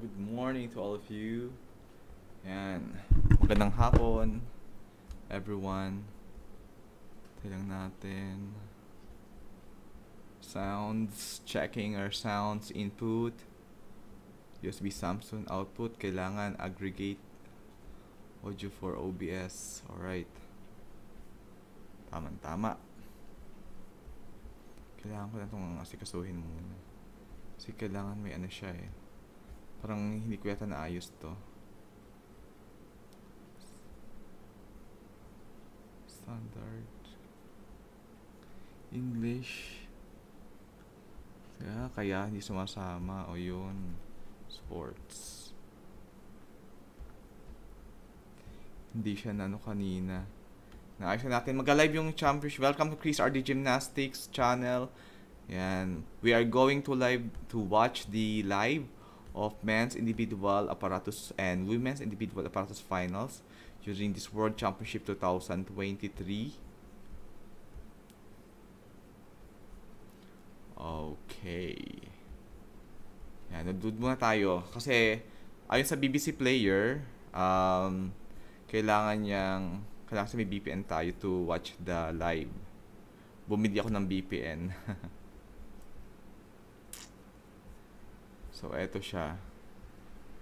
good morning to all of you. Yan. Magandang hapon, everyone. Tignan natin. Sounds, checking our sounds input. USB Samsung output. Kailangan aggregate audio for OBS. Alright. Tama. Kailangan ko na itong asikasuhin muna. Kasi kailangan may ano siya eh. Parang hindi ko yata naayos to. Standard English. Kaya hindi sumasama. O yun. Sports. Hindi siya na ano kanina. Naayos na natin. Mag-live yung championship. Welcome to Chris RD Gymnastics channel. Yan. We are going to watch the live of men's individual apparatus and women's individual apparatus finals during this World Championship 2023. Okay. Yan, nandun muna tayo. Kasi, ayon sa BBC player, kailangan sa may VPN tayo to watch the live. Bumili ako ng VPN. So, eto siya.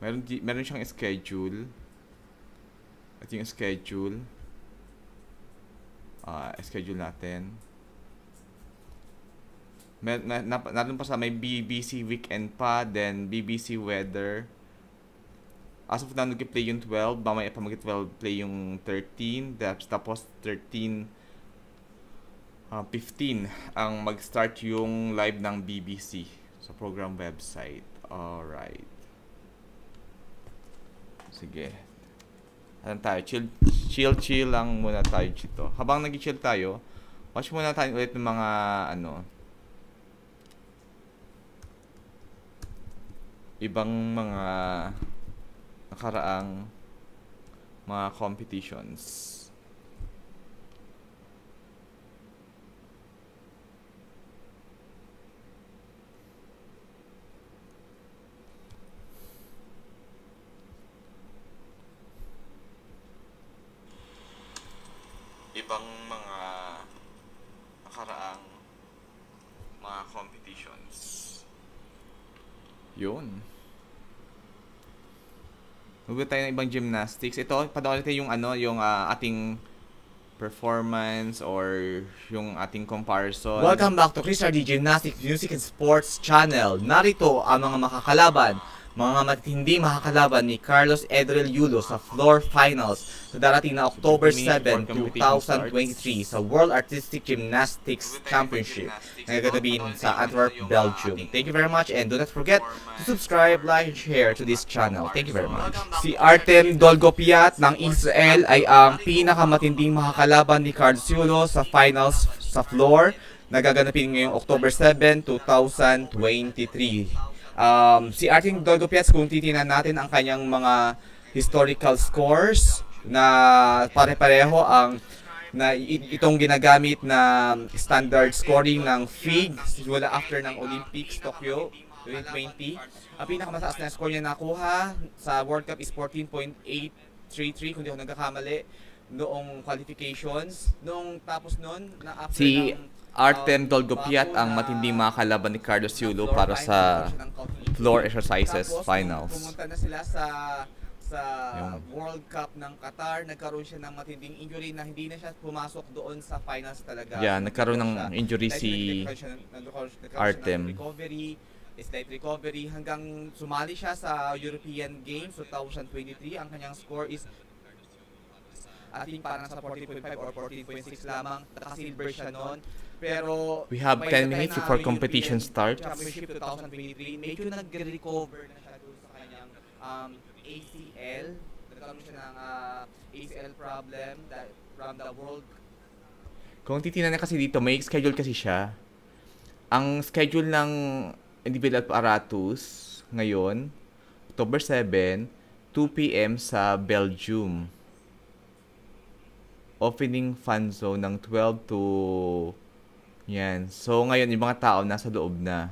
Meron siyang schedule. Ito yung schedule. Schedule natin. Naroon pa sa may BBC Weekend pa, then BBC Weather. As of now, nag-play yung 12. Mamaya pa mag-12 play yung 13. Tapos 13, 15 ang mag-start yung live ng BBC sa program website. Alright. Sige. Ano tayo? Chill lang muna tayo dito. Habang nag-chill tayo, watch muna tayo ulit ng mga ibang mga nakaraang mga competitions. Ibang mga nakaraang mga competitions. Yun. Huwag tayo ng ibang gymnastics. Ito, panoorin natin yung ating performance or yung ating comparison. Welcome back to Chris RD Gymnastics Music and Sports Channel. Narito ang mga makakalaban, mga matinding makakalaban ni Carlos Edrel Yulo sa floor finals sa darating na October 7, 2023 sa World Artistic Gymnastics Championship na gaganapin sa Antwerp, Belgium. Thank you very much and do not forget to subscribe, like, and share to this channel. Thank you very much. Si Artem Dolgopiat ng Israel ay ang pinakamatinding makakalaban ni Carlos Yulo sa finals sa floor na gaganapin ngayong October 7, 2023. Si Artem Dolgopiat, kung titingnan natin ang kanyang mga historical scores na pare-pareho itong ginagamit na standard scoring ng FIG wala after ng Olympics Tokyo 2020. Ang pinakamataas na score niya nakuha sa World Cup is 14.833 kung di ako nagkakamali noong qualifications. Noong tapos noon na after si Artem Dolgopiat ang matinding makakalaban ni Carlos Yulo para sa floor exercises finals. Pumunta na sila sa World Cup ng Qatar. Nagkaroon siya ng matinding injury na hindi na siya pumasok doon sa finals talaga. Yeah, nagkaroon ng injury si Artem. Slight recovery hanggang sumali siya sa European Games 2023. Ang kanyang score is parang sa 14.5 or 14.6 lamang. Naka-silver siya noon. Pero we have 10 minutes before competition starts. Championship 2023, medyo nag-recover na siya doon sa kanyang ACL. Nagkaroon siya ng ACL problem from the world. Kung titingnan na kasi dito, may schedule kasi siya. Ang schedule ng individual apparatus ngayon, October 7, 2 p.m. sa Belgium. Opening fan zone ng 12 to yan. So, ngayon, yung mga tao nasa loob na.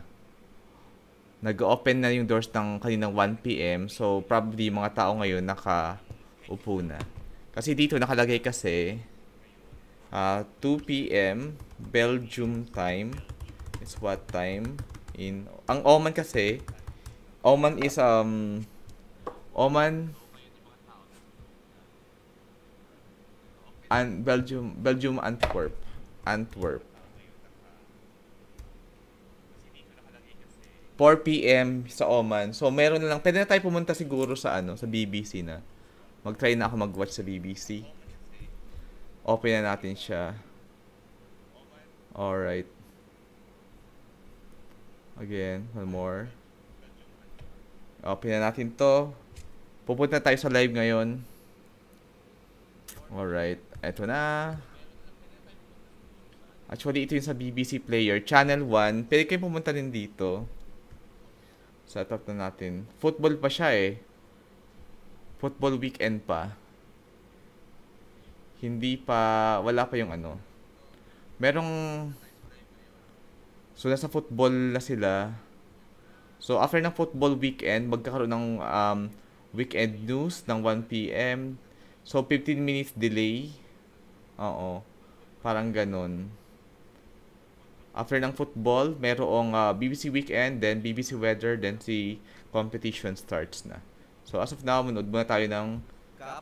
Nag-open na yung doors ng kaninang 1 p.m. So, probably mga tao ngayon nakaupo na. Kasi dito nakalagay kasi 2 p.m. Belgium time is what time in... Ang Oman kasi, Oman is Oman and Belgium Antwerp. 4 p.m. sa Oman. So, meron na lang. Pwede na tayo pumunta siguro sa sa BBC na. Mag-try na ako mag-watch sa BBC. Open na natin siya. Alright. Again, one more. Open na natin to. Pupunta tayo sa live ngayon. Alright. Eto na. Actually, ito yung sa BBC Player. Channel 1. Pwede kayo pumunta din dito. Setup na natin. Football pa siya eh. Football weekend pa. Hindi pa, wala pa yung Merong, so nasa football na sila. So after ng football weekend, magkakaroon ng weekend news ng 1 p.m. So 15 minutes delay. Oo. Parang ganun. After ng football, merong BBC Weekend, then BBC Weather, then si competition starts na. So as of now, manood muna tayo ng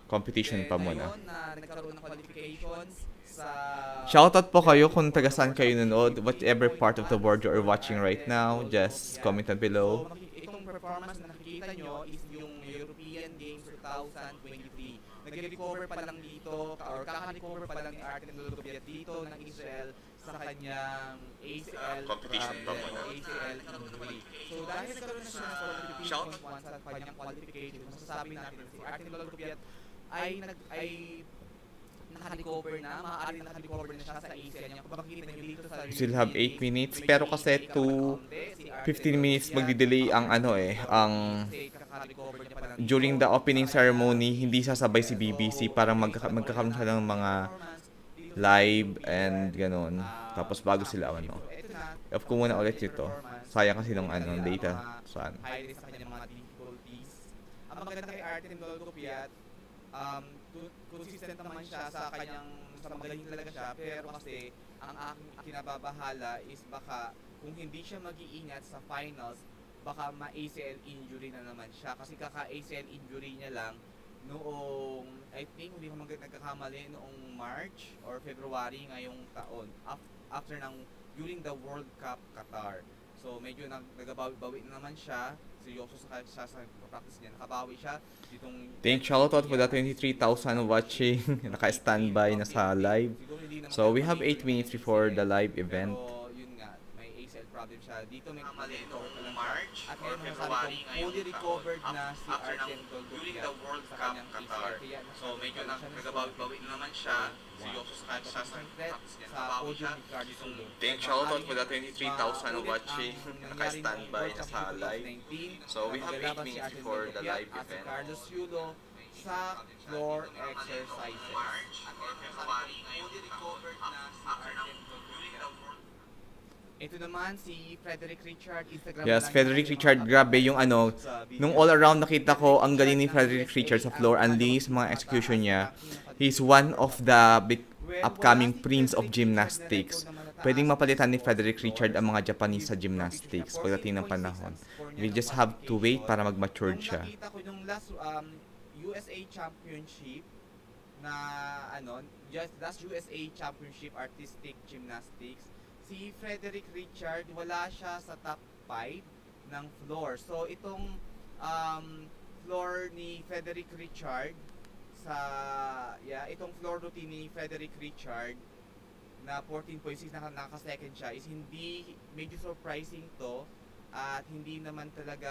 competition pa muna. Nagkaroon ng qualifications sa... Shoutout po kayo kung taga saan kayo nanood. Whatever part of the world you are watching right now, just comment down below. Itong performance na nakikita nyo is yung European Games 2023. Nag-recover pa lang dito, or kaka-recover pa lang ni Artem Lulubiat dito ng Israel sa kanyang ACL Competition pa muna. ACL injury. So dahil nagkaroon na siya ng qualification once sa kanyang qualification, masasabi natin si Artem Lulubiat ay naka-recover na, maaari naka-recover na siya sa ACL niya. Kung makikita niyo dito sa We still have 8 minutes, pero kasi 15 minutes magdi-delay ang ang during the opening ceremony, hindi sasabay si BBC para magkakaroon siya ng mga live and ganon. Tapos bago sila off ko muna ulit ito. Sayang kasi ng data sa highlights sa kanyang mga difficulties. Ang maganda kay Artem Lulubiat, consistent naman siya sa magaling talaga siya, pero kasi ang aking kinababahala is baka kung hindi siya mag-iingat sa finals, baka ma-ACL injury na naman siya. Kasi kaka-ACL injury niya lang noong, I think, hindi ko nagkakamali, noong March or February ngayong taon. After during the World Cup Qatar. So, medyo nagabawi na naman siya. Seryoso sa practice niya. Nakabawi siya. Thank you, shoutout for the 23,000 watching. Naka-standby na sa live. So, we have 8 minutes before the live event. Pero, yun nga, may ACL problem siya. Dito may recover pa lang March at ngayon masasabi kong fully recovered na si Artem during the World Cup Qatar. So, medyo nagabawi na naman siya. Seryoso sa practice niya. Nakabawi siya. Thank you, shoutout for the 23,000 watching. Naka-standby na sa live. So, we have 8 minutes before the live event. Carlos Yulo sa floor exercises. Ito naman si Frederick Richard, Instagram. Yes, Frederick Richard, grabe yung nung all around nakita ko, ang galing ni Frederick Richard sa floor, ang linis mga execution niya. He's one of the big upcoming prince of gymnastics. Pwedeng mapalitan ni Frederick Richard ang mga Japanese sa gymnastics pagdating ng panahon. We just have to wait para mag-mature siya. Nakita ko yung last USA Championship na last USA Championship Artistic Gymnastics, si Frederick Richard wala siya sa top 5 ng floor. So itong floor ni Frederick Richard itong floor routine ni Frederick Richard na 14.6 naka-second siya is medyo surprising to, at hindi naman talaga,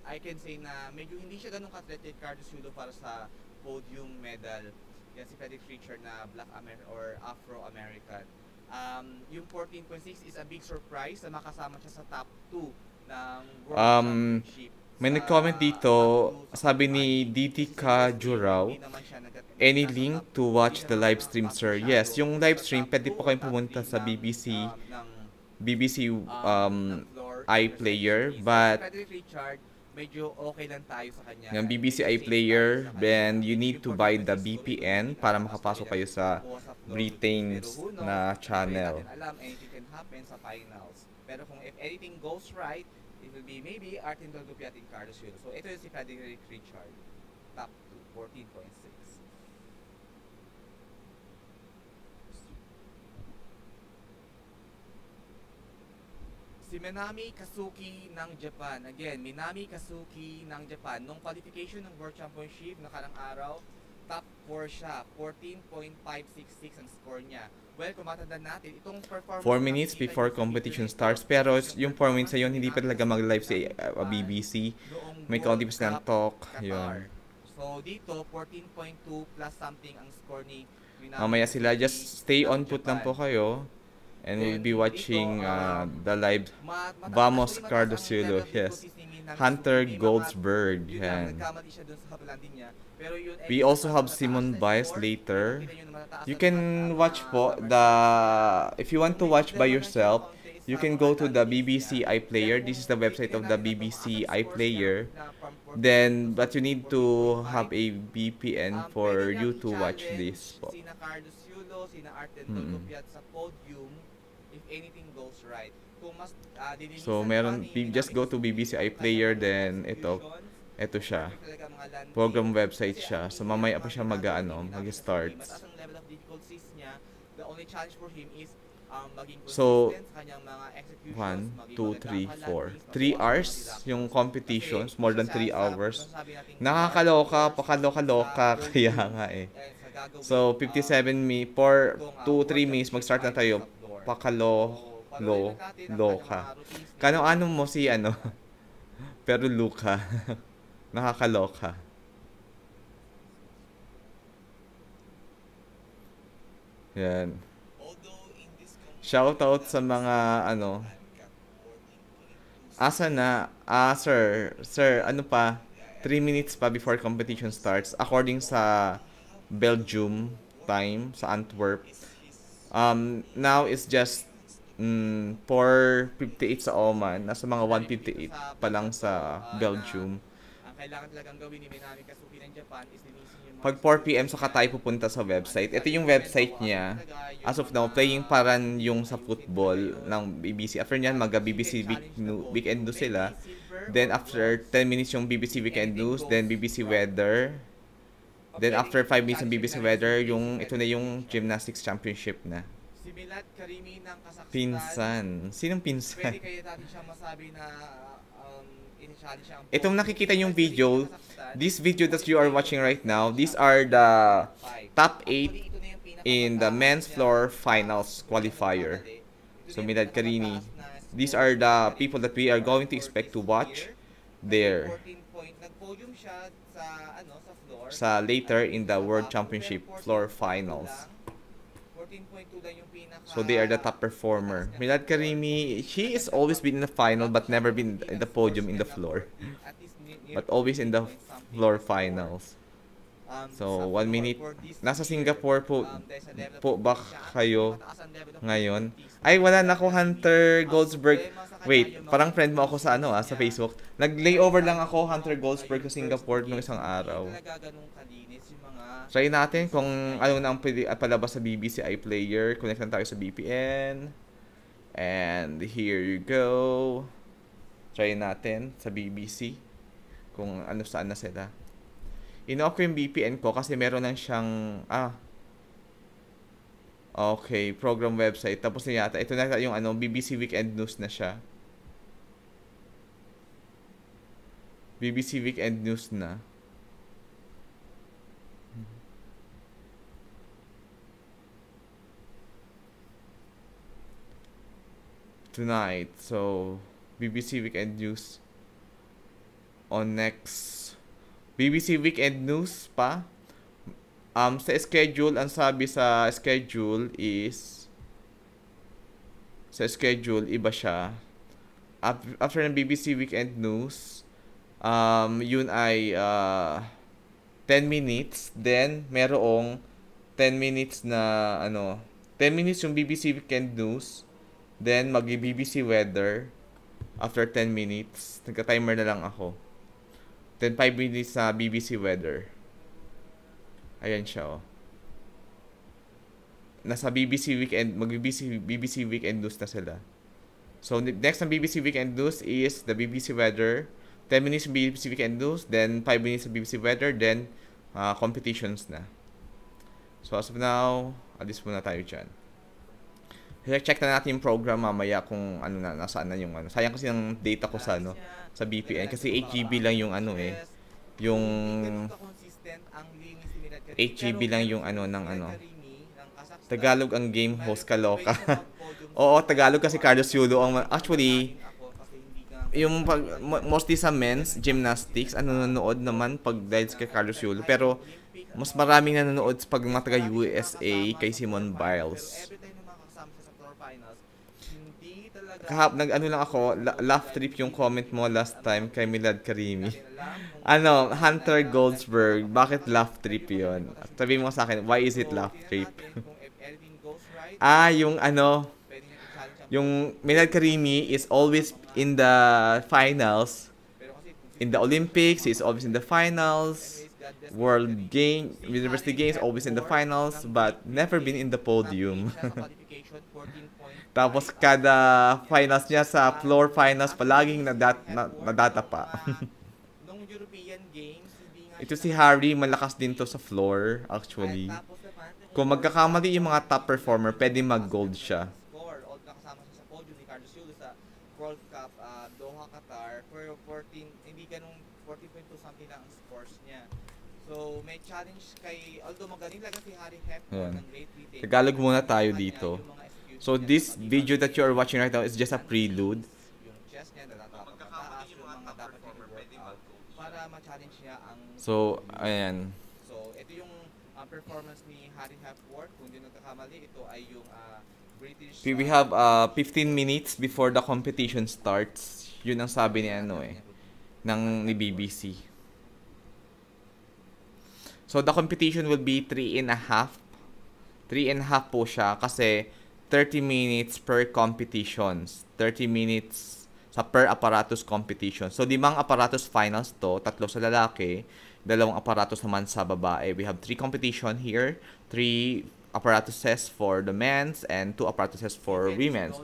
I can say na medyo hindi siya ganun ka-athletic Carlos Yulo para sa podium medal. Yan si Frederick Richard na Black or Afro-American. Yung 14.6 is a big surprise na makasama siya sa top 2 ng World Championship. May nag-comment dito, sabi ni DT Kajuraw, any link to watch the live stream, sir? Yes, yung live stream, pwede po kayong pumunta sa BBC iPlayer, but Frederick Richard, medyo okay lang tayo sa kanya. yung BBC iPlayer, then you need to buy the VPN para makapasok kayo sa Britain's na channel. Alam, anything can happen sa finals. Pero kung if anything goes right, it will be maybe Artindol Dupiat in Carlos Yulo. So ito yung si Frederick Richard. Top 2, 14.6. Si Minami Kazuki ng Japan. Again, Minami Kazuki ng Japan. Nung qualification ng World Championship nakarang araw, top 4 siya. 14.566 ang score niya. Well, kung matandaan natin, itong performance 4 minutes before competition starts. Pero yung 4 minutes na yun, hindi pa talaga mag-live si BBC. May kaunti pa silang talk. Yun. So, dito, 14.2 plus something ang score ni Minami. Mamaya sila, just stay on put lang po kayo. And we'll be watching the live Vamos Carlos Yulo, yes. Hunter Goldsberg, yan. We also have Simone Biles later. You can watch po if you want to watch by yourself, you can go to the BBC iPlayer. This is the website of the BBC iPlayer. Then, but you need to have a VPN for you to watch this po. Sina Carlos Yulo, sina Artindol Dupiat sa podium. If anything goes right. Kung mas So meron, just go to BBC iPlayer, then ito siya. Program website siya. So mamaya pa siya mag-start. So 1, 2, 3, 4. 3 hours yung competitions, more than 3 hours. Nakakaloka, pakaloka-loka kaya nga eh. So 57 4 2 3 minutes mag-start na tayo. Loka. Kano-ano mo si pero Luka. Nakakaloka. Yan. Shoutout sa mga asa na? Sir, ano pa? 3 minutes pa before competition starts according sa Belgium time sa Antwerp. Now it's just 4:58 sa Oman. Nasa mga 1:58 pa lang sa Belgium. Ang kailangan talagang gawin ni Minami Kazuki ng Japan is linisin yung Pag 4 PM saka tayo pupunta sa website. Ito yung website niya. As of now, playing paran yung sa football ng BBC. After nyan, mag-BBC Weekend News sila. Then after 10 minutes yung BBC Weekend News. Then BBC Weather. Then after 5 minutes ng BBC Weather, ito na yung Gymnastics Championship na. Si Milad Karimi ng Kazakhstan. Pinsan. Sinong pinsan? Pwede kaya natin siyang masabi na initially siyang itong nakikita yung video, this video that you are watching right now, these are the top 8 in the men's floor finals qualifier. So Milad Karimi, these are the people that we are going to expect to watch there. Nag-podium siya sa later in the World Championship floor finals. 14.2 lang yung pinaka. So they are the top performer. Milad Karimi, she has always been in the final but never been in the podium in the floor. But always in the floor finals. So 1 minute. Nasa Singapore po ba kayo ngayon? Ay, wala na ako, Hunter Goldsberg. Wait, parang friend mo ako sa sa Facebook. Nag-layover lang ako, Hunter Goldsberg, sa Singapore nung isang araw. Try natin kung ano na ang palabas sa BBC iPlayer. Connect lang tayo sa VPN. And here you go. Try natin sa BBC kung saan na sila. In-off ko yung VPN ko kasi meron lang siyang okay, program website. Tapos na yata, ito na yung BBC Weekend News na siya. BBC Weekend News na. Tonight. So, BBC Weekend News on next. BBC Weekend News pa. Sa schedule, ang sabi sa schedule is iba siya. After ng BBC Weekend News, yun ay 10 minutes. Then, merong 10 minutes na 10 minutes yung BBC Weekend News. Then, mag-BBC Weather. After 10 minutes, nagka-timer na lang ako. Then 5 minutes sa BBC weather. Ayan siya, oh. Nasa BBC Weekend, BBC Weekend News na sila. So, next na BBC Weekend News is the BBC Weather. 10 minutes BBC Weekend News, then 5 minutes BBC Weather, then competitions na. So, as of now, alis muna tayo dyan. Check na natin yung program mamaya kung ano na, nasaan na yung ano. Sayang kasi ng data ko sa ano, sa VPN. Kasi 8GB lang yung ano eh. Yung 8GB lang yung ano ng ano. Tagalog ang game host, kaloka. Oo, Tagalog kasi Carlos Yulo ang actually yung mostly sa men's gymnastics nanonood naman pag dahil kay Carlos Yulo, pero mas maraming nanonood pag mga taga USA kay Simone Biles. Nag-ano lang ako, laugh trip yung comment mo last time kay Milad Karimi. Ano, Hunter Goldsberg, bakit laugh trip yun? Sabi mo sa akin, why is it laugh trip? Yung ano, yung Milad Karimi is always in the finals. In the Olympics, he's always in the finals. World Game, University Games, always in the finals, but never been in the podium. Tapos kada finals niya sa floor finals palaging nadata pa. Ito si Harry, malakas din to sa floor actually. Kung magkakamali yung mga top performer, pwede mag-gold siya. World Cup Doha, Qatar for 14, hindi ganung 14.2 something lang ang scores niya. So may challenge kay, although magaling lang si Harry Hepburn ng Great Britain. Tagalog muna tayo dito. So this video that you are watching right now is just a prelude. Yung chest niya natataas, yung mga dapat i-workout para ma-challenge niya ang. So ayan. So ito yung performance ni Harry Hepburn. Kung di nagkakamali, ito ay yung British. We have 15 minutes before the competition starts. Yun ang sabi ni ano eh ni BBC. So the competition will be 3.5. 3.5 po siya kasi 30 minutes per competitions. 30 minutes sa per apparatus competition. So 5 apparatus finals to, 3 sa lalaki, 2 apparatus naman sa babae. We have 3 competition here, 3 apparatuses for the men's and 2 apparatuses for women's.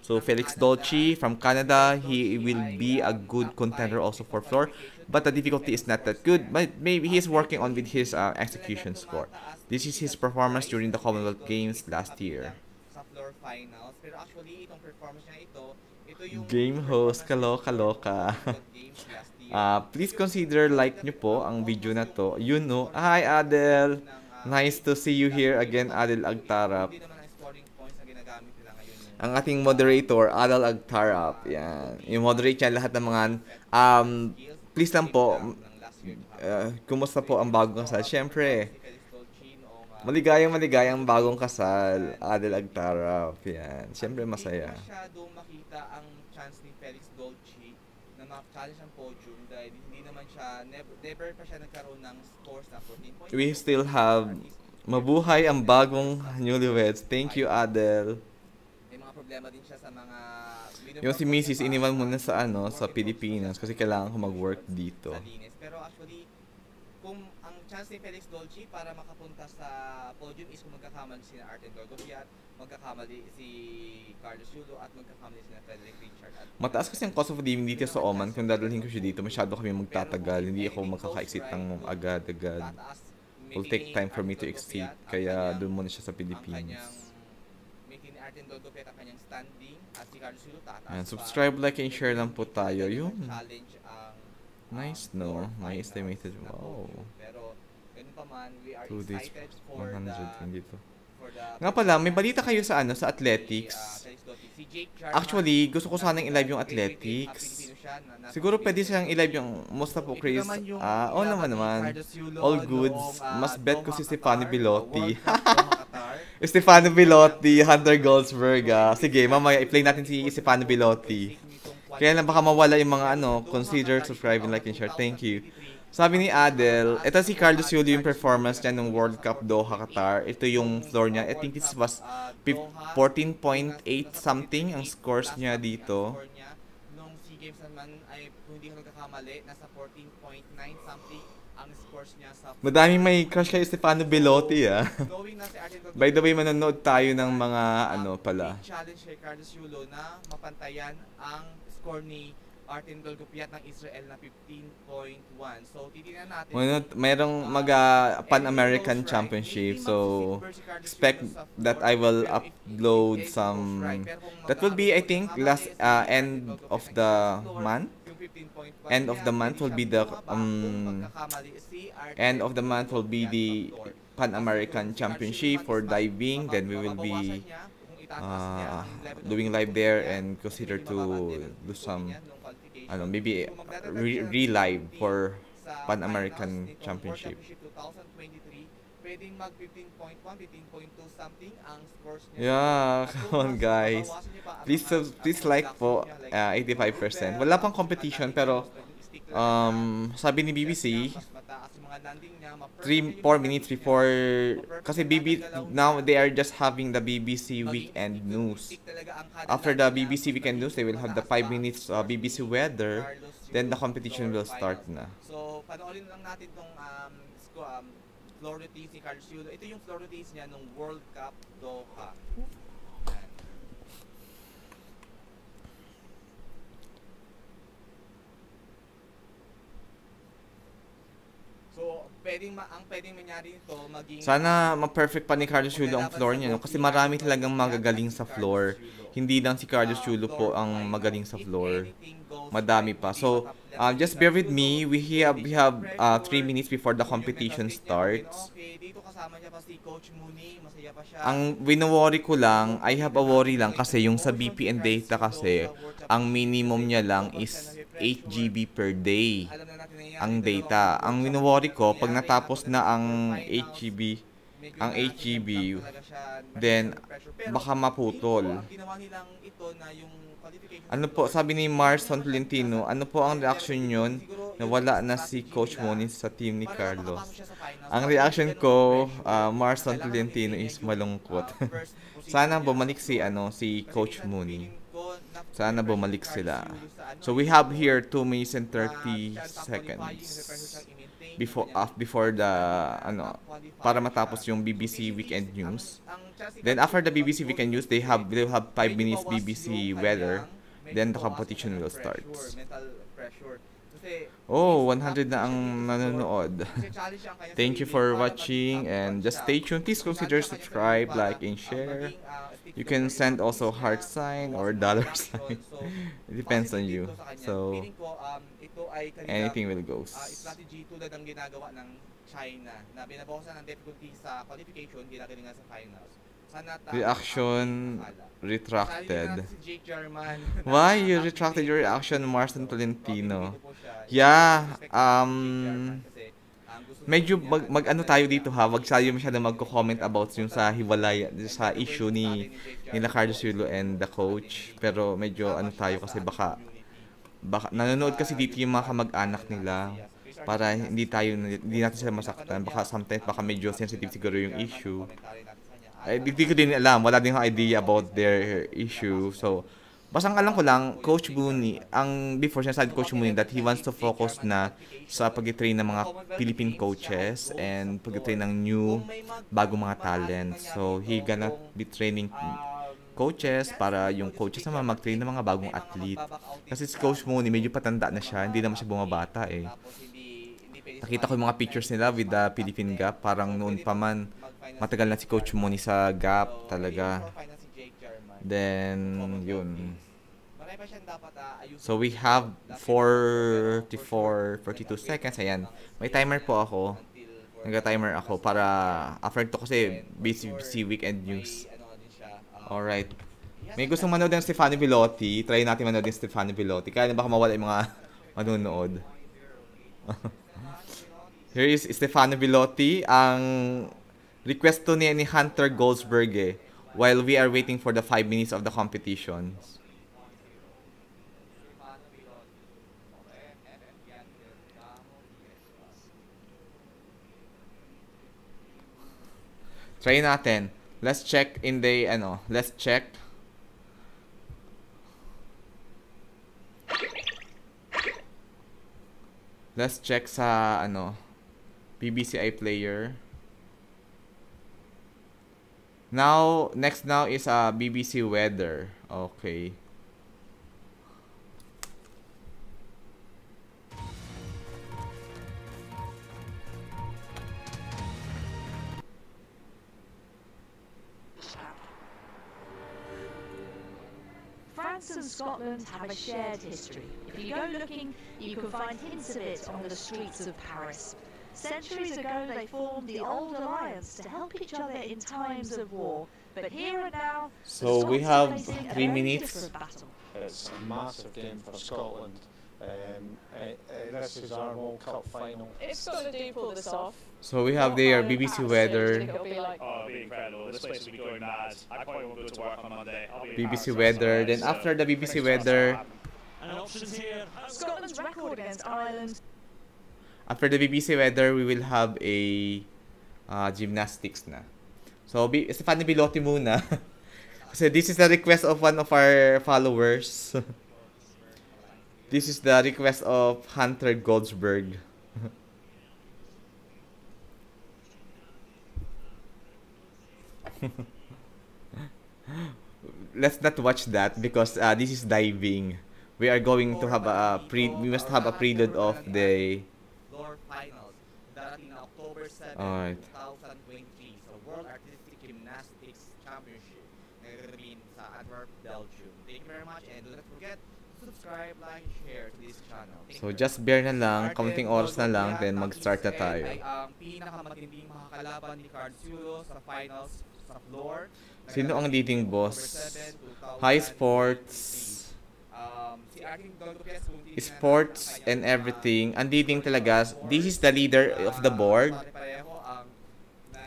So Felix Dolce from Canada, he will be a good contender also for floor, but the difficulty is not that good. But maybe he's working on with his execution score. This is his performance during the Commonwealth Games last year. Sa floor finals, pero actually itong performance niya ito yung game host, kaloka. Please consider like nyo po ang video na to. You know, hi Adel. Nice to see you here again, Adel Agtarap. Ang ating moderator, Adel Agtarap. Yan. I-moderate niya lahat ng mga please lang po, kumusta po ang bagong kasal? Siyempre, maligayang bagong kasal, Adel Agtarap. Yan. Siyempre, masaya. Hindi masyadong makita ang chance ni Felix Dolce na ma-challenge ang podium dahil hindi naman siya, never pa siya nagkaroon ng scores na 14 points. We still have, mabuhay ang bagong newlyweds. Thank you, Adel. May mga problema din siya sa mga yung si Mrs. iniwan muna sa sa Pilipinas kasi kailangan ko mag-work dito. Pero actually, kung ang chance ni Felix Dolce para makapunta sa podium is kung magkakamali si Arten Gorgopiat, magkakamali si Carlos Yulo at magkakamali si Frederick Richard. Mataas kasi ang cost of living dito sa Oman. Kung dadalhin ko siya dito, masyado kami magtatagal. Hindi ako makaka-exit ng agad-agad. It will take time for me to exit. Kaya doon muna siya sa Pilipinas. Arten Gorgopiat ang kanyang standing at si Carlos Yulo tataas. And subscribe, like, and share lang po tayo. Yun. Nice, no? My estimated. Wow. Pero ganun pa man, we are 2 days, excited for 100 dito. Nga pala, may balita kayo sa sa athletics. Actually, gusto ko sanang i-live yung athletics. Siguro pwede silang i-live yung musta po, Chris. Oo naman. All goods. Mas bet ko si Stefano Bilotti. Stefano Bilotti, Hunter Goldsberg. Sige, mamaya i-play natin si Stefano Bilotti. Kaya lang baka mawala yung mga consider subscribing, like, and share. Thank you. Sabi ni Adel, ito si Carlos Yulo yung performance niya nung World Cup Doha, Qatar. Ito yung floor niya. I think this was 14.8 something ang scores niya dito. games naman ay kung hindi ko nagkakamali, nasa 14.9 something ang scores niya sa Madaming may crush kay Stefano Bellotti, ah. going na si Argentine. By the way, manonood tayo ng mga ano pala. Challenge kay Carlos Yulo na mapantayan ang score ni Artin Golgopiat ng Israel na 15.1. So, titingnan natin. Mayroong Pan American Championship. So, expect that I will upload some. That will be, I think, last end of the month. End of the month will be the end of the month will be the Pan American Championship for diving. Then we will be doing live there and consider to do some maybe re-live for Pan American Championship. 2023, pwedeng mag 15.1, 15.2 something ang scores niya. Yeah, come on guys. Please like po 85%. Wala pang competition pero sabi ni BBC 4 minutes before kasi now they are just having the BBC Weekend News. After the BBC Weekend News, they will have the 5 minutes BBC weather, then the competition will start na. So, panoorin lang natin tong floor routines ni Carlos Yulo. Ito yung floor routines niya nung World Cup Doha. So, ang pwedeng mangyari nito maging sana ma-perfect pa ni Carlos Yulo ang floor niya, no? Kasi marami talagang magagaling sa floor. Hindi lang si Carlos Yulo po ang magaling sa floor. Madami pa. So, just bear with me. We have 3 minutes before the competition starts. Dito kasama niya pa si Coach Mooney, masaya pa siya. Ang wino-worry ko lang, I have a worry lang kasi yung sa BPN data kasi, ang minimum niya lang is 8 GB per day ang data. Ang wino-worry ko, pag natapos na ang 8 GB, then baka maputol. Ano po, sabi ni Marson Tolentino, ano po ang reaction yun na wala na si Coach Moni sa team ni Carlos? Ang reaction ko, Marson Tolentino, is malungkot. Sana bumalik si Coach Moni. Sana bumalik sila. So we have here 2 minutes and 30 seconds before the para matapos yung BBC Weekend News. Then after the BBC Weekend News, they'll have 5 minutes BBC weather. Then the competition will start. Oh, 100 na ang nanonood. Thank you for watching and just stay tuned. Please consider subscribe, like, and share. You can send also heart sign or dollar sign. It depends on you. So, anything will go. Strategy tulad ng ginagawa ng China na binabawasan ng difficulty sa qualification, ginagaling nga sa finals. Reaction retracted. Why you retracted your reaction, Marston Tolentino? Yeah, medyo mag-ano tayo dito ha, wag tayo masyado magko-comment about yung sa hiwalay, sa issue nila Carlos Yulo and the coach. Pero medyo tayo kasi baka nanonood kasi dito yung mga kamag-anak nila para hindi natin sila masaktan. Baka sometimes medyo sensitive siguro yung issue. Hindi ko din alam, wala din akong idea about their issue. So, basang alam ko lang, Coach Mooney, before siya sabi Coach Mooney that he wants to focus na sa pag-train ng mga Philippine coaches and pag-train ng new, bagong mga talents. So, he gonna be training coaches para yung coaches naman mag-train ng mga bagong athlete. Kasi si Coach Mooney, medyo patanda na siya, hindi naman siya bumabata eh. Nakita ko yung mga pictures nila with the Philippine Gap, parang noon pa man, matagal na si Coach Mooney sa Gap talaga. Then, yun. So, we have 42 seconds. Ayan. May timer po ako. Nag-timer ako para after to kasi BBC Weekend News. Alright. May gustong manood ng Stefano Bellotti. Try natin manood ng Stefano Bellotti. Kaya baka mawala yung mga manonood. Here is Stefano Bellotti. Ang request to ni Hunter Goldsberg eh, while we are waiting for the 5 minutes of the competition. Try natin. Let's check in the let's check. Let's check sa, BBC iPlayer. Next now is BBC weather. Okay. France and Scotland have a shared history. If you go looking, you can find hints of it on the streets of Paris. Centuries ago, they formed the Old Alliance to help each other in times of war. But here and now, So we have 3 minutes. It's a massive game for Scotland. This is our World Cup final. If Scotland do pull this off, So we have their BBC weather. it'll be like, Oh, it'll be incredible. This place will be going mad. I probably won't go to work on Monday. I'll be in BBC Paris weather. for Then some after the BBC fingers crossed weather, that'll happen. And options here. Scotland's record against Ireland. after the BBC weather, we will have a gymnastics na. So, Stefani Bilotti muna. Kasi this is the request of one of our followers. This is the request of Hunter Goldsberg. Let's not watch that because this is diving. We are going to have we must have a prelude of the Floor Finals. Darating na October 7, Alright. 2023 sa World Artistic Gymnastics Championship na gagawin sa Antwerp, Belgium. Thank you very much and do not forget to subscribe, like, share to this channel. Thank So you. just bear na lang, kaunting oras na lang, then mag-start na tayo. Ay ang pinakamatinding makakalaban ni Yulo sa finals sa floor. Sino ang leading boss? October 7, High sports, si Arkin Dolgopias, kung titingnan sports natin ang and kanyang, everything. Ang leading talaga, this is the leader of the board. pare-pareho ang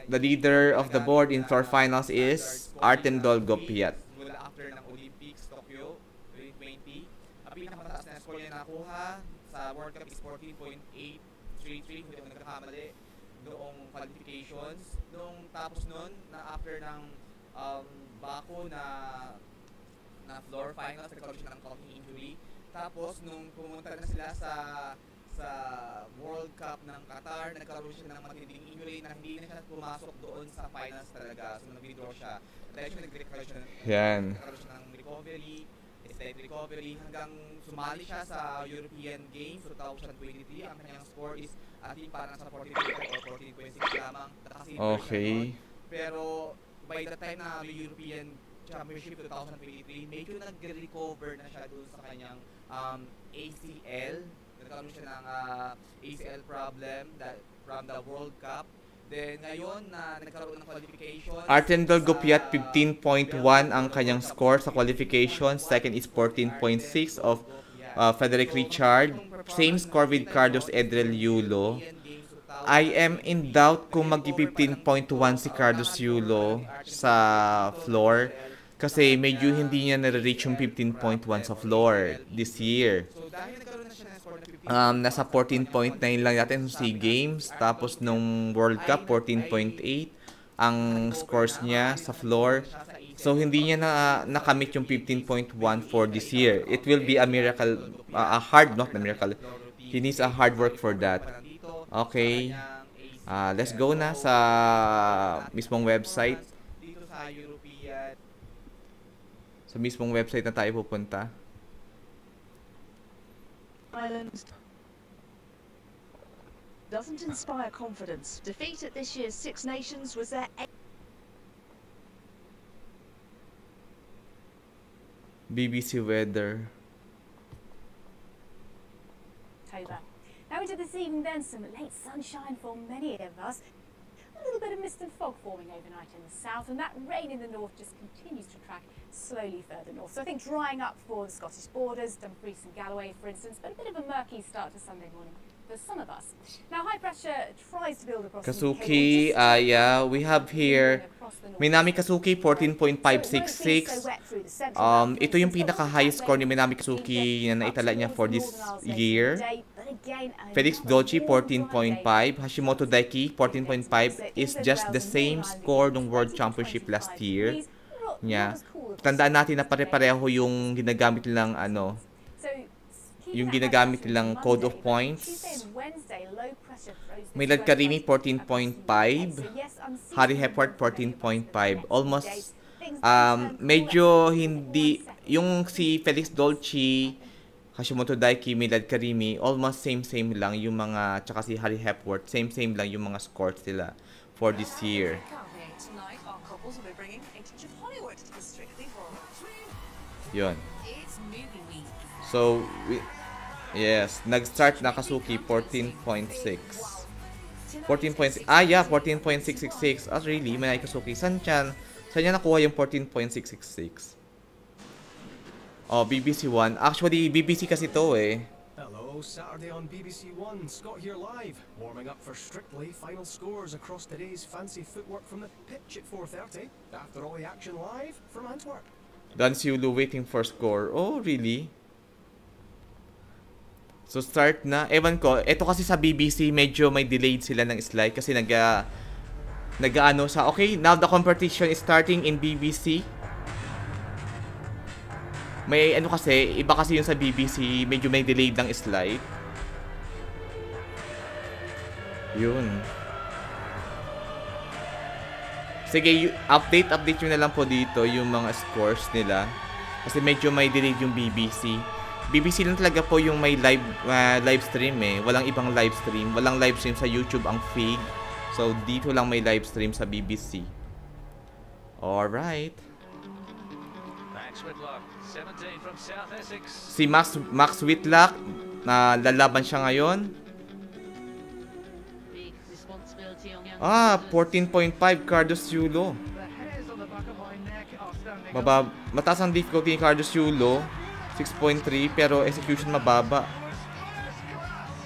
The leader of the board in floor finals is Artem Dolgopiat. mula after ng Olympics Tokyo 2020. Ang pinakamataas na score niya nakuha sa World Cup is 14.833 kung di ako nagkakamali noong qualifications. Nung tapos nun, na after ng Baku na floor finals, nagkaroon siya ng coughing injury. Tapos nung pumunta na sila sa World Cup ng Qatar, nagkaroon siya ng matinding injury na hindi na siya pumasok doon sa finals talaga. So nag-withdraw siya. Dahil siya nag-recover siya, Yan. nagkaroon siya ng recovery, slight recovery, hanggang sumali siya sa European Games 2023. Ang kanyang score is ating parang sa 14.5 or 14.6 lamang. Okay. Pero by the time na European Championship 2023, medyo nag-recover na siya doon sa kanyang ACL. Nagkaroon siya ng ACL problem from the World Cup. Then ngayon na nagkaroon ng qualification, Artem Dolgopiat 15.1 ang kanyang score sa qualification. Second is 14.6 of Frederick Richard. Same score with Carlos Edrel Yulo. I am in doubt kung mag-15.1 si Carlos Yulo sa floor kasi medyo hindi niya nare-reach yung 15.1 sa floor this year. so dahil nagkaroon na siya ng score na 15, Nasa 14.9 lang natin sa SEA Games. Tapos nung World Cup, 14.8 ang scores niya sa floor. So hindi niya nakamit yung 15.1 for this year. It will be a miracle, not a miracle. He needs a hard work for that. Okay. Let's go na sa mismong website. dito sa European. Sa mismong website na tayo pupunta. Ireland doesn't inspire confidence. Defeat at this year's Six Nations was their BBC weather. October. Now into this evening then, some late sunshine for many of us. A little bit of mist and fog forming overnight in the south, and that rain in the north just continues to track slowly further north. So I think drying up for the Scottish borders, Dumfries and Galloway for instance, but a bit of a murky start to Sunday morning for some of us. Now high pressure tries to build across Kasuki, yeah, we have here Minami Kasuki 14.566. Ito yung pinaka-high score ni Minami Kasuki na naitala niya for this year. Felix Dochi 14.5, Hashimoto Daiki 14.5 is just the same score ng World Championship last year. Yeah. Tandaan natin na pare-pareho yung ginagamit nilang yung ginagamit nilang code of points. Milad Karimi 14.5, Harry Hepworth 14.5. Almost medyo hindi yung si Felix Dolce, Hashimoto Daiki, Milad Karimi, almost same lang yung mga, tsaka si Harry Hepworth, same lang yung mga scores nila for this year. Yun. So, yes, nag-start Nakasuki 14.6. 14.666. Ah, really? May Nakasuki. Saan niya nakuha yung 14.666? Oh, BBC One. Actually, BBC kasi to eh. Hello, Saturday on BBC One. Scott here live, warming up for Strictly. Final scores across today's fancy footwork from the pitch at 4:30. After all the action live from Antwerp. Dance Yulo waiting for score. Oh, really? So start na. Ewan ko, ito kasi sa BBC medyo may delayed sila ng slide kasi nag-ano sa okay, now the competition is starting in BBC. May ano kasi, iba kasi yung sa BBC, medyo may delayed ng slide. Yun. Sige, update nyo na lang po dito yung mga scores nila. Kasi medyo may delayed yung BBC. BBC lang talaga po yung may live stream eh. Walang ibang live stream. Walang live stream sa YouTube ang feed. So, dito lang may live stream sa BBC. Alright. Whitlock, 17 from South Essex. Si Max Whitlock, lalaban siya ngayon. 14.5 Carlos Yulo. Mataas ang difficulty ni Carlos Yulo. 6.3 pero execution mababa.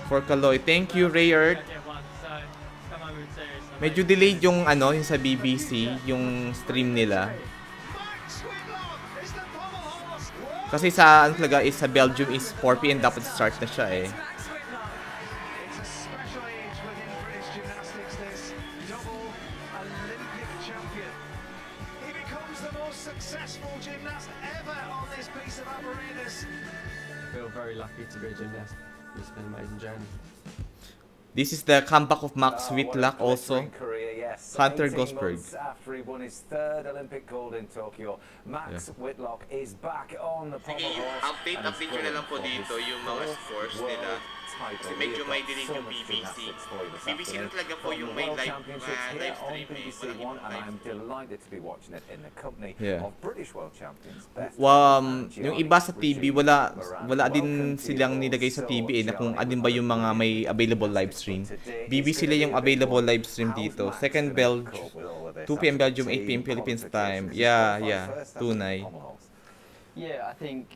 For Kaloy. Thank you, Rayard. Medyo delayed yung yung sa BBC, yung stream nila. Kasi sa talaga is sa Belgium is 4 PM dapat start na siya eh. Feel very lucky to be a gymnast. It's been an amazing journey. This is the comeback of Max Whitlock also. Hunter Gosberg. After he won his third Olympic gold in Tokyo, Max Whitlock is back on the Pommel horse. Update nyo na lang po dito yung mga scores nila. Kasi medyo may dinig yung BBC. BBC na talaga po yung may live stream eh. I'm delighted to be watching it in the company of British world champions. Yung iba sa TV, wala din silang nilagay sa TV eh, na kung alin ba yung mga may available live stream. BBC sila yung available live stream dito. Second Belgium, 2 PM Belgium, 8 PM Philippines time. Yeah, tunay. Yeah, I think,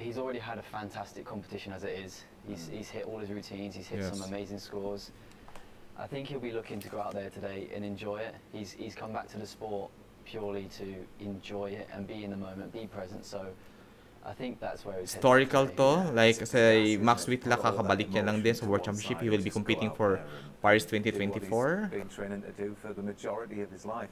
he's already had a fantastic competition as it is. He's hit all his routines, he's hit some amazing scores. I think he'll be looking to go out there today and enjoy it. He's come back to the sport purely to enjoy it and be in the moment, be present. So I think that's where he's historical to, like say Max Whitlock kakabalik niya lang din sa World Championship. He will be competing for Paris 2024. Been training to do for the majority of his life.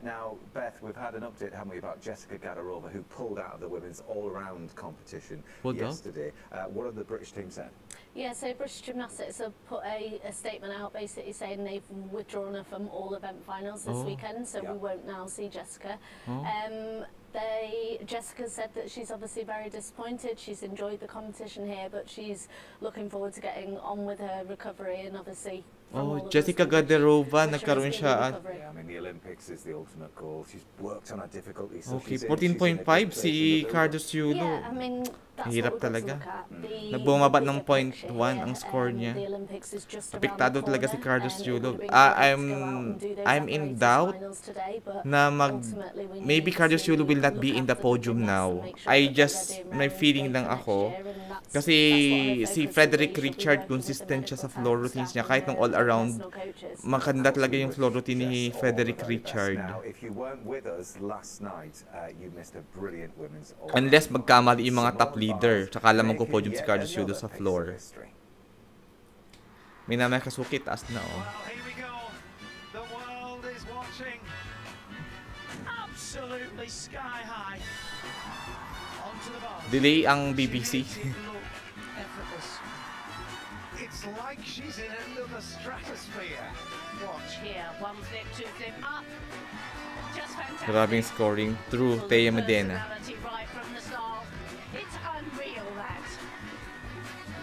Now, Beth, we've had an update, haven't we, about Jessica Gadarova, who pulled out of the women's all-around competition yesterday. What have the British team said? Yeah, so British Gymnastics have put a statement out basically saying they've withdrawn her from all event finals this weekend, so we won't now see Jessica. Jessica said that she's obviously very disappointed. She's enjoyed the competition here, but she's looking forward to getting on with her recovery and obviously. Jessica Gadarova, nagkaroon siya. Yeah, I mean, the Olympics is the ultimate goal. She's worked on her difficulties. Okay, 14.5 si Carlos Yulo. Yeah, I mean, hirap talaga. Nagbumaba ng 0.1 ang score niya. Apektado talaga si Carlos Yulo. I'm in doubt na maybe Carlos Yulo will not be in the podium now. May feeling lang ako. Kasi si Frederick Richard consistent siya sa floor routines niya kahit nung all-around. Maganda talaga yung floor routine ni Frederick Richard. Unless magkamali yung mga top leader, tsaka lamang ko podium si Carlos Yulo sa floor. May naman Kasuki, taas na Delay ang BBC. effortless. It's like she's in another stratosphere. Watch here, one flip, two flip up. Just fantastic. Grabing scoring through Thea Medina. Right from the start. It's unreal that.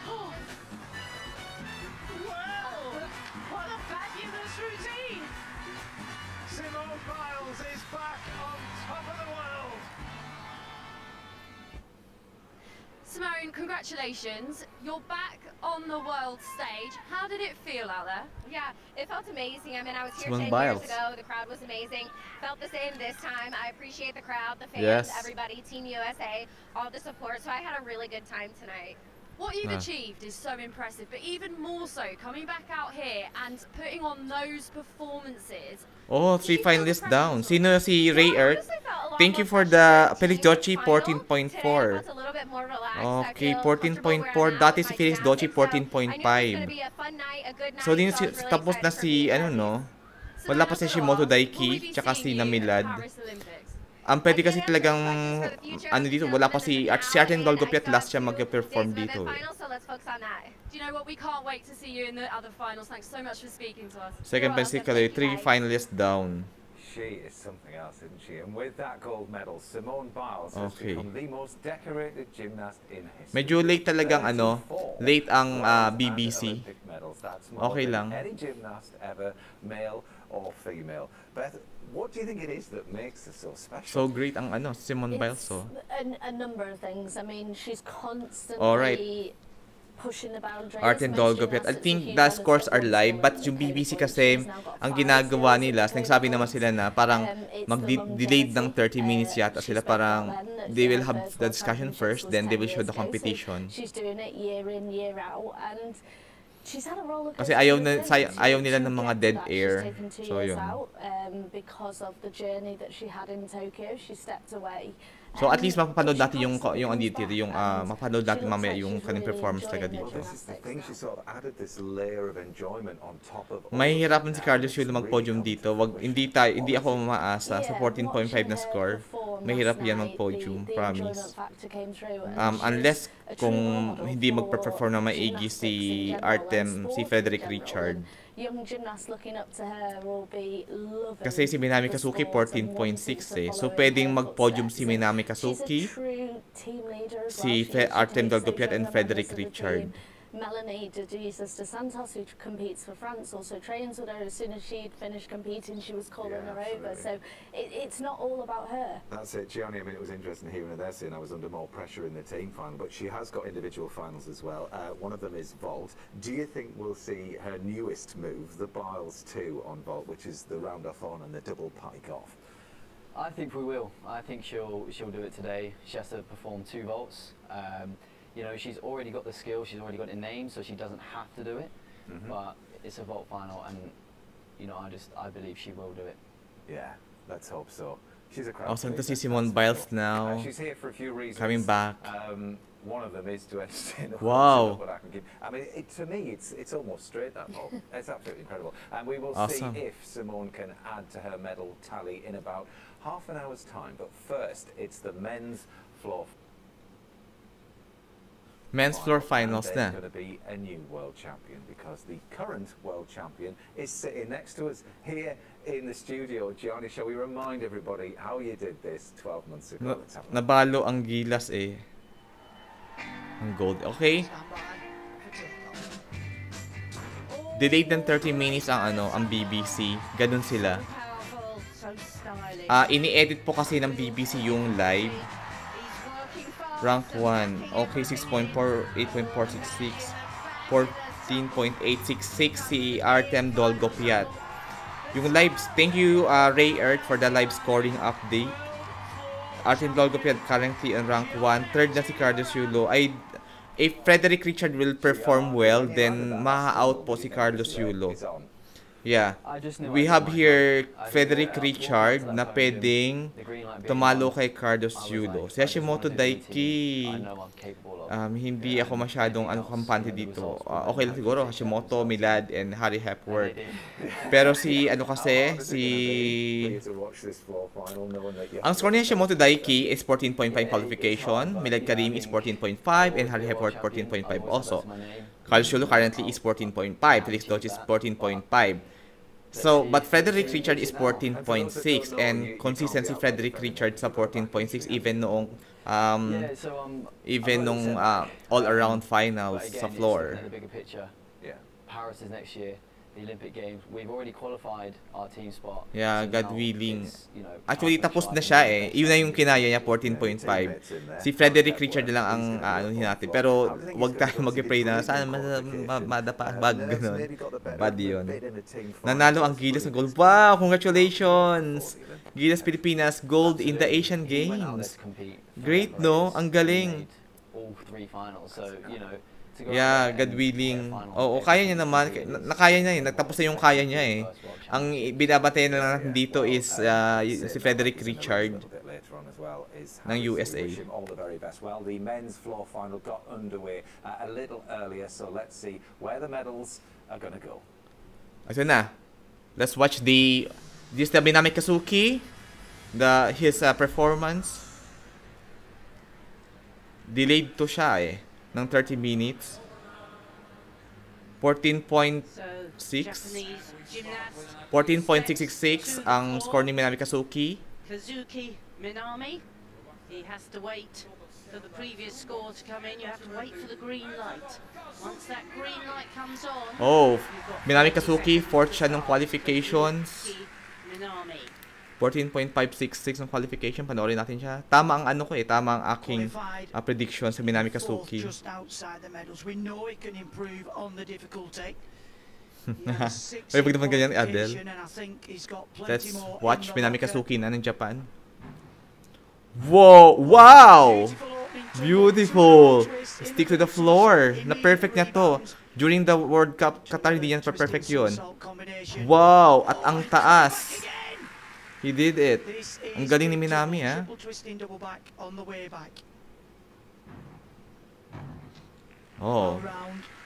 Oh. Wow! What a fabulous routine! Simone Biles is back on top of the world. Simone, congratulations. You're back on the world stage. How did it feel out there? Yeah, it felt amazing. I mean, I was here Simone 10 Biles. years ago. The crowd was amazing. Felt the same this time. I appreciate the crowd, the fans, Yes. everybody, Team USA, all the support. So I had a really good time tonight. What you've achieved is so impressive, but even more so, coming back out here and putting on those performances. Oh, 3 finalists down. Sino si Ray Earth? Thank you for the Felix Dochi 14.4. Okay, 14.4. Dati si Felix Dochi 14.5. So, din si, tapos na si, ano no? Wala pa si Shimoto Daiki, tsaka si Namilad. Ang pwede kasi talagang, ano dito, wala pa si Arten Golgopiat last siya mag-perform dito. Do you know what? We can't wait to see you in the other finals. Thanks so much for speaking to us. Second place si Kaloy, 3 finalists down. She is something else, isn't she? And with that gold medal, Simone Biles has become the most decorated gymnast in history. Medyo late talagang ano, late ang BBC. Okay lang. Any gymnast ever, male or female. Beth, what do you think it is that makes her so special? So great ang ano, Simone Biles. So. A number of things. I mean, she's constantly pushing the boundaries. Arten Dolgopiat. I think the scores are live, but yung BBC kasi, ang ginagawa nila, nagsabi naman sila na parang mag-delayed ng 30 minutes yata sila, parang they will have the discussion first, then they will show the competition. She's doing it year in, year out, and she's had a roller kasi ayaw nila ng mga dead air. So yun. Because of the journey that she had in Tokyo, she stepped away. So at least mapapanood natin yung andito, yung mapapanood natin mamaya yung kanyang performance talaga dito. Mahihirapan si Carlos Yulo mag-podium dito. Hindi ako maasa sa 14.5 na score. Mahirap yan mag-podium, promise. Unless kung hindi mag-perform na maigi si Artem, si Frederick Richard. Young gymnasts looking up to her will be loving. Kasi si Minami Kazuki 14.6 eh. So pwedeng mag-podium si Minami Kazuki, si Artem Dolgopiat and Frederick Richard. Melanie de Jesus de Santos, who competes for France, also trains with her. As soon as she'd finished competing, she was calling her over. So it's not all about her. That's it, Gianni. I mean, it was interesting hearing her there saying I was under more pressure in the team final, but she has got individual finals as well. One of them is vault. Do you think we'll see her newest move, the Biles 2 on vault, which is the round off on and the double pike off? I think we will. I think she'll do it today. She has to perform 2 vaults. You know, she's already got the skill, she's already got it named, so she doesn't have to do it. But it's a vault final, and you know, I believe she will do it. Yeah, let's hope so. She's a crowd. Awesome to see Simone Biles now. She's here for a few reasons. Coming back. One of them is to entertain the wow. What I can give. I mean, to me, it's almost straight, that vault. It's absolutely incredible. And we will awesome. see if Simone can add to her medal tally in about half an hour's time. But first, it's the men's floor. Men's floor finals na. There's going to be a new world champion because the current world champion is sitting next to us here in the studio. Gianni, shall we remind everybody how you did this 12 months ago? Nabalo ang Gilas eh. Ang gold. Okay. Delayed ng 30 minutes ang BBC. Ganun sila. Ini-edit po kasi ng BBC yung live. Rank 1. Okay, 6.4, 8.466, 14.866 si Artem Dolgopiat. Yung lives, thank you Ray Earth for the live scoring update. Artem Dolgopiat currently in rank 1. Third na si Carlos Yulo. If Frederick Richard will perform well, then ma-out po si Carlos Yulo. Yeah. We have here Frederick Richard na pwedeng tumalo kay Carlos Yulo. Si Hashimoto Daiki, hindi ako masyadong kampante dito. Okay lang siguro, Hashimoto, Milad, and Harry Hepworth. Pero si ang score ni Hashimoto Daiki is 14.5 qualification, Milad Karim is 14.5, and Harry Hepworth 14.5 also. Carlos Yulo currently is 14.5, Felix Doge is 14.5. So, but Frederick Richard is 14.6 and consistency Frederick Richard sa 14.6 even noong all-around finals sa floor. Paris is next year, the Olympic Games. We've already qualified our team spot. Yeah, God willing. Actually, tapos na siya eh. Yun na yung kinaya niya, 14.5. Si Frederick Richard lang ang anuhin natin. Pero, wag tayo mag-pray na sana madapa, gano'n. Bad yun. Nanalo ang Gilas ng gold. Wow, congratulations! Gilas Pilipinas, gold in the Asian Games. Great, no? Ang galing. All three finals, so, you know, yeah, God willing. Oo, kaya niya naman. Nakaya niya eh. Nagtapos na yung kaya niya eh. Ang binabatay na lang natin dito is si Frederick Richard ng USA. Well, the men's floor final got underway a little earlier, so let's see where the medals are gonna go. Ito na. Let's watch the Minami Kazuki, his performance. Delayed to siya eh. Ng 30 minutes. 14.666 ang score ni Minami Kazuki. Kazuki Minami, he has to wait for the previous score to come in. You have to wait for the green light. Once that green light comes on, Minami Kazuki, fourth siya ng qualifications. Minami. 14.566 ng qualification. Panoorin natin siya. Tama ang tama ang aking prediction sa Minami Kazuki. Just outside the medals. We know it can improve on the difficulty. May pag naman ganyan, Adel. Let's watch Minami Kazuki na ng Japan. Whoa! Wow! Beautiful! Stick to the floor. Na perfect niya to. During the World Cup, Qatar, hindi yan perfect yun. Wow! At ang taas. He did it. Ang galing ni Minami, ha? Oh,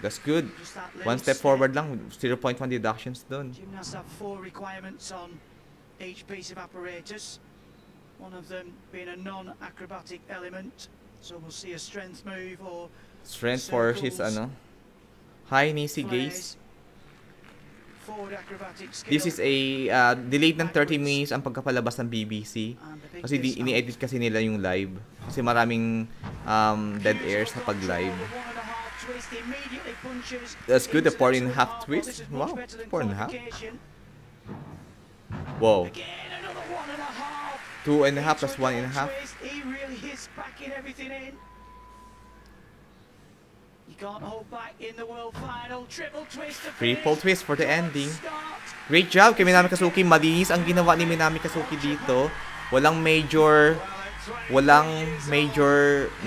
that's good. One step forward lang, 0.1 deductions dun. Gymnasts have 4 requirements on each piece of apparatus. One of them being a non-acrobatic element. So we'll see a strength move or strength for his high knee gaze. This is a delayed ng 30 minutes ang pagkapalabas ng BBC. Kasi ini-edit kasi nila yung live. Kasi maraming dead airs sa pag-live. That's good, the 4.5 twist. Wow, 4.5. Wow. 2.5 plus 1.5. Triple twist for the ending. Great job kay Minami Kazuki. Malinis ang ginawa ni Minami Kazuki dito. Walang major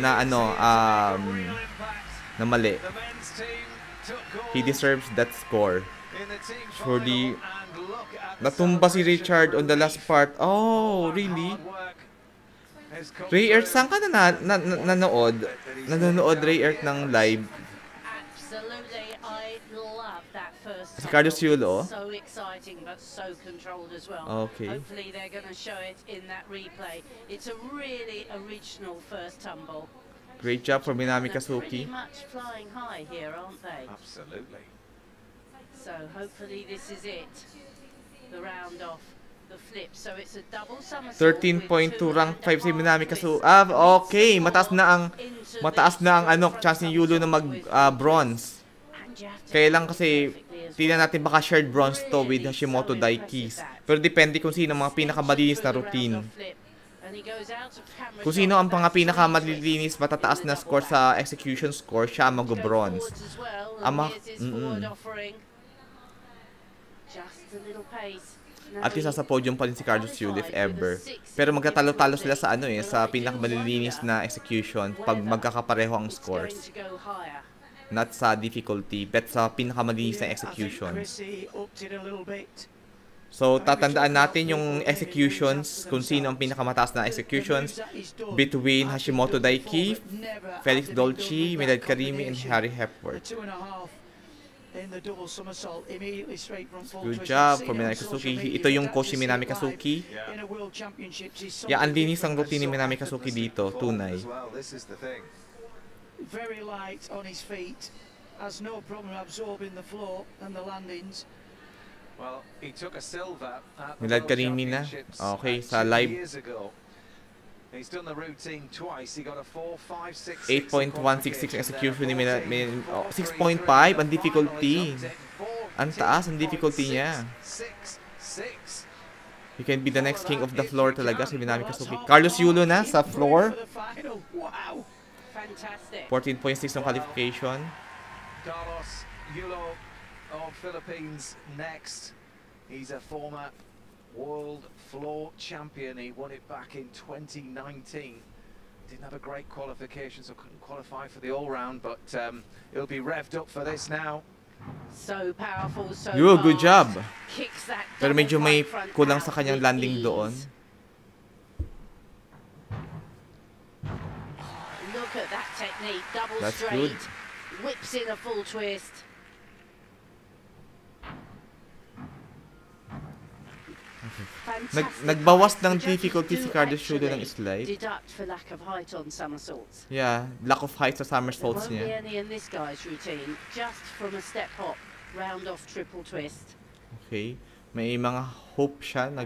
na na mali. He deserves that score. Surely natumba si Richard on the last part. Oh, really? Ray Earth, saan ka nanood? Nanonood Ray Earth ng live? Absolutely, I love that first. Si Carlos Yulo. So exciting, but so controlled as well. Okay. Hopefully they're going to show it in that replay. It's a really original first tumble. Great job for Minami Kazuki. Pretty much flying high here, aren't they? Absolutely. So hopefully this is it. The round off. The flip, so it's a double somersault. 13.2 rank 5 si Minami Kazuki. Okay, mataas na ang chance ni Yulo na mag bronze. Kaya lang kasi tingnan natin baka shared bronze to with Hashimoto Daikis. Pero depende kung sino ang mga pinakamalinis na routine. Kung sino ang mga pinakamalinis matataas na score sa execution score, siya mag-bronze. Just a little pace. At least nasa podium pa rin si Carlos Yulo if ever. Pero magkatalo-talo sila sa sa pinakamalilinis na execution pag magkakapareho ang scores. Not sa difficulty, but sa pinakamalinis na execution. So, tatandaan natin yung executions, kung sino ang pinakamataas na executions between Hashimoto Daiki, Felix Dolce, Milad Karimi, and Harry Hepworth. Good job for Minami Kazuki. Ito yung coach ni Minami Kazuki. Yeah, ang linis ang routine ni Minami Kazuki dito, tunay. Very light on his feet, has no problem absorbing the floor and the landings. Well, he took a silver at the Milad World Karimi na. Championships Okay, 2 sa live. years ago. He's done the routine twice. He got a 4.566 8.166 execution ni Milad. 6.5 ang difficulty. Ang taas ang difficulty niya. He can be the next king of the floor talaga si Minami Kazuki. Carlos Yulo na sa floor. 14.6 ang qualification. Carlos Yulo of Philippines next. He's a former world floor champion. He won it back in 2019. Didn't have a great qualification, so couldn't qualify for the all-round, but he'll be revved up for this now. So powerful, so Yulo, good job. Kicks that Pero medyo may kulang sa kanyang landing doon. Look at that technique, double That's straight, good. whips in a full twist. Nagbawas ng difficulty si Carlos Yulo ng slide. Deduct for lack of height on somersaults. Yeah, lack of height sa somersaults There won't niya. be any in this guy's routine, just from a step hop, round off triple twist. Okay. May mga hope siya na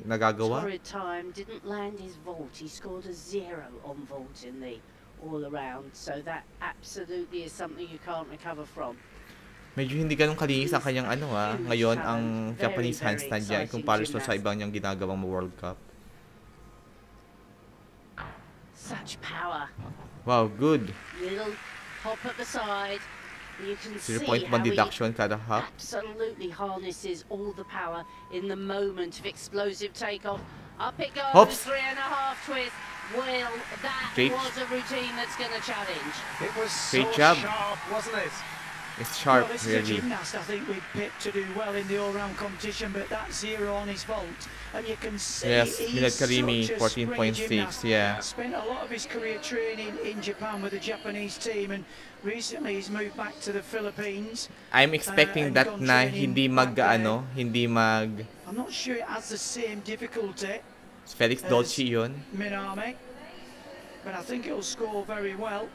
nagagawa. Torrid time, didn't land his vault. He scored a 0 on vault in the all-around, so that absolutely is something you can't recover from. Medyo hindi ganun kalinis ang kanyang ngayon ang Japanese handstand niya kumpara sa ibang niyang ginagawang World Cup. Such power. Wow, good. Little hop at the side. You can see 0.1 how deduction he kada hop. absolutely harnesses all the power in the moment of explosive takeoff. Up it goes, Hops. 3.5 twist. Well, that Great. was a routine that's going to challenge. It was Great so job. sharp, wasn't it? It's sharp, Well, this is a really. gymnast I think we'd picked to do well in the all-round competition, but that 0 on his vault, and you can see Yes, he's Milad Karimi, such a springy 14.6, gymnast. yeah. Spent a lot of his career training in Japan with the Japanese team, and recently he's moved back to the Philippines. I'm expecting and that gone na training hindi back there. hindi mag I'm not sure it has the same difficulty Felix Dolce yun. Minami, but I think it'll score very well.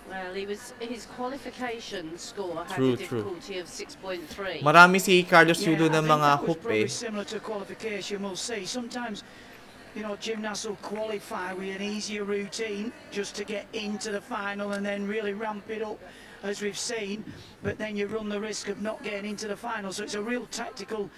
Well, his qualification score had True, a difficulty of 6.3. Marami si Carlos Yulo I ng think mga that was hoop probably similar to qualification. We'll see. Sometimes, you know, gymnasts will qualify with an easier routine just to get into the final and then really ramp it up, as we've seen. But then you run the risk of not getting into the final. So it's a real tactical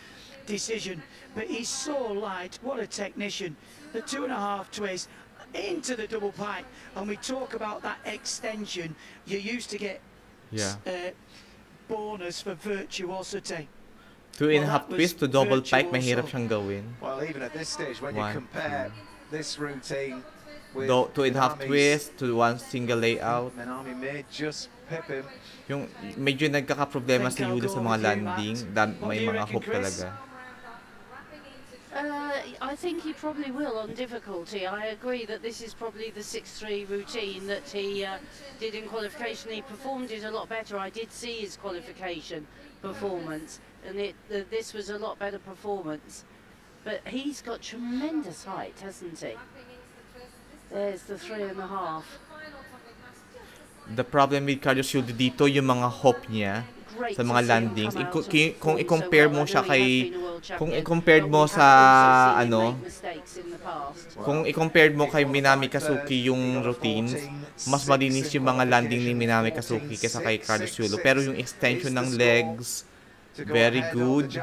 decision. But he's so light. What a technician. The 2.5 twist into the double pipe, and we talk about that extension. You used to get bonus for virtuosity. 2.5 twist to double pipe, mahirap siyang gawin. Well, even at this stage, when you compare this routine with 2.5 twist to 1 single layout. Minami may just pip him. Yung medyo nagkakaproblema si Yulo sa mga landing, may mga hook talaga. I think he probably will on difficulty. I agree that this is probably the 6-3 routine that he did in qualification. He performed it a lot better. I did see his qualification performance, and this was a lot better performance. But he's got tremendous height, hasn't he? There's the 3.5. The problem with Carlos Yulo dito, yung mga hop niya sa mga landings. Kung i-compare mo siya kung i-compare mo sa kung i-compare mo kay Minami Kazuki yung routines, mas malinis yung mga landing ni Minami Kazuki kaysa kay Carlos Yulo. Pero yung extension ng legs, very good.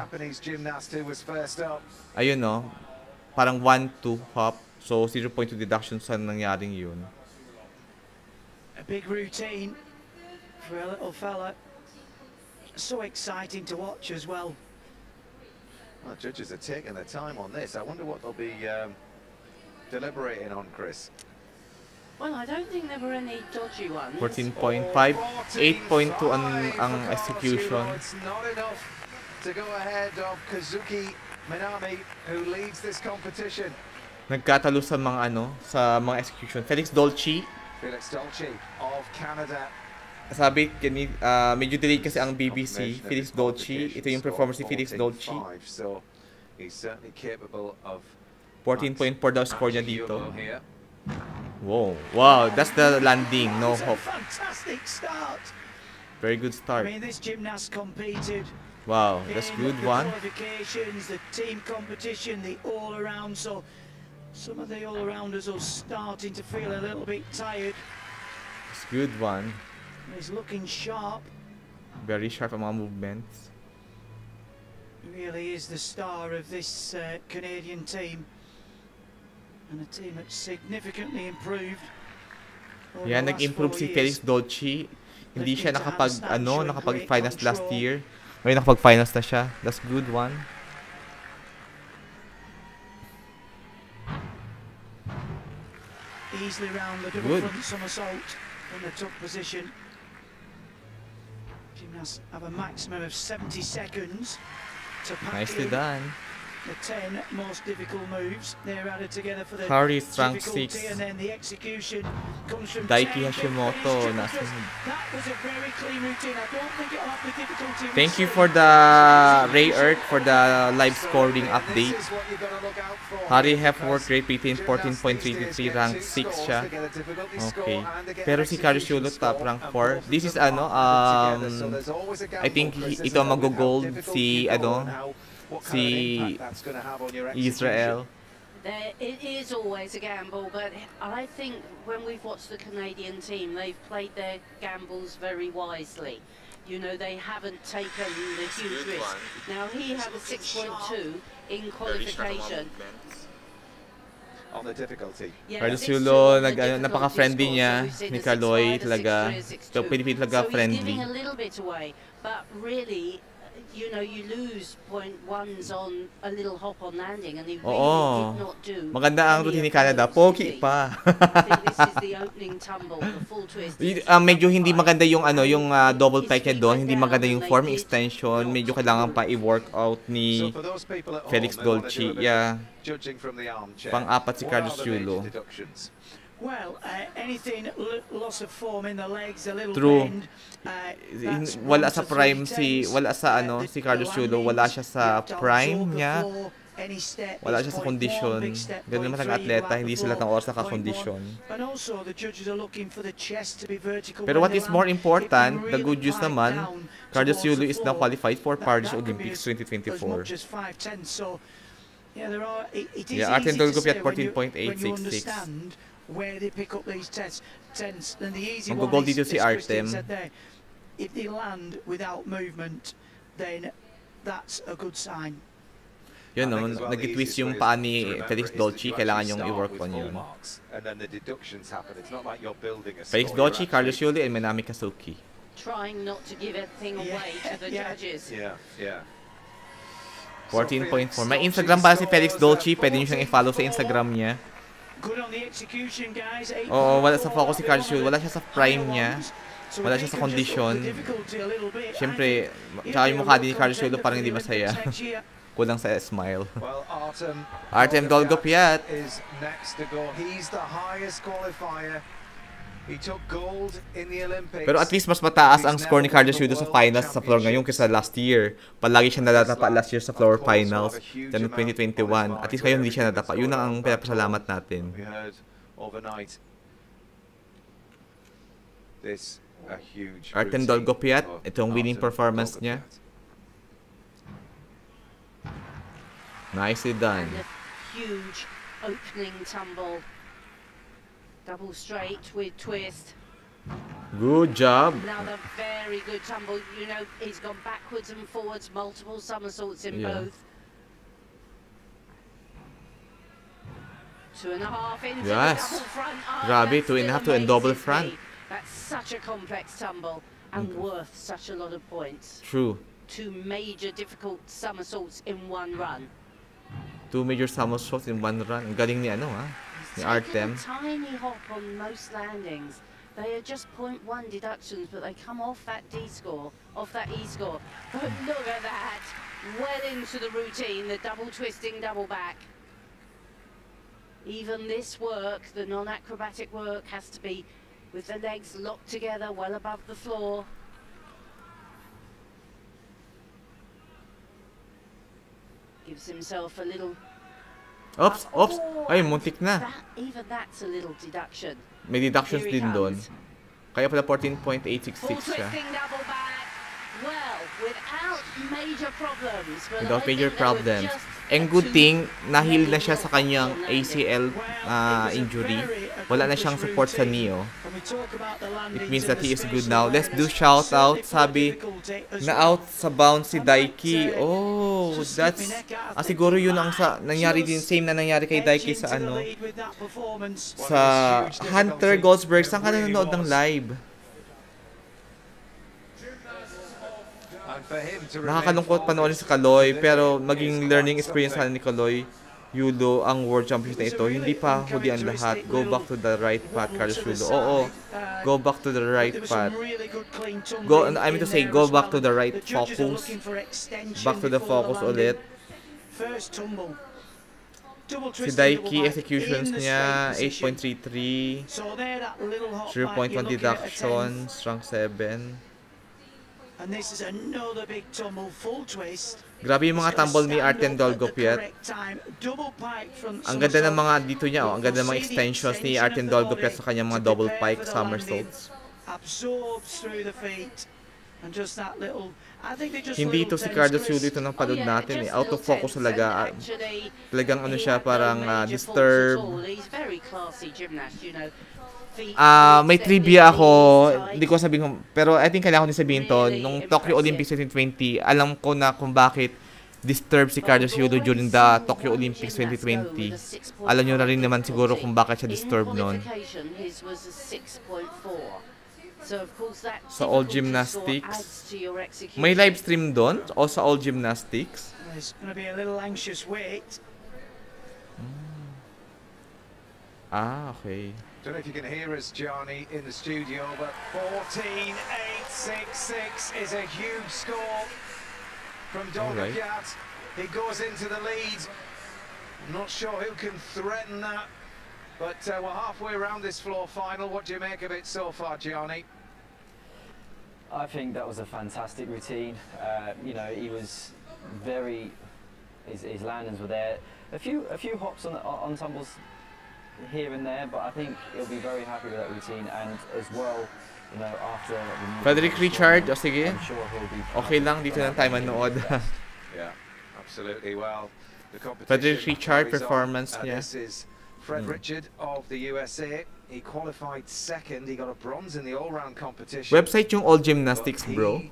Ayun no, parang 1-2 hop. So 0.2 deduction sa nangyaring yun. A big routine for a little fella. So exciting to watch as well. Well, judges are taking their time on this. I wonder what they'll be deliberating on, Chris. Well, I don't think there were any dodgy ones. 14.5, 8.2 ang execution. It's not enough to go ahead of Kazuki Minami, who leads this competition. Nagkatalo sa mga sa mga execution. Felix Dolce of Canada. Sabi, medyo delayed kasi ang BBC. Felix Dolce. Ito yung performance ni Felix Dolce. So he's certainly capable of 14.4 daw score niya dito. Wow. Wow, that's the landing. No hope. Fantastic start. Very good start. I mean, this gymnast competed. Wow, that's good one. The qualifications, the team competition, the all-around. So some of the all-arounders are starting to feel a little bit tired. It's good one. He's looking sharp. Very sharp ang mga movements. He really is the star of this Canadian team. And a team that's significantly improved. Yan, nag-improve si Felix Dolce. Hindi siya nakapag-finals last year. Ngayon nakapag-finals na siya. That's good one. Easily round the double front somersault in the tuck position. Gymnasts have a maximum of 70 seconds to pack Nicely done. The 10 most difficult moves. They're added together for the Harris rank difficulty, 6. and then the execution comes from Daiki 10. Hashimoto. That was a very clean routine. I don't think it'll have the difficulty. Thank you for the Ray Earth for the live scoring update. Harry Hepworth grade rating 14.33, rank 6 siya. Okay. Pero si Carlos Yulo top rank 4. This is I think ito mag-gold si Israel. It is always a gamble, but I think when we've watched the Canadian team, they've played their gambles very wisely. You know, they haven't taken the huge risk. Now, he had a 6.2 in qualification. On the difficulty. Carlos Yulo, napaka-friendly niya ni Kaloy talaga. So, Pilipino talaga friendly. So he's giving a little bit away, but really, you know, you lose 0.1s on a little hop on landing, and he really did not do. Maganda ang routine ni Canada. Pogi pa. I think this is the opening tumble, the full twist. Medyo hindi maganda yung yung double pike niya doon. Hindi maganda yung form extension. Medyo kailangan pa i-work out ni Felix Dolce. Yeah. Pang-apat si Carlos Yulo. Well, anything loss of form in the legs, a little bend. Wala sa prime si Carlos Yulo, wala siya sa prime niya. Wala siya sa kondisyon. Ganun naman ang atleta, hindi sila ng oras nakakondisyon. Pero what is more important, the good news naman, Carlos Yulo is now qualified for Paris Olympics 2024. Yeah, Artem Dolgopy at 14.866. Where they pick up these tents, and the easy one is si Artem. If they land without movement, then that's a good sign. Yun naman, nag-twist yung paa ni Felix Dolce, kailangan yung i-work on yun. Felix Dolce, Carlos Yulo, and Minami Kazuki. Trying not to give everything away to the judges. 14.4. May Instagram pa si Felix Dolce, pwede nyo siyang i-follow sa Instagram niya. Oo, wala sa focus si Carlos Yulo, wala siya sa prime niya. Wala siya sa condition. Siyempre, tsaka yung mukha din ni Carlos Yulo parang hindi masaya. Kulang sa smile. Artem Dolgopyat. Pero at least mas mataas ang score ni Carlos Yulo sa finals sa floor ngayon kaysa last year. Palagi siya natatapa last year sa floor finals ng 2021. At least ngayon hindi siya natapa. Yun ang pinapasalamat natin. Artem Dolgopyat, itong winning performance niya. Nicely done. And a huge opening tumble. Double straight with twist. Good job. Another very good tumble. You know, he's gone backwards and forwards, multiple somersaults in both. 2.5 into the double front. Grabe, 2.5 to a double front. That's such a complex tumble and worth such a lot of points. True. 2 major difficult somersaults in one run. 2 major somersaults in one run. Ang galing ni ni Artem. Tiny hop on most landings. They are just 0.1 deductions, but they come off that D score, off that E score. But look at that, well into the routine, the double twisting, double back. Even this work, the non-acrobatic work, has to be with the legs locked together, well above the floor. Gives himself a little... Oops, oops. Ay, muntik na. Even that's a little deduction. May deductions din doon. Kaya pala 14.866 siya. Well, without major problems. Without major problems. And good thing, nahil na siya sa kanyang ACL injury. Wala na siyang support sa knee, oh. It means that he is good now. Let's do shout out. Sabi, na out sa bounce si Daiki. Oh, that's... siguro yun ang nangyari din. Same na nangyari kay Daiki sa ano. Sa Hunter Goldsberg. Saan ka nanonood ng live? Nakakalungkot panoorin sa Kaloy, pero maging learning experience sana ni Kaloy Yulo ang World Championship na ito. Hindi pa huli ang lahat. Go back to the right path, Carlos Yulo. Oo, go back to the right path. I mean to say, go back to the right focus. Back to the focus ulit. Si Daiki, executions niya, 8.33. 0.1 deductions, rank 7. And this is another big tumble, full twist. Grabe yung mga tumble ni Artem Dolgopiat. Ang ganda ng mga dito niya, oh. Ang ganda ng mga extensions ni Artem Dolgopiat sa kanyang mga double pike somersaults. Hindi ito si Carlos Yulo ito ng panood natin, eh. Out of focus talaga. Talagang ano siya, parang disturb. May trivia ako, hindi ko sabihin, pero I think kailangan ko din sabihin to. Nung Tokyo Olympics 2020, alam ko na kung bakit disturb si Carlos Yulo during the Tokyo Olympics 2020. Alam nyo na rin naman siguro kung bakit siya disturb noon. Sa All Gymnastics. May live stream doon? O sa All Gymnastics? There's going to be a little anxious wait. Okay. Don't know if you can hear us, Gianni, in the studio, but 14.866 is a huge score from Dolgopiat. He goes into the lead. I'm not sure who can threaten that, but we're halfway around this floor final. What do you make of it so far, Gianni? I think that was a fantastic routine. You know, he was very... His landings were there. A few hops on tumbles here and there, but I think he'll be very happy with that routine, and as well, you know, after Frederick Richard, o sige. Okay lang, dito lang tayo manood. Yeah, absolutely. Well, the Frederick Richard performance niya. This is Fred Richard of the USA. He qualified second. He got a bronze in the all-round competition. Website yung All Gymnastics, bro.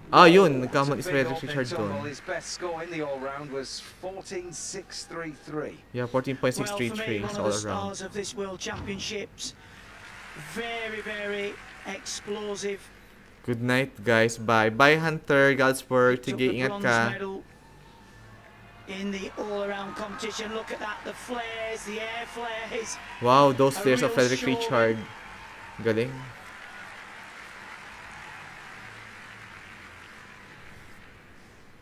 Yun, nagkamali si Frederick Richard doon. His best score in the all-round was 14.633. Yeah, 14.633 all around. Of this World Championships, very, very explosive. Good night, guys. Bye. Bye, Hunter Galsberg. Sige, ingat ka. In the all-around competition, look at that, the flares, the air flares. Wow, those flares of Frederick Richard. Galing.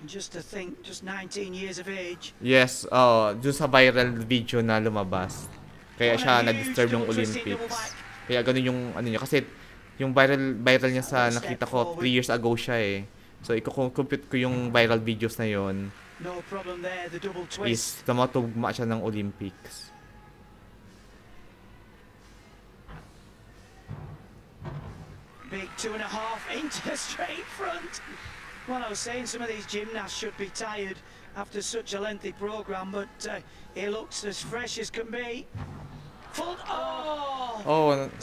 Just to think, just 19 years of age. Yes, dun sa viral video na lumabas. Kaya siya na-disturb ng Olympics. Kaya ganun yung ano niya. Kasi yung viral niya sa nakita ko 3 years ago siya eh. So i-compute ko yung viral videos na yon. No problem there, the double twist. Is tumatugma siya ng Olympics. Big 2.5 into the straight front. Well, I was saying some of these gymnasts should be tired after such a lengthy program, but he looks as fresh as can be. Full,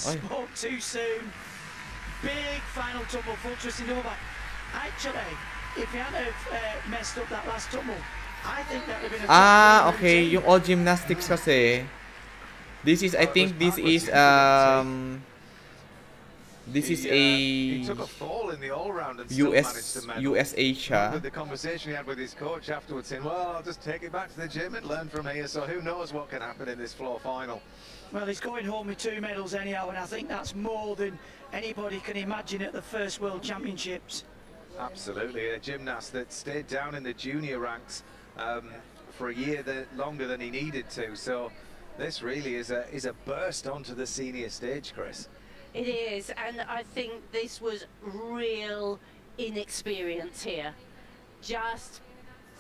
spoke too soon. Big final tumble, full twisting double back. Actually, if he hadn't messed up that last tumble, I think that would have been a okay. Yung All Gymnastics kasi, this is, I think this is, This is He a took a fall in the all-round and still managed to medal. USA siya. Remember the conversation he had with his coach afterwards saying, well, I'll just take it back to the gym and learn from here, so who knows what can happen in this floor final. Well, he's going home with 2 medals anyhow, and I think that's more than anybody can imagine at the first World Championships. Absolutely, a gymnast that stayed down in the junior ranks for a year longer than he needed to, so this really is a burst onto the senior stage, Chris. It is, and I think this was real inexperience here. Just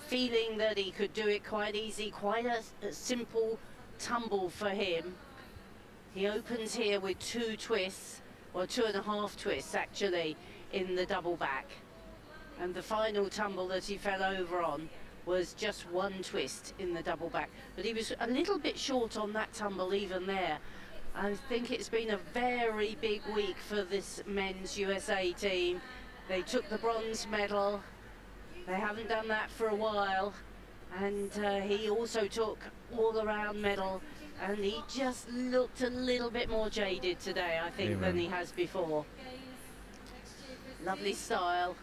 feeling that he could do it quite easy, quite a simple tumble for him. He opens here with 2 twists, or 2.5 twists actually, in the double back. And the final tumble that he fell over on was just 1 twist in the double back. But he was a little bit short on that tumble even there. I think it's been a very big week for this men's USA team. They took the bronze medal. They haven't done that for a while. And he also took all-around medal. And he just looked a little bit more jaded today, I think, than he has before. Lovely style.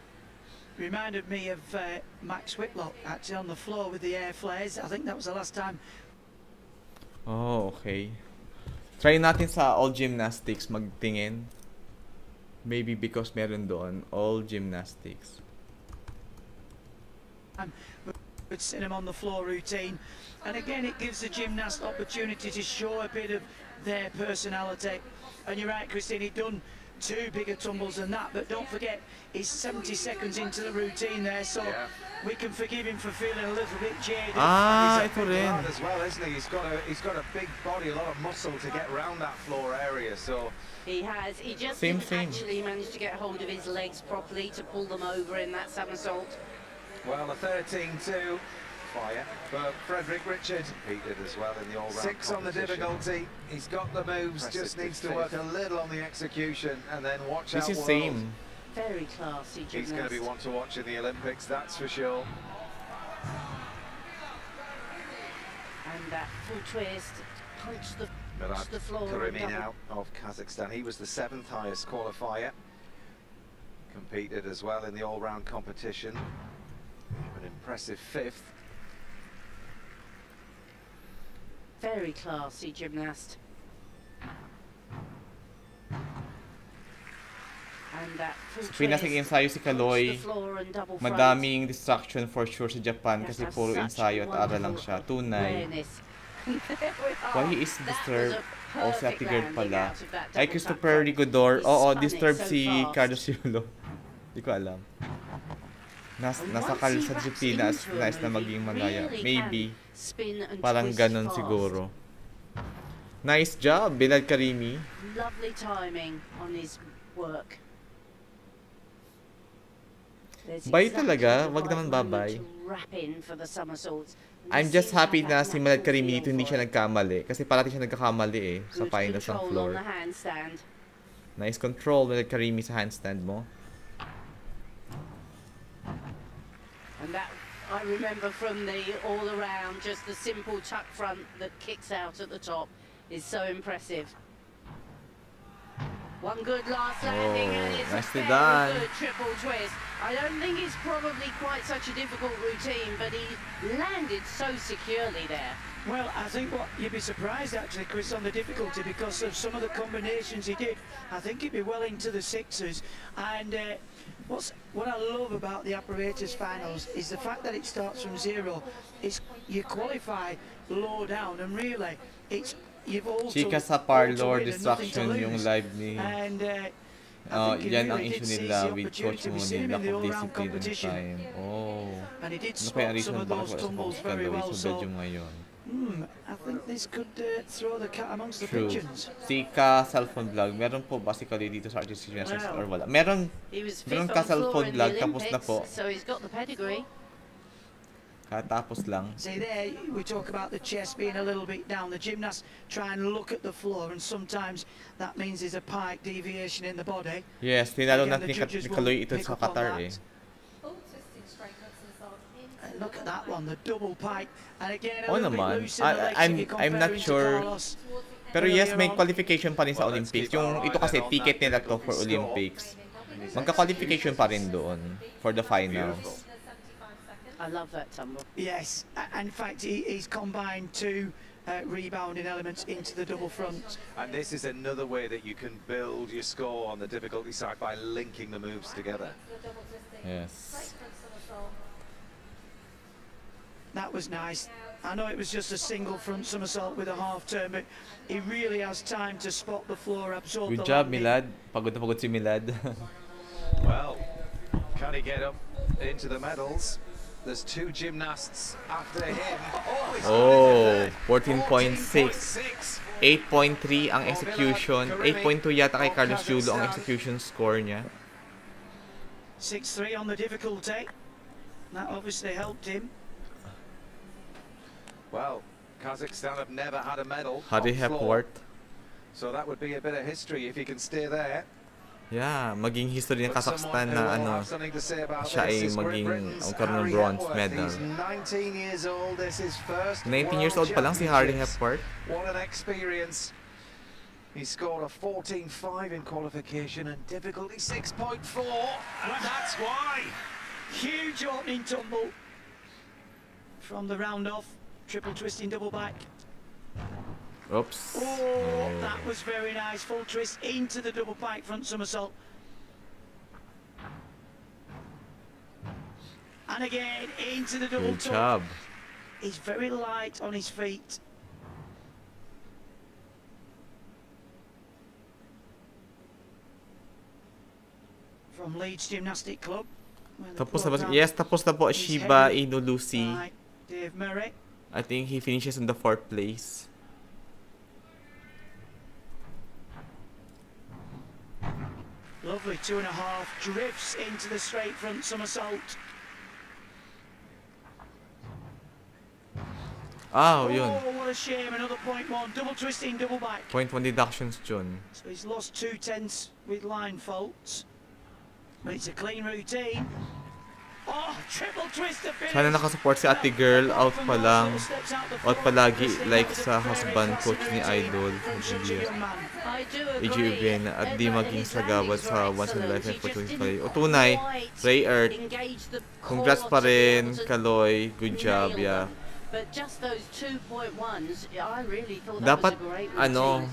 Reminded me of Max Whitlock, actually, on the floor with the air flares. I think that was the last time. Oh, okay. Try natin sa all gymnastics magtingin. Maybe because meron doon all gymnastics. We'd seen him on the floor routine, and again it gives the gymnast opportunity to show a bit of their personality. And you're right, Christine, he'd done 2 bigger tumbles than that, but don't forget he's 70 seconds into the routine there, so we can forgive him for feeling a little bit jaded. Ito rin. As well, isn't he? He's got a big body, a lot of muscle to get around that floor area. So he has. He just didn't actually manage to get hold of his legs properly to pull them over in that somersault. Well, a 13-2 fire, but Frederick Richard competed as well in the all-round 6 on the difficulty. He's got the moves, just needs to work a little on the execution, and then watch out. This is same. Very classy gymnast. He's going to be one to watch in the Olympics, that's for sure. And that full twist, punch the floor. Karimi now of Kazakhstan. He was the 7th highest qualifier. Competed as well in the all-round competition. An impressive 5th. Very classy gymnast. Sa Pinas nag-ensayo si Kaloy, madaming distraction for sure sa Japan kasi puro ensayo at aral lang siya. Tunay. Why he is disturbed? O si Ate Girl pala. Ay, Christopher Rigodor. Oo, disturbed si Carlos Yulo. Hindi ko alam. Nasakal sa Pilipinas, nice na maging Malaya. Maybe. Parang ganon siguro. Nice job, Bilal Karimi. Lovely timing on his work. Bye talaga, wag naman babay. I'm just happy na si Bilal Karimi dito hindi siya nagkamali. Kasi parati siya nagkakamali eh, sa finals ng floor. Nice control, Bilal Karimi sa handstand mo. And that, I remember from the all-around, just the simple tuck front that kicks out at the top is so impressive. One good last landing, and it's a very good triple twist. I don't think it's probably quite such a difficult routine, but he landed so securely there. Well, I think you'd be surprised actually, Chris, on the difficulty because of some of the combinations he did. I think he'd be well into the 6s, and what I love about the Apparatus finals is the fact that it starts from 0. Is you qualify low down, and really it's Chika sa parlor, distraction yung live ni... yan ang issue nila with Coach Simone, lack of discipline and time. Oh. Ano kaya reason bakit wala sa Kaloy sa Belgium ngayon? I think this could throw the cat amongst the pigeons. Si Ka cellphone vlog, meron po ba si Kaloy dito sa Artistic Gymnastics or wala? Meron ka cellphone vlog, tapos na po. So he's got the pedigree. Katapos lang. See there, we talk about the chest being a little bit down. The gymnasts try and look at the floor, and sometimes that means there's a pike deviation in the body. Yes, tinalo natin ni Kaloy ito sa Qatar eh. Look at that one, the double pike. And again, naman. I'm not sure Pero yes, may qualification pa rin sa Olympics. Yung ito kasi ticket nila to for Olympics. Magka-qualification pa rin doon for the finals. I love that tumble. Yes, and in fact he's combined two rebounding elements into the double front. And this is another way that you can build your score on the difficulty side by linking the moves together. Yes. That was nice. I know it was just a single front somersault with a half turn, but he really has time to spot the floor, absorb Good the job, landing. Milad. Pagod na pagod si Milad. Well, can he get up into the medals? There's two gymnasts after him. Oh, 14.6. 8.3 ang execution. 8.2 yata kay Carlos Yulo ang execution score niya. 6-3 on the difficulty. That obviously helped him. Well, Kazakhstan have never had a medal. Harry Hepworth. So that would be a bit of history if he can stay there. Yeah, maging history ng Kazakhstan na ano, siya ay maging magkaroon ng bronze medal. 19 years old, this is first 19 years old pa lang si Harry Hepworth. What an experience. He scored a 14.5 in qualification and difficulty 6.4. And that's why. Huge opening tumble from the round off. Triple twisting double back. Oops. Oh, that was very nice. Full twist into the double pike front somersault. And again into the double Good job. He's very light on his feet. From Leeds Gymnastic Club. Tapos na ba? Yes, tapos na po Shiba Inu Lucy. Dave Murray. I think he finishes in the 4th place. Lovely 2.5 drifts into the straight front somersault. Oh, yun. Oh, what a shame. Another 0.1. Double twisting, double back. 0.1 deductions, John. So he's lost 2/10 with line faults. But it's a clean routine. Oh, triple twist to finish. Sana nakasupport si ate girl. Out pa lang. Out palagi. Like sa husband coach ni Idol. EGUBN at di maging sagabal sa once in a lifetime opportunity. O tunay, Ray Earth. Congrats pa rin, Kaloy. Good job, yeah. But just those 2.1s, I really thought dapat, that was a great ano,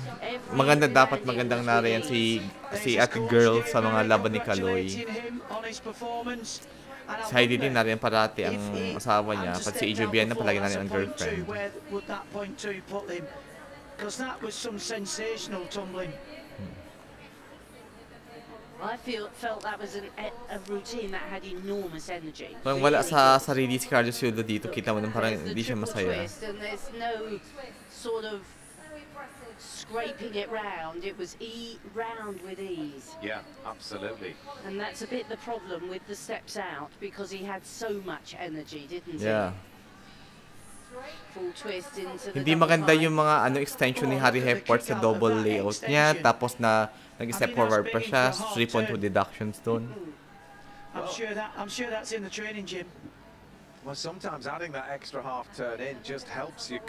routine. magandang nariyan si ate girl sa mga laban ni Kaloy. Si Heidi din nariyan parati ang asawa niya, pati si EGUBN na palagi nariyan ang girlfriend. Where would that 0.2 put him? Because that was some sensational tumbling. I felt that was a routine that had enormous energy. Parang wala sa sarili si Carlos Yulo dito, kita mo nang parang hindi siya masaya. And there's no sort of scraping it round. It was round with ease. Yeah, absolutely. And that's a bit the problem with the steps out, because he had so much energy, didn't he? Yeah. Full twist into the Hindi maganda yung mga extension ni Harry Hepworth sa double layout niya, tapos na nag-step forward pa siya, 3.2 deductions doon. I'm sure that's in the training gym. Well, sometimes adding that extra half turn in just helps you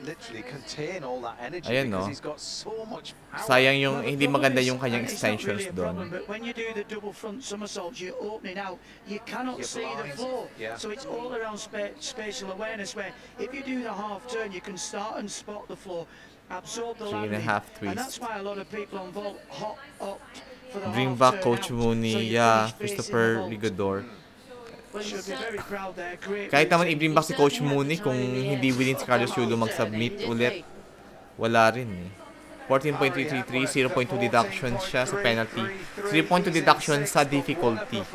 literally contain all that energy. Ayan, because no? he's got so much power. Sayang yung hindi maganda yung kanyang extensions doon. But when you do the double front somersaults, you're opening out. You cannot see the floor. Yeah. So it's all around spatial awareness, where if you do the half turn, you can start and spot the floor, absorb the landing. And that's why a lot of people on vault opt for the Bring half back turn Coach out, Mooney, so you yeah, finish facing Christopher the vault. Ligador. Should be very proud there. Great Kahit naman routine. i-bring back si Coach Mooney kung hindi willing si Carlos Yulo mag-submit ulit, wala rin eh. 14.333, 0.2 deduction siya sa penalty. 3.2 deduction sa difficulty.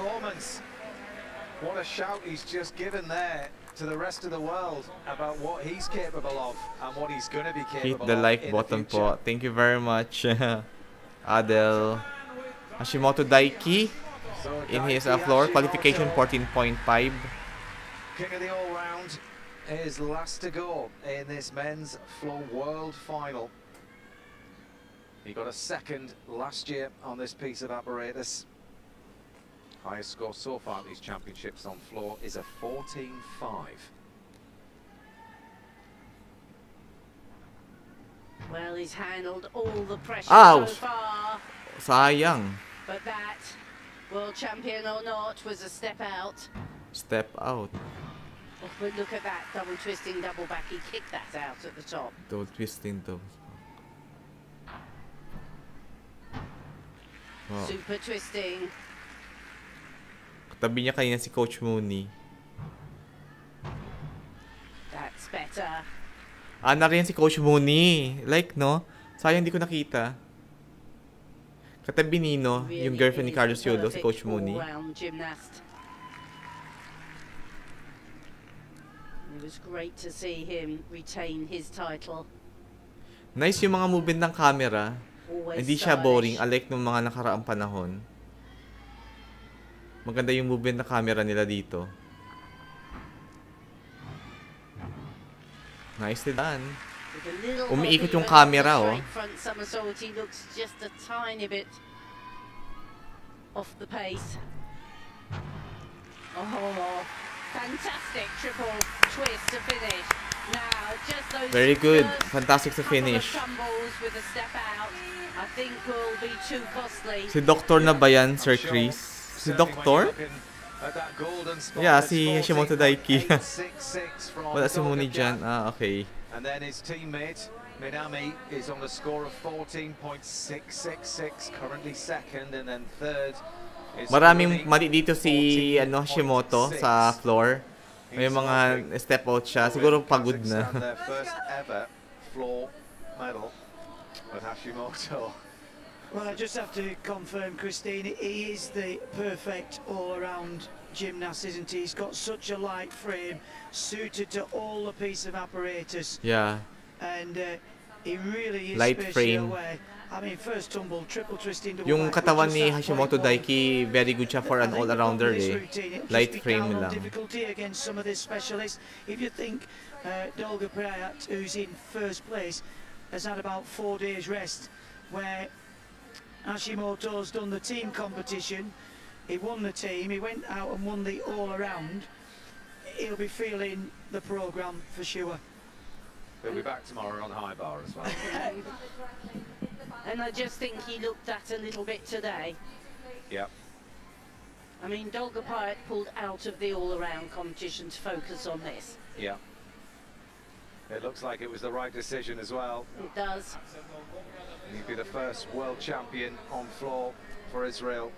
What a shout he's just given there to the rest of the world about what he's capable of and what he's going to be capable of. Hit the like button po. Thank you very much. Adel. Hashimoto Daiki in his floor. Qualification 14.5. King of the all-round is last to go in this men's floor world final. He got a second last year on this piece of apparatus. Highest score so far at these championships on floor is a 14.5. Well, he's handled all the pressure Ouch! so far. Sayang. But that, world champion or not, was a step out. Step out. Oh, but look at that double twisting, double back. He kicked that out at the top. Double twisting, double. Wow. Super twisting. Katabi niya kanina si Coach Mooney. That's better. Nariyan si Coach Mooney. Like, no? Sayang hindi ko nakita. Katabi Nino, really yung girlfriend ni Carlos Yulo, si Coach Mooney. Gymnast. It was great to see him retain his title. Nice yung mga movement ng camera. Hindi siya boring, unlike nung mga nakaraang panahon. Maganda yung movement ng camera nila dito. Nicely done. Umiikot yung camera, oh. Front somersault, he looks just a tiny bit off the pace. Oh, fantastic triple twist to finish. Now, just those very good. Fantastic to finish. With a step out, I think will be too costly. Si Doktor na ba yan, Sir Chris? Si Doktor? Yeah, si Hashimoto Daiki. Wala si Mooney dyan. Okay. And then his teammate, Minami, is on a score of 14.666, currently second, and then third. Maraming mali dito si Hashimoto sa floor. May mga step out siya. Siguro pagod na. Their first ever floor medal with Hashimoto. Well, I just have to confirm, Christine, he is the perfect all-around gymnast, isn't he? He's got such a light frame, suited to all the piece of apparatus. Yeah. And he really is light frame. aware. I mean, first tumble, triple twisting. Yung katawan ni Hashimoto Daiki, very good siya for an all-arounder eh. Light frame lang. Difficulty against some of the specialists. If you think Dolga Prayat, who's in first place, has had about 4 days rest, where Hashimoto's done the team competition, he won the team, he went out and won the all-around, he'll be feeling the programme for sure. He'll be back tomorrow on high bar as well. And I just think he looked at a little bit today. Yep. I mean, Dolga Prayat pulled out of the all-around competition to focus on this. Yeah. It looks like it was the right decision as well. It does. He'd be the first world champion on floor for Israel.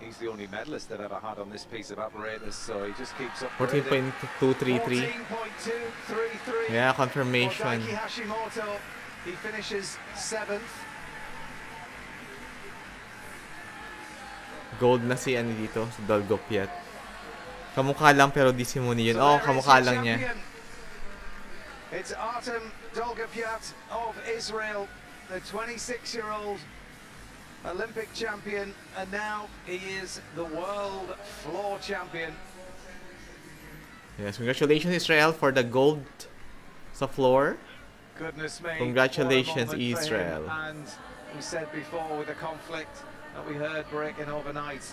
He's the only medalist they've ever had on this piece of apparatus, so he just keeps up. 14.233. 14.233. Yeah, confirmation. Hashimoto, he finishes 7th. Gold na si dito, si Dolgopiat. Kamukha lang pero di si Mooney yun. Oh, kamukha lang niya. It's Artem Dolgopiat of Israel, the 26-year-old Olympic champion, and now he is the world floor champion. Yes, congratulations Israel for the gold sa floor. Goodness me. Congratulations Israel. And we said before with the conflict that we heard breaking overnight,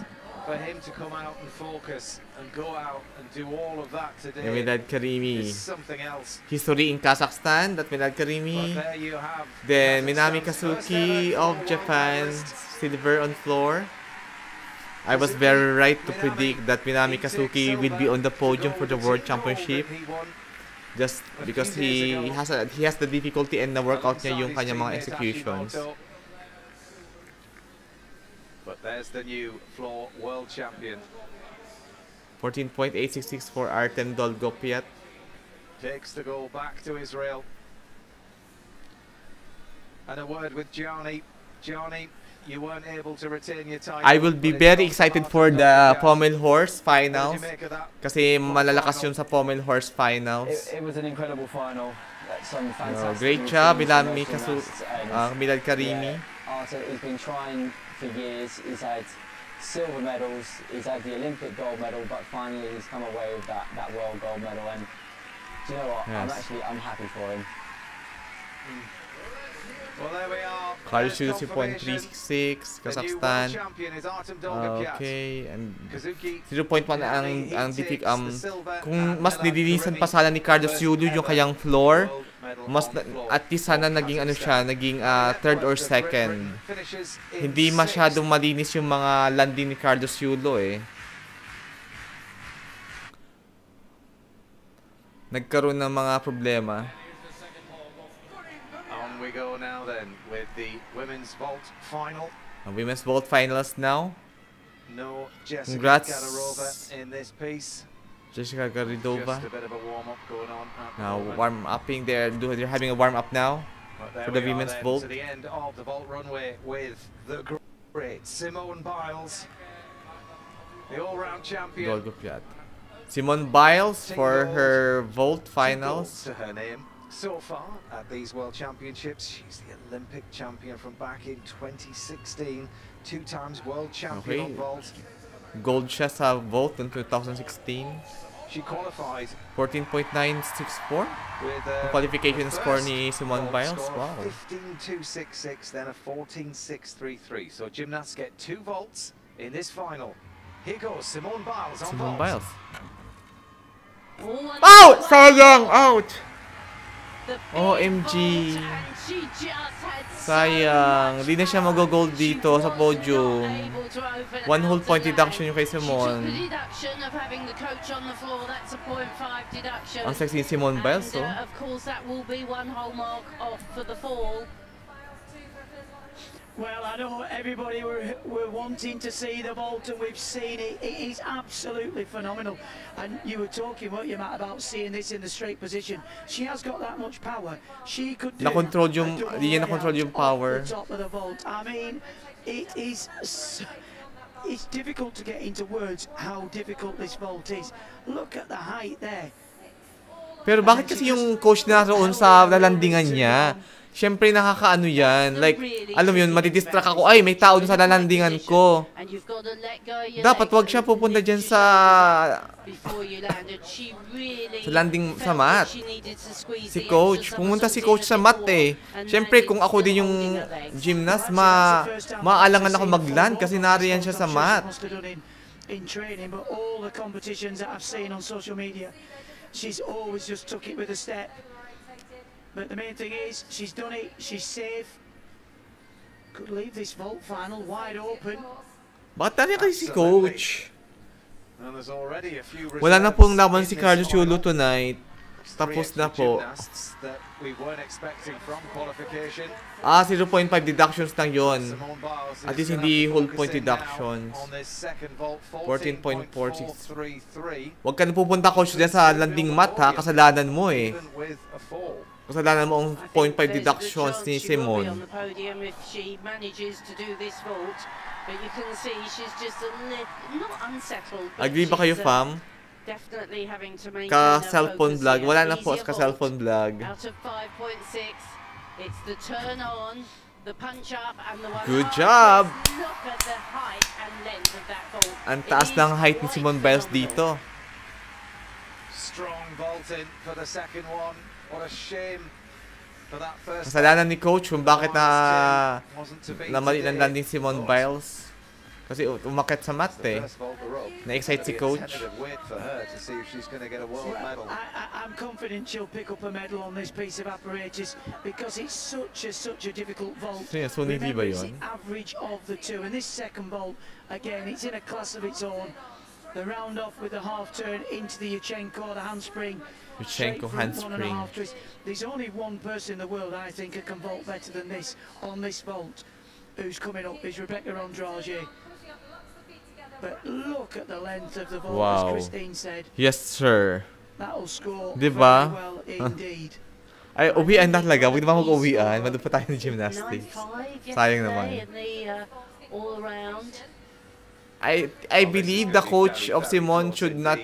for him to come out and focus and go out and do all of that today Milad Karimi. is something else. History in Kazakhstan, that Milad Karimi. But there you have then Minami Kazuki of Japan, silver on floor. I was very right to predict that Minami Kazuki will be on the podium for the World Championship. Just because he has the difficulty in the workout niya yung kanyang mga executions. But there's the new floor world champion. 14.866 for Artem Dolgopiat. Takes the goal back to Israel. And a word with Gianni. Gianni, you weren't able to retain your title. I will be very excited for the Pommel Horse finals. Kasi malalakas yun sa Pommel Horse finals. It was an incredible final. Some fantastic great job, Milad Karimi. Artem, he's been trying for years. He's had silver medals, he's had the Olympic gold medal, but finally he's come away with that world gold medal. And do you know what? Yes. I'm happy for him. Well, there we are. Carlos 0.366, Kazakhstan. Okay, and 0.1 ang kung mas nililisan pa sana ni Carlos Yulo yung kayang floor, at least sana naging ano siya, naging third or second. Hindi masyadong malinis yung mga landing ni Carlos Yulo eh. Nagkaroon ng mga problema. On we go now then with the women's vault final. Women's vault finals now. No Jessica Congrats. Gadarova in this piece. Jessica Garidova. Just a bit of a warm-up going on now warm-upping there. They're having a warm-up now for the women's vault. To the end of the vault runway with the great Simone Biles, the all-round champion. Simone Biles for her vault finals. To her name. So far at these World Championships, she's the Olympic champion from back in 2016, 2 times world champion on vault. Gold siya sa vault in 2016. She qualified 14.964 with qualification score ni Simone Biles. Wow. 15.266, then a 14.633. So gymnasts get 2 vaults in this final. Here goes Simone Biles on Simone vault. Biles. Out! Sayang! Out! OMG. Sayang. Hindi na siya mag-gold dito sa podium. 1 whole point deduction yung kay Simone. Ang sexy ni Simone Biles, oh. Of course, that will be 1 whole mark off for the fall. Well, I know everybody were wanting to see the vault, and we've seen it. It is absolutely phenomenal. And you were talking, weren't you, Matt, about seeing this in the straight position. She has got that much power. She could do Na-control yung, hindi niya na-control yung power. the top of the vault. I mean, it is... It's difficult to get into words how difficult this vault is. Look at the height there. Pero bakit kasi yung coach na roon sa lalandingan niya? Siyempre nakakaano yan. Like, alam mo yun, matidistract ako. Ay, may tao dun sa lalandingan ko. Dapat wag siya pupunta dyan sa landing sa mat. Si coach. Pumunta si coach sa mat eh. Siyempre, kung ako din yung gymnast, maalangan ako mag-land kasi nariyan siya sa mat. In training, but all the competitions that I've seen on social media, she's always just took it with a step. But the main thing is, she's done it, she's safe. Could leave this vault final wide open. Bakit nariyan kasi si coach? Wala na pong laban si Carlos Yulo tonight. Tapos na po. 0.5 deductions lang yun. At least hindi whole point deductions. 14.46. Huwag ka na pupunta coach dyan sa landing mat ha. Kasalanan mo eh. Kasalanan mo ang 0.5 deductions ni Simone. Agree ba kayo, fam? Ka-cellphone vlog. Wala na po ka-cellphone vlog. Good job! Ang taas ng height ni Simone Biles dito. Strong vaulting for the second one. What a shame for that first. Kasalanan ni coach kung bakit mali ng landing si Simone Biles. Kasi umakit sa mat eh. Na-excite si coach. I'm confident she'll pick up a medal on this piece of apparatus because it's such a difficult vault. Remember, it's the average of the two. And this second vault, again, it's in a class of its own. The round off with the half turn into the Yurchenko, the handspring. Yurchenko handspring. There's only one person in the world, I think, who can vault better than this on this vault. Who's coming up is Rebecca Andrade. But look at the length of the vault, as Christine said. Yes, sir. That'll score diba? very well indeed. Ay, uwian na talaga. Huwag naman mag-uwian. Madun pa tayo ng gymnastics. Sayang naman. I believe the coach of Simone should not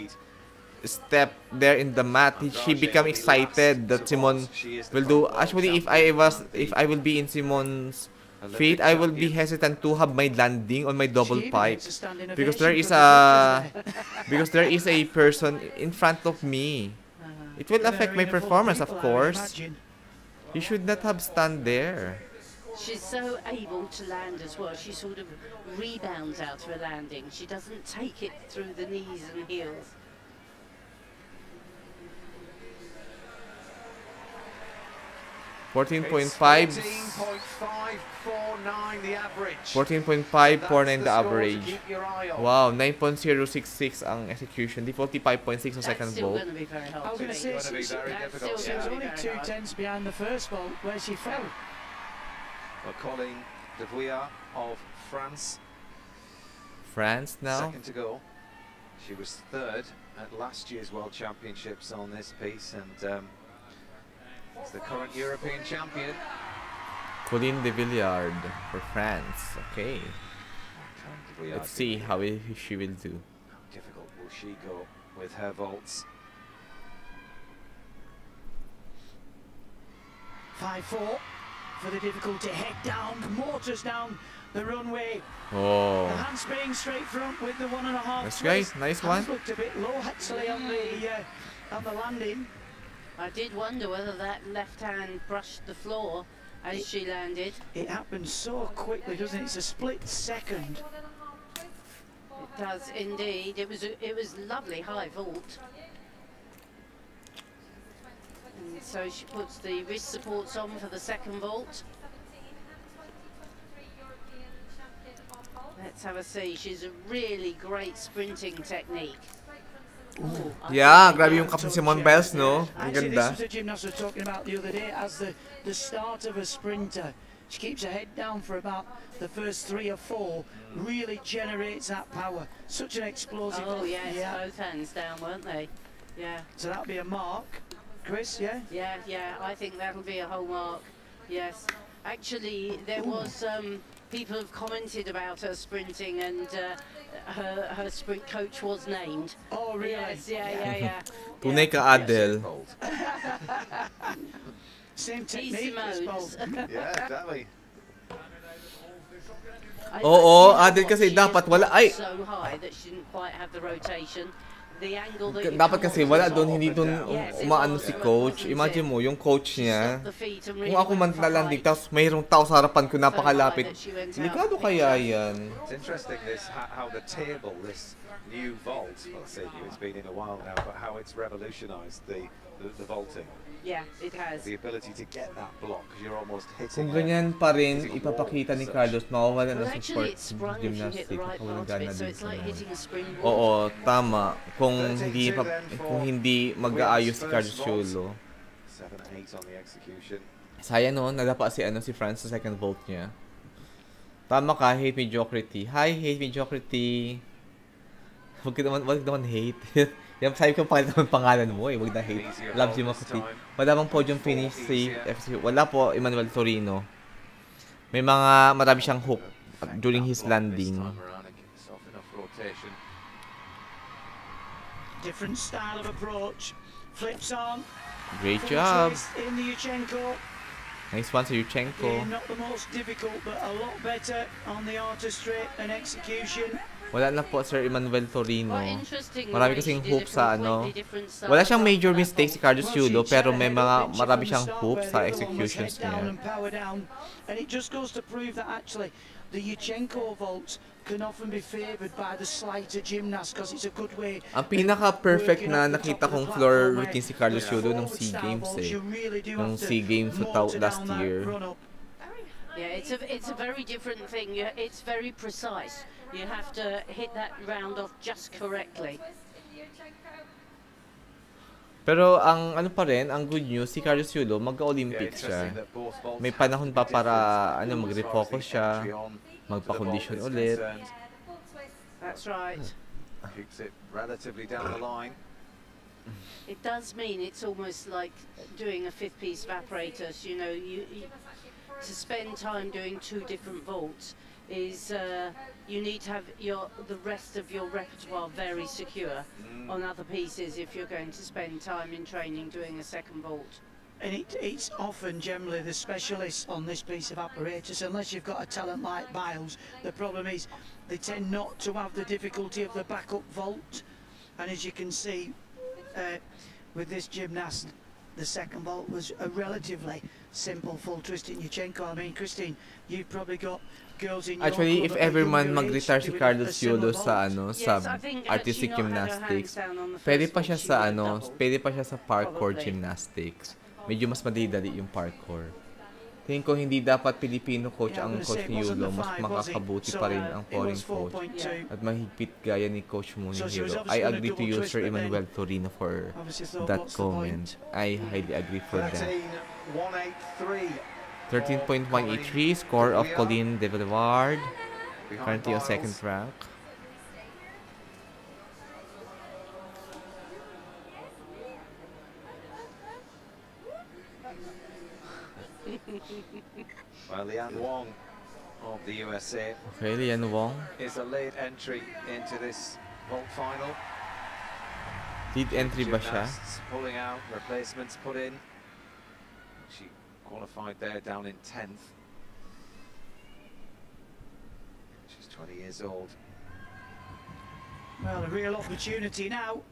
step there in the mat. She become excited that Simone will do. Actually, if I will be in Simone's feet, I will be hesitant to have my landing on my double pipe because there is a person in front of me. It will affect my performance, of course. You should not have stand there. She's so able to land as well. She sort of rebounds out of a landing. She doesn't take it through the knees and heels. 14.5. 14.549 the average. 14.549 the average. Keep your eye on. Wow, 9.066 ang execution. Di 45.6 ang second vault. I was going to say, she was only 2/10 behind the first vault where she fell. Well, Colin de Vuillard of France. France now. Second to go. She was third at last year's World Championships on this piece, and it's the current European champion. Colin de Vuillard for France. Okay. Let's see how she will do. How difficult will she go with her vaults? 5-4 for the difficulty. Head down, motors down the runway. Oh. The handspring straight front with the 1.5. That's great. Nice one. Hands looked a bit low actually on the landing. I did wonder whether that left hand brushed the floor as she landed. It happens so quickly, doesn't it? It's a split second. It does indeed. It was lovely high vault. And so she puts the wrist supports on for the second vault. Let's have a see. She's a really great sprinting technique. Yeah, grabe yung kapatid si Simone Biles, no? Ang ganda. This was a gymnast we were talking about the other day as the start of a sprinter. She keeps her head down for about the first 3 or 4, really generates that power. Such an explosive. Oh yes, both hands down, weren't they? Yeah. So that'll be a mark, Chris, yeah? Yeah, I think that'll be a whole mark. Yes. Actually, there was people have commented about her sprinting, and her sprint coach was named. Oh, really? Yes, yeah. Tunay ka, Adel. Same technique as both. Yeah, exactly. Oo, Adel kasi dapat wala. Ay! So high that she didn't quite have the rotation. The angle that dapat kasi wala doon, hindi doon umaano si coach. Imagine mo, yung coach niya, kung ako man nalanding, tapos mayroong tao sa harapan ko napakalapit. Delikado kaya yan? It's interesting how the table, this new vault, well I say new, it's been in a while now, but how it's revolutionized the vaulting. Yeah, it has. The ability to get that block, because you're almost hitting. Kung ganyan pa rin ipapakita ni Carlos, mawawala na sa gymnastics. Oo, tama. Kung hindi mag-aayos si Carlos Yulo. 7-8 on the execution. Sayang no, nadapa si France sa second vault niya. Tama ka, hate mediocrity. Hi, hate mediocrity. Wag naman hate. Yan, sabi ko pakita mo pangalan mo eh, wag na hate. Love Gymnastics. Wala bang podium finish si FC? Wala po, Emmanuel Torino. Marami siyang hook during his landing. Different style of approach. Flips on. Great job. In the Yuchenko. Nice one sa Yuchenko. Yeah, not the most difficult, but a lot better on the artistry and execution. Wala na po Sir Emmanuel Torino. Marami kasing hoop sa ano. Wala siyang major mistakes si Carlos Yulo, pero marami siyang hoop sa executions niya. And it just goes to prove that actually the Yuchenko vaults can often be favored by the slighter gymnast because it's a good way. Ang pinaka-perfect na nakita kong floor routine si Carlos Yulo nung SEA Games eh. Nung SEA Games last year. Yeah, it's a very different thing. It's very precise. You have to hit that round off just correctly. Pero ang ano pa rin, ang good news, si Carlos Yulo mag-Olympics siya. May panahon pa para mag-refocus siya, magpa-condition ulit. That's right. Keeps it relatively down the line. It does mean it's almost like doing a fifth piece of apparatus. You know, to spend time doing 2 different vaults is you need to have the rest of your repertoire very secure on other pieces if you're going to spend time in training doing a second vault. And it's often generally the specialists on this piece of apparatus, unless you've got a talent like Biles. The problem is they tend not to have the difficulty of the backup vault, and as you can see with this gymnast, the second vault was a relatively simple full twist in Yuchenko. I mean, Christine, you've probably got girls in your actually, if ever man younger mag-retire age si Carlos Yulo sa sa artistic gymnastics, pwede pa siya sa parkour gymnastics. Medyo mas madali yung parkour. Tingin ko hindi dapat Filipino coach ang coach ni Yulo, mas makakabuti pa rin ang foreign coach at mahigpit gaya ni Coach Munihiro. I agree to you, Sir Emmanuel Torino, for that comment. I highly agree for that. 13.183, score of Colleen de Villard, currently on second rank. Well, Lian Wong of the USA Lian Wong is a late entry into this vault final. Lead entry ba siya? Pulling out, replacements put in. She qualified there down in 10th. She's 20 years old. Well, a real opportunity now.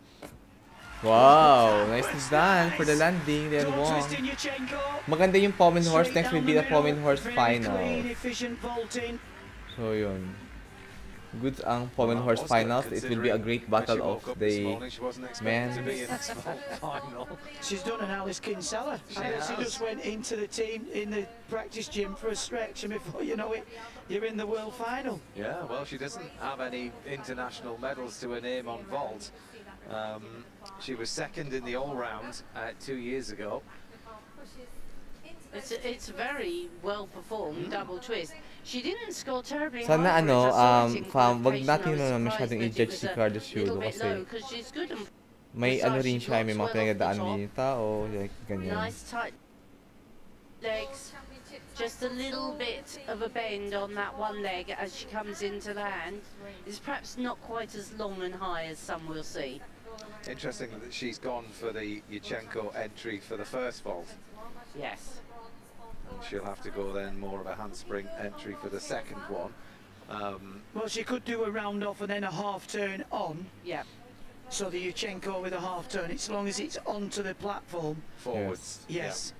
Wow, nicely done for the landing, Lian Wong. Maganda yung Pommel horse. Next will be the Pommel horse final. So yun. Good ang Pommel horse finals. It will be a great battle of the men. She's done an Alice Kinsella. She just went into the team in the practice gym for a stretch, and before you know it, you're in the world final. Yeah, well, she doesn't have any international medals to her name on vault. She was second in the all-round 2 years ago. It's very well performed double twist. She didn't score terribly. Sana wag natin masyadong i-judge si Carlos Yulo kasi may rin siya, may mga pinagdadaan din yung tao, like ganyan. Nice tight legs. Just a little bit of a bend on that one leg as she comes into the hand. It's perhaps not quite as long and high as some will see. Interesting that she's gone for the Yurchenko entry for the first vault. Yes. And she'll have to go then more of a handspring entry for the second one. Well, she could do a round off and then a half turn on. Yeah. So the Yurchenko with a half turn, as long as it's onto the platform. Forwards. Yes.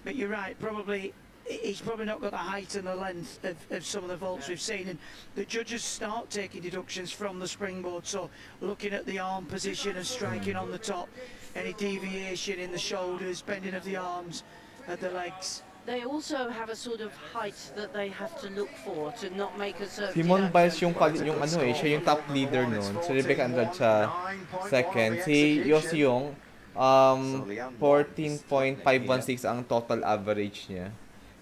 But you're right, probably he's probably not got the height and the length of some of the vaults we've seen, and the judges start taking deductions from the springboard, so looking at the arm position and striking on the top, any deviation in the shoulders, bending of the arms, at the legs. They also have a sort of height that they have to look for to not make a certain Simone Biles yung siya yung top leader noon. Si Rebecca Andrade siya second. Si Yosyong 14.516 ang total average niya.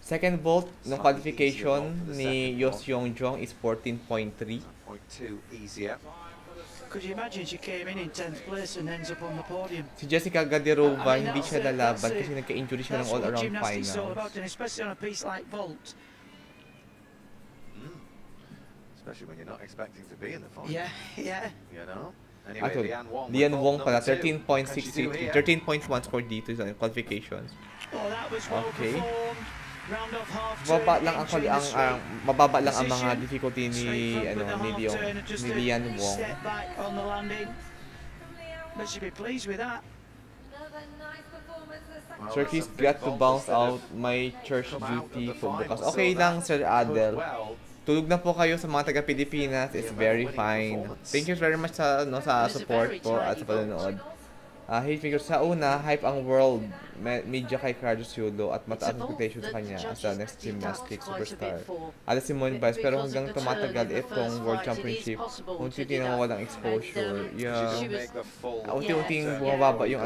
Second vault ng qualification ni Yosyong Jong is 14.3. easier. Could you imagine she came in 10th place and ends up on the podium? Si Jessica Gadirova hindi siya lalaban kasi nagka-injury siya ng all-around finals. Especially on a piece like vault. Especially when you're not expecting to be in the final. Yeah, yeah. You know? Anyway, Lian Wong pala, 13.63, 13.1 scored dito sa qualifications. Oh, that was well performed. Round off half mababa lang ang mga difficulty ni Lian Wong. Step back on the landing. But she'll be pleased with that. Sir Chris got to bounce out my church duty for bukas. Okay lang, Sir Adel. Tulog na po kayo sa mga taga-Pilipinas. It's very fine. Thank you very much sa support po at sa panonood. Hate figures sa una, hype ang world media kay Carlos Yulo at mataas ang expectation sa kanya as the next gymnastics superstar. At Simone Biles, pero hanggang tumatagal itong World Championship, unti-unti na walang exposure. Yeah. Unti-unting bumababa yung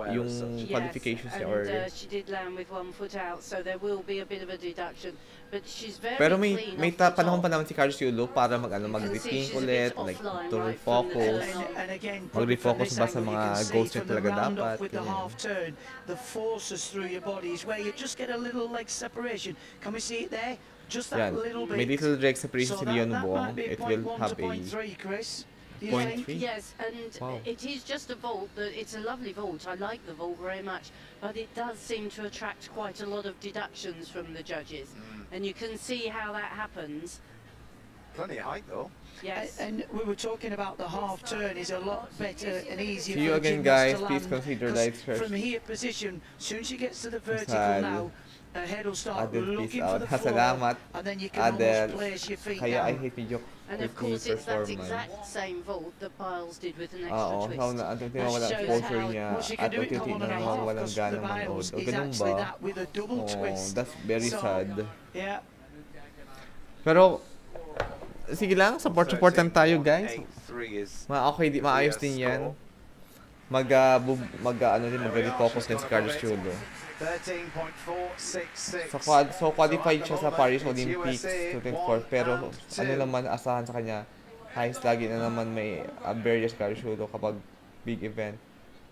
yung qualifications niya or she did land with one foot out, so there will be a bit of a deduction. But she's very pero may panahon pa naman si Carlos Yulo para mag-rethink ulit, like to refocus. Mag-refocus ba sa mga goals niya talaga dapat. The forces through your body is where you just get a little leg separation. Can we see it there? Just that little bit. May little leg separation si Lian Wong. It will have a 0.3, 0.3. Yes, and it is just a vault. It's a lovely vault. I like the vault very much, but it does seem to attract quite a lot of deductions from the judges, and you can see how that happens. Plenty of height though. Yes. And we were talking about the half turn is a lot better and easier. See you again, guys. Please consider like search. From here position, soon as she gets to the vertical now, Her head will start Adel, peace looking for out. the floor, Salamat, and then you can Adel. almost place your feet Kaya I down. hate video And of course, it's that exact same vault that Biles did with an extra twist. Oo, ang tinawala exposure niya at titignan mo walang gana manood. O ganun ba? That's very sad. Yeah. Pero, sige lang, support-supportan tayo, guys. Maayos din yan. Mag-refocus din si Carlos Yulo. 13.466. So qualified siya sa Paris Olympics 2024, pero ano naman asahan sa kanya, highest lagi na naman may barriers Carlos Yulo kapag big event.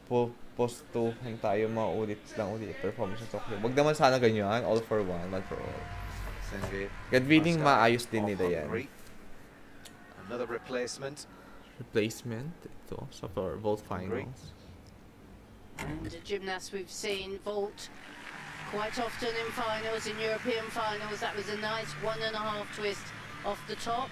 Post 2 tayo maulit performance sa Tokyo. Wag naman sana ganyan, all for one, one for all. God willing, maayos din nila yan. Another replacement. Ito, so for vault finals. And a gymnast we've seen vault quite often in finals, in European finals. That was a nice 1.5 twist off the top.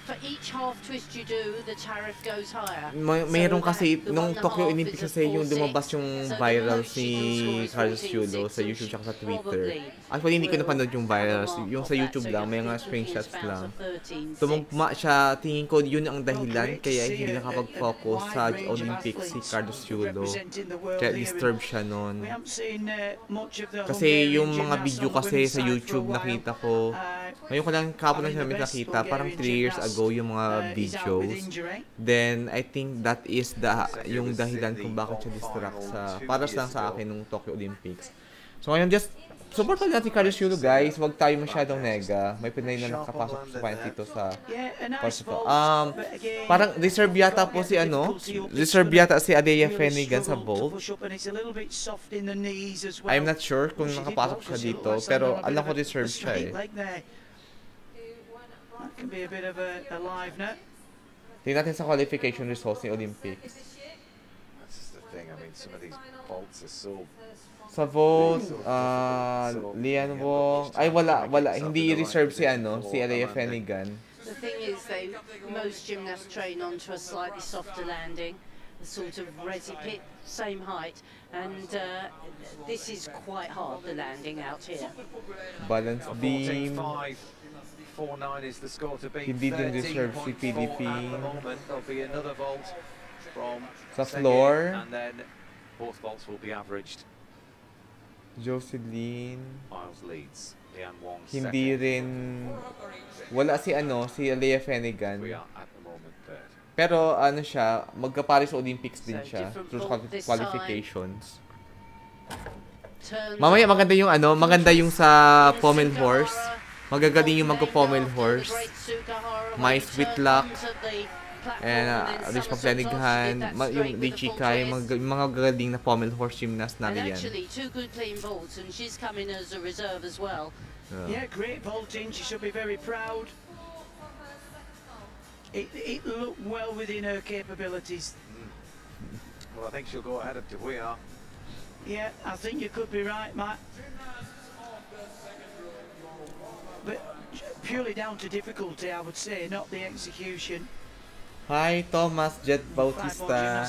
For each half twist you do, the tariff goes higher. Mayroon kasi, nung Tokyo Olympics kasi yung lumabas yung viral si Carlos Yulo sa YouTube tsaka sa Twitter. Actually, hindi ko napanood yung virals. Yung sa YouTube lang, may mga screenshots lang. Tumugma siya, tingin ko yun ang dahilan kaya hindi nakapag-focus sa Olympics si Carlos Yulo. Kaya disturb siya nun. Kasi yung mga video kasi sa YouTube nakita ko, ngayon ko lang kapon lang siya nakita, parang 3 years ago yung mga videos. Then I think that is yung dahilan kung bakit siya distract sa para lang sa akin nung Tokyo Olympics. So ngayon just support natin si Carlos Yulo, guys. Huwag tayo masyadong nega. May Pinay na nakapasok sa point dito sa parang reserve yata po si reserve yata si Adea Fenigan sa vault. I'm not sure kung nakapasok siya dito, pero alam ko reserve siya eh. That can be a bit of a live net. Tingnan natin sa qualification results ni Olympics. That's the thing. I mean, some of these vaults are so. Sa vault, Lian Wong, ay wala, hindi reserve si Alea Fenigan. The thing is, most gymnasts train onto a slightly softer landing, a sort of resi pit, same height, and this is quite hard, the landing out here. Balance beam. 4-9 is the score to beat. Hindi din deserve si PDP. There'll be another vault from sa floor. And then both vaults will be averaged. Jocelyn. Biles leads. Lian Wong Hindi rin. Wala si Alea Fenigan. We are at the moment third. Pero siya, magka-Paris Olympics din siya through qualifications. Mamaya maganda yung sa Pommel horse. Magagaling yung magpo-Pommel horse. May Whitlock. And Rich Paglanighan. Yung Lichikay. Mga gagaling na Pommel horse gymnast na riyan. Actually, 2 good clean vaults, and she's coming as a reserve as well. Yeah, great vaulting. She should be very proud. It looked well within her capabilities. Well, I think she'll go ahead of Deweer. Yeah, I think you could be right, Matt. But purely down to difficulty, I would say, not the execution. Hi, Thomas Jet Bautista.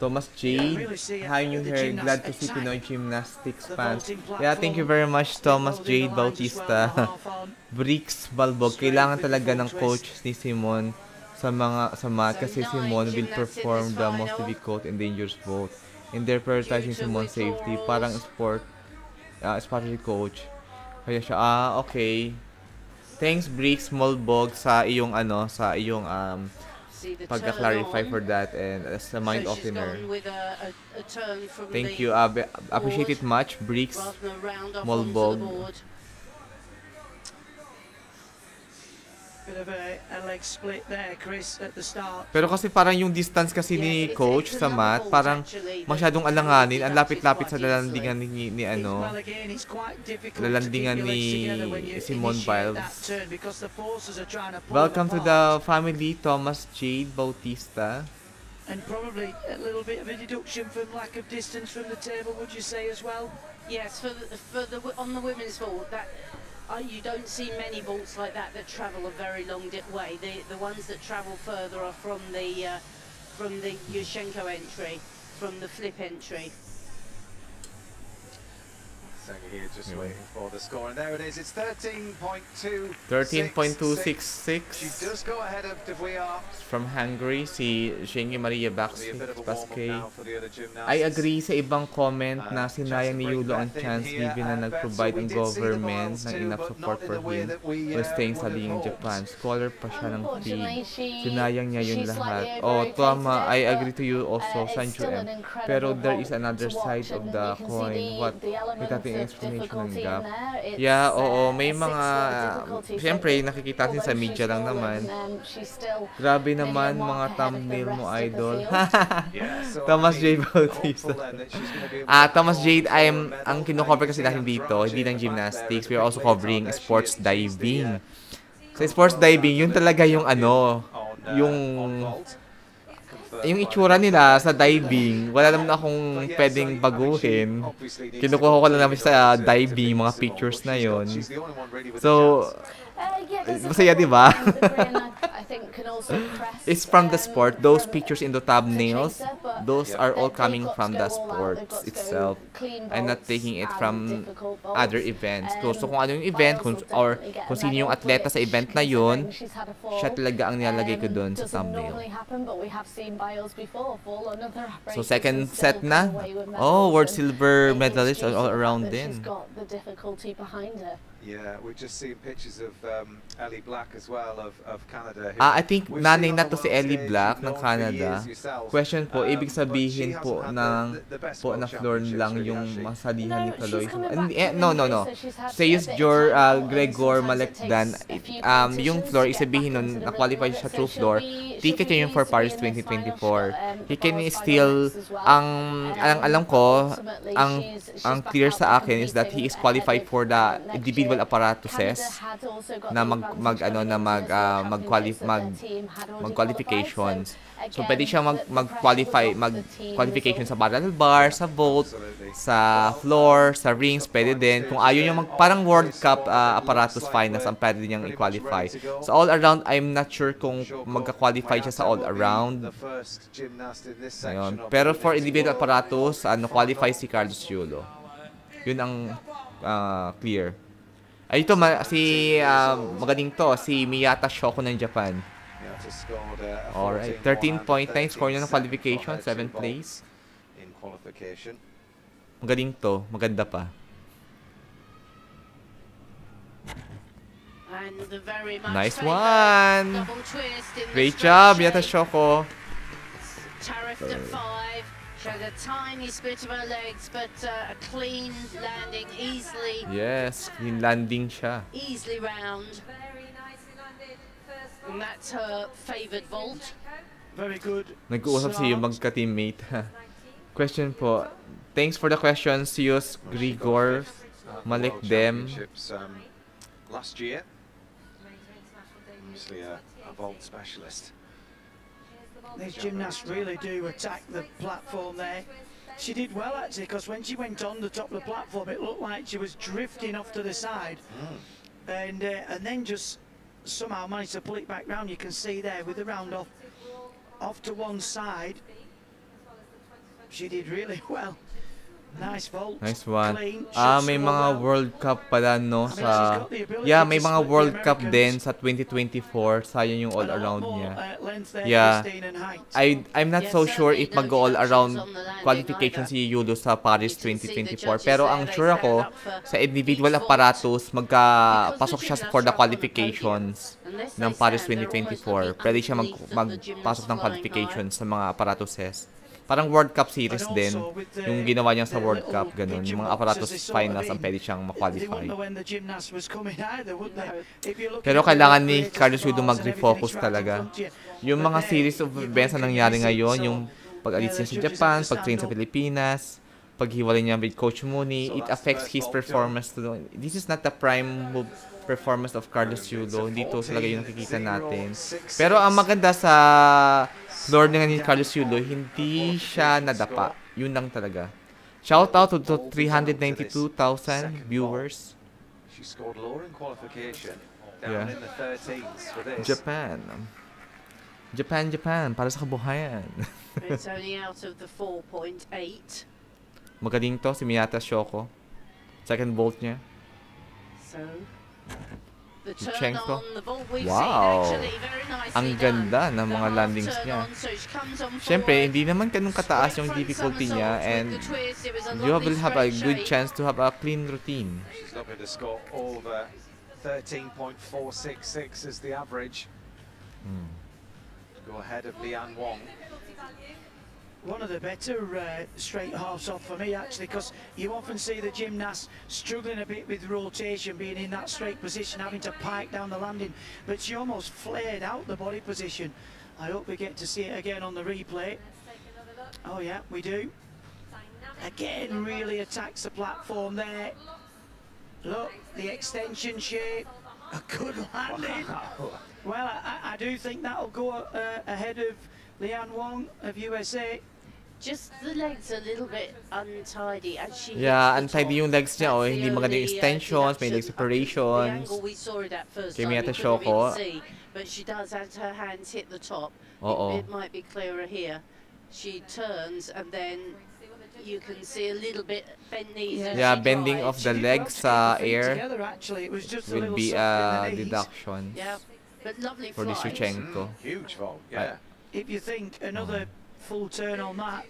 Thomas J. Hi, new hair. Glad to see Pinoy Gymnastics fans. Yeah, thank you very much, Thomas J. Bautista. Bricks Balbog. Kailangan talaga ng coach ni Simone sa math kasi Simone will perform the most difficult and dangerous vault. And they're prioritizing Simone's safety. Parang especially coach. Kaya siya, okay. Thanks, Bricks Molbog, sa iyong pagka-clarify for that and as a mind opener. Thank you. Appreciate it much, Bricks Molbog. Bit of a leg split there, Chris, at the start. Pero kasi parang yung distance kasi ni coach sa math, parang masyadong alanganin, ang lapit-lapit sa lalandingan ni Simone Biles. Welcome to the family, Thomas Jade Bautista. And probably a little bit of a deduction from lack of distance from the table, would you say as well? Yes, on the women's vault, you don't see many vaults like that travel a very long way. The ones that travel further are from the Yushchenko entry, from the flip entry. Here just waiting for the score, and there it is. It's 13.266. 13.266. She does go ahead of De Vries. From Hungary, si Shingy Maria Baskey. I agree sa ibang comment na sinayang ni Yulo ang chance given na nag-provide ang government ng enough support for him while staying sa League Japan. Scholar pa siya ng team. Sinayang niya yun lahat. Oh, tama. I agree to you also, Sancho M. Pero there is another side of the coin. What? May tating explanation ng gap. Yeah, oo. May mga... Siyempre, nakikita natin sa media lang naman. Grabe naman mga thumbnail mo, idol. Thomas J. Bautista. Thomas J. Ang kino-cover kasi natin dito, hindi ng gymnastics. We are also covering sports diving. Sa sports diving, yun talaga yung ano, yung itsura nila sa diving, wala naman akong pwedeng baguhin. Kinukuha ko lang namin sa diving, mga pictures na yon. So, masaya, di ba? It's from the sport. Those pictures in the thumbnails, those are all coming from the sports itself. I'm not taking it from other events. So kung ano yung event, kung sino yung atleta sa event na yun, siya talaga ang nilalagay ko doon sa thumbnail. So second set na. Oh, world silver medalist all around din. Yeah, we've just seen pictures of Ellie Black as well of Canada. I think nanay na to si Ellie Black ng Canada. Question po, ibig sabihin po na floor lang yung masalihan ni Kaloy. No. Says Gregor Malekdan, yung floor, isabihin nun, na-qualify siya through floor. Ticket yun yung for Paris 2024. He can still, alam ko, ang clear sa akin is that he is qualified for the individual apparatuses na mag-qualifications. So pwede siya mag-qualification sa parallel bar, sa vault, sa floor, sa rings, pwede din. Kung ayaw niya parang World Cup apparatus finals, ang pwede niyang i-qualify. So all around, I'm not sure kung magka-qualify siya sa all around. Ayun. Pero for individual apparatus, qualify si Carlos Yulo. Yun ang clear. Ay, ito, magaling to, si Miyata Shoko ng Japan. Alright, 13.9 score niya ng qualification, 7th place. Magaling to, maganda pa. Nice one! Great job, Miyata Shoko. Showed a tiny split of her legs, but a clean landing easily. Yes, clean landing siya. Easily round. And that's her favoured vault. Very good. Nag-uusap siya yung magka-teammate. Question po. Thanks for the questions, Sius Grigor Malekdem. Last year. Obviously a vault specialist. These gymnasts really do attack the platform there. She did well actually, because when she went on the top of the platform, it looked like she was drifting off to the side, and then just somehow managed to pull it back round. You can see there with the round off to one side. She did really well. Nice vault. Nice one. May mga World Cup pala, no? Yeah, may mga World Cup din sa 2024. Sayang yung all-around niya. Yeah. I'm not so sure if mag-all-around qualification si Yulo sa Paris 2024. Pero ang sure ako, sa individual apparatus, magkapasok siya for the qualifications ng Paris 2024. Pwede siya magpasok ng qualifications sa mga apparatuses. Parang World Cup series din, yung ginawa niya sa World Cup, ganun. Yung mga apparatus finals ang pwede siyang ma-qualify. Pero kailangan ni Carlos Yulo mag-refocus talaga. Yung mga series of events na nangyari ngayon, yung pag-alis niya sa Japan, pag-train sa Pilipinas, paghiwalay niya with Coach Mooney, it affects his performance. This is not the prime performance of Carlos Yulo. Hindi to talaga yung nakikita natin. Pero ang maganda sa floor nga ni Carlos Yulo, hindi siya nadapa. Yun lang talaga. Shout out to 392,000 viewers. She scored lower in qualification, down in the 13s for this. Japan, para sa kabuhayan. It's only out of the 4.8. Magaling to si Miyata Shoko. Second vault niya. So, the turn Yuchenko. on, the vault we've Wow! seen actually very nicely Ang ganda ng mga landings niya. Siyempre, hindi naman ganun kataas yung difficulty niya, and you will have a good chance to have a clean routine. She's looking to score over 13.466 is the average. Go ahead of Lian Wong. One of the better straight halves off for me, actually, because you often see the gymnasts struggling a bit with rotation, being in that straight position, having to pike down the landing, but she almost flared out the body position. I hope we get to see it again on the replay. Oh yeah, we do. Again, really attacks the platform there. Look, the extension shape, a good landing. Well, I do think that'll go ahead of Lian Wong of USA. Just the legs a little bit untidy as she Yeah, untidy yung legs niya, oh. Hindi maganda yung extensions, may leg separations. We saw it at first Kaya time, yata we show couldn't ko. even see, but she does, as her hands hit the top. Oo. It might be clearer here. She turns and then you can see a little bit bent knees. Yeah, bending of the legs sa air will be a knees. deduction Yeah, but lovely for the Yuchenko. Huge vault, yeah. If you think another full turn on that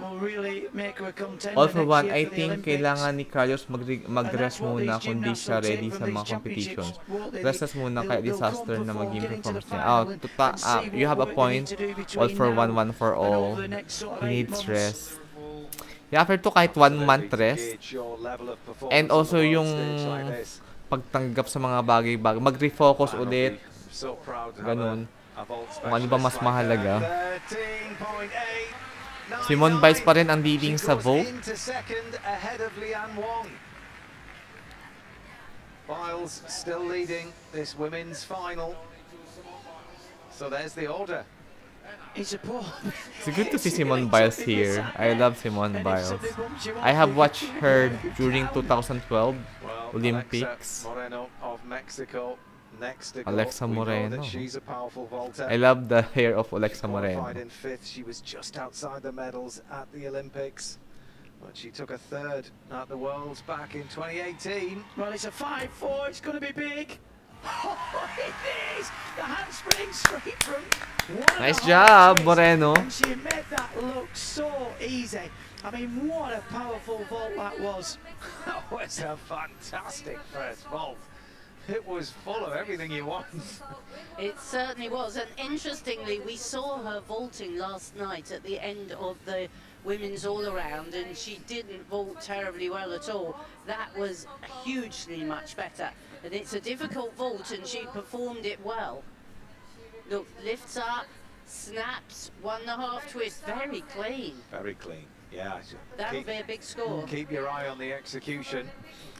will really make her a contender All for one, next year I for the think Olympics. kailangan ni Carlos mag-rest muna kung di siya ready sa mga competitions. Restless muna kaya disaster na maging performance niya. You have a point. All for one, one for all. He needs rest. Yeah, after to kahit 1 month rest. And also yung pagtanggap sa mga bagay-bagay. Mag-refocus ulit. Ganun. Kung ano ba mas mahalaga. Simone Biles pa rin ang leading sa vote. Biles still leading this women's final. So there's the order. It's good to see Simone Biles here. I love Simone Biles. I have watched her during 2012 Olympics. Moreno of Mexico. Next to Alexa go. Moreno. She's a powerful vaulter. I love the hair of Alexa Moreno. Qualified in 5th, she was just outside the medals at the Olympics, but she took a 3rd at the Worlds back in 2018. Well, it's a 5-4. It's going to be big. Oh, it is! The handspring straight from Nice job, Moreno. And she made that look so easy. I mean, what a powerful vault that was. That was a fantastic first vault. It was full of everything you want. It certainly was, and interestingly, we saw her vaulting last night at the end of the women's all-around, and she didn't vault terribly well at all. That was hugely much better, and it's a difficult vault, and she performed it well. Look, lifts up, snaps, 1.5 twist, very clean. Very clean, yeah. That'll be a big score. Keep your eye on the execution.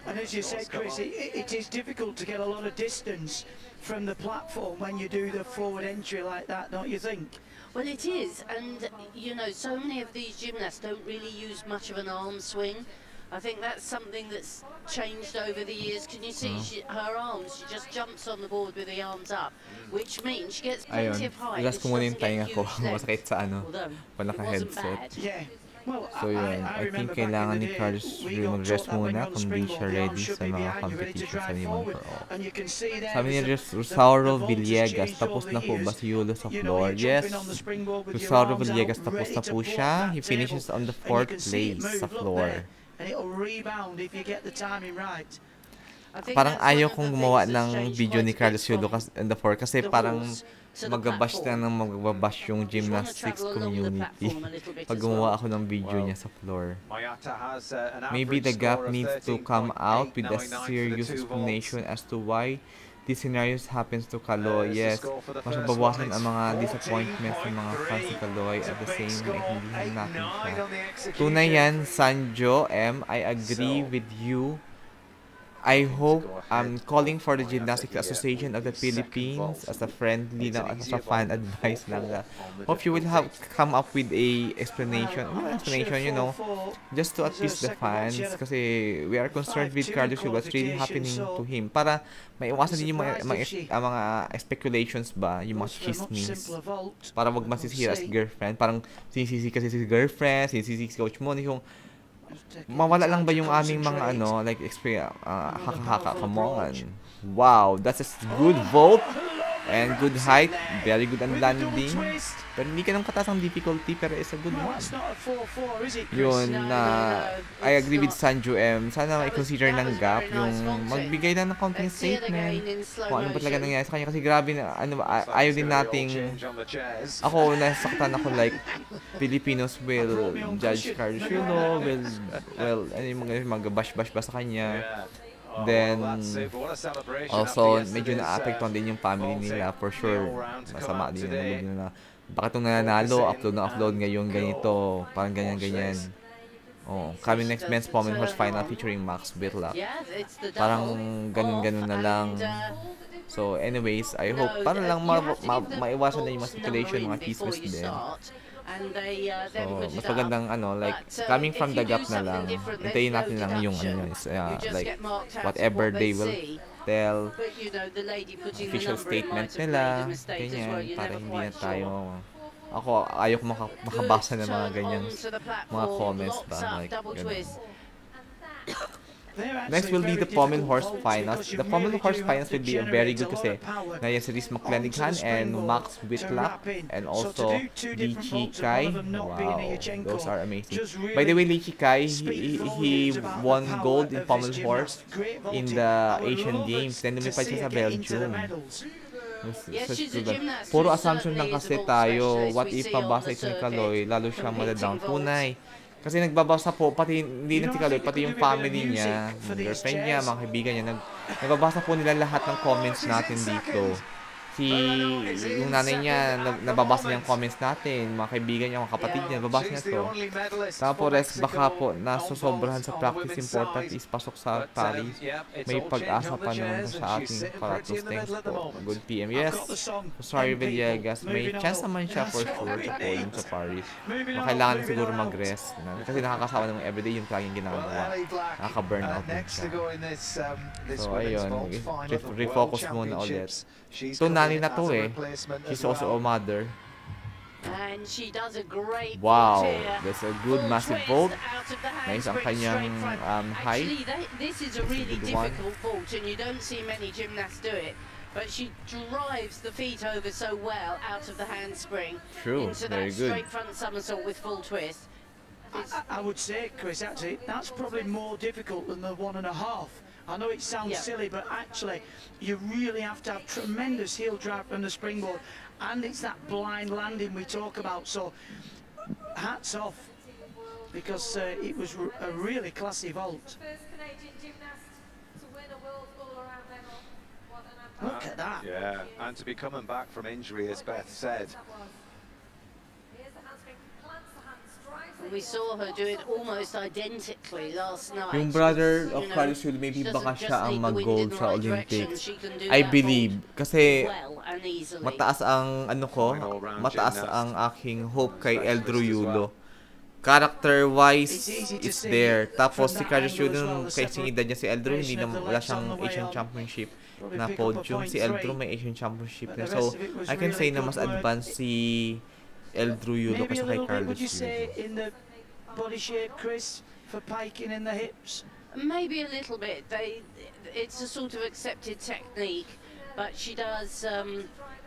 And as you said, Chris, it is difficult to get a lot of distance from the platform when you do the forward entry like that, don't you think? Well, it is, and you know, so many of these gymnasts don't really use much of an arm swing. I think that's something that's changed over the years. Can you see her arms? She just jumps on the board with the arms up, which means she gets plenty of height. Ilas ko muna yung tainga ko. Masakit sa ano. Wala ka headset. Yeah. So yun, I think kailangan ni Carlos mag-rest muna kung di siya ready sa mga competitions sa Nemour for all. Sabi ni Rosauro Villegas, tapos na po ba si Yulo sa floor? Yes, Rosauro Villegas tapos na po siya. He finishes on the 4th place sa floor. Parang ayaw kong gumawa ng video ni Carlos Yulo on the 4 kasi parang magabash na ng magabash yung gymnastics community pag gumawa ako ng video niya sa floor. Maybe the gap needs to come out with a serious explanation as to why these scenarios happens to Kaloy. Yes, mas mabawasan ang mga disappointments ng mga fans ni Kaloy at the same time hindi natin siya. Tunay yan, Sanjo M. I agree with you. I hope calling for the Gymnastics Association of the Philippines as a friendly lang, as a fan advice lang. Hope you will have come up with a explanation, you know, just to appease the fans kasi we are concerned with Carlos what's really happening to him para maiwasan din yung mga speculations ba, yung mga chismis para wag masisira as girlfriend, parang sinisisi kasi si girlfriend, sinisisi si Coach Moni yung mawala lang ba yung aming mga ano, like experience, haka-haka, kamongan. Wow, that's a good vault and good height, very good ang landing. Pero hindi ka nang kataas ang difficulty, pero it's a good one. Yun, I agree with Sanju M. Sana i-consider ng gap yung magbigay lang ng counting statement kung ano ba talaga nangyari sa kanya. Kasi grabe na, ano, ayaw din nating, ako, nasaktan ako like, Filipinos will judge Carlos Yulo, well, ano yung mga bash-bash ba sa kanya. Then, also, medyo na-apektuhan din yung family nila, for sure. Masama din yung nila. Bakit itong nananalo, upload ngayon ganito, parang ganyan-ganyan. Oh, coming next men's Pommel Horse Final featuring Max Whitlock. Parang ganun-ganun na lang. So, anyways, I hope, para lang maiwasan na yung mga speculation, mga chismis din. So, mas magandang ano, like, coming from the gap na lang, hintayin natin lang yung ano, like, whatever they will tell, official statement nila, ganyan, para hindi na tayo, ako, ayaw ko makabasa ng mga ganyan, mga comments pa, like, ganun. Next will be the Pommel Horse Finals. The Pommel Horse Finals will be a very good kasi na si Reese McClanahan and Max Whitlock and also Lichi Kai. Wow, those are amazing. By the way, Lichi Kai, he won gold in Pommel Horse in the Asian Games. Then lumipad siya sa Belgium. Puro assumption lang kasi tayo. What if pabasa ito ni Kaloy, lalo siya madadown. Tunay. Kasi nagbabasa po, pati hindi na si Kaloy, pati yung family niya, girlfriend niya, mga kaibigan niya, nagbabasa po nila lahat ng comments natin dito. Yung nanay niya, nababasa niya ang comments natin, mga kaibigan niya, mga kapatid niya, nababasa niya to. Tapos, baka po, nasusobrahan sa practice, important is pasok sa Paris. May pag-asa pa naman sa ating Apparatus. Thanks po. Good PM. Yes. Sorry, Villegas. May chance naman siya for sure sa podium sa Paris. Kailangan siguro mag-rest. Kasi nakakasawa naman everyday yung laging ginagawa. Nakaka-burnout din siya. So, ayun. Refocus muna ulit. So, nani na to eh. She's also a mother. And she does a great wow, that's a good massive vault. Nice ang kanyang height. Actually, this is a really difficult vault and you don't see many gymnasts do it. But she drives the feet over so well out of the handspring. True, into very that good. Straight front somersault with full twist. I would say, Chris, actually, that's probably more difficult than the 1.5. I know it sounds silly, but actually, you really have to have tremendous heel drive from the springboard, and it's that blind landing we talk about. So, hats off, because it was a really classy vault. Look at that. Yeah, and to be coming back from injury, as Beth said. We saw her do it almost identically last night. Yung brother of Carlos Yulo, maybe baka siya ang mag-gold sa Olympics. I believe. Kasi mataas ang ano ko, mataas ang aking hope kay Eldro Yulo. Character-wise, it's there. Tapos si Carlos Yulo, kay singidad niya si Eldro, hindi na wala siyang Asian Championship na podium. Si Eldro may Asian Championship na. So, I can say na mas advanced si Eldro Yulo kasi kay Carlos Yulo. In the body shape, Chris, for piking in the hips? Maybe a little bit. It's a sort of accepted technique, but she does,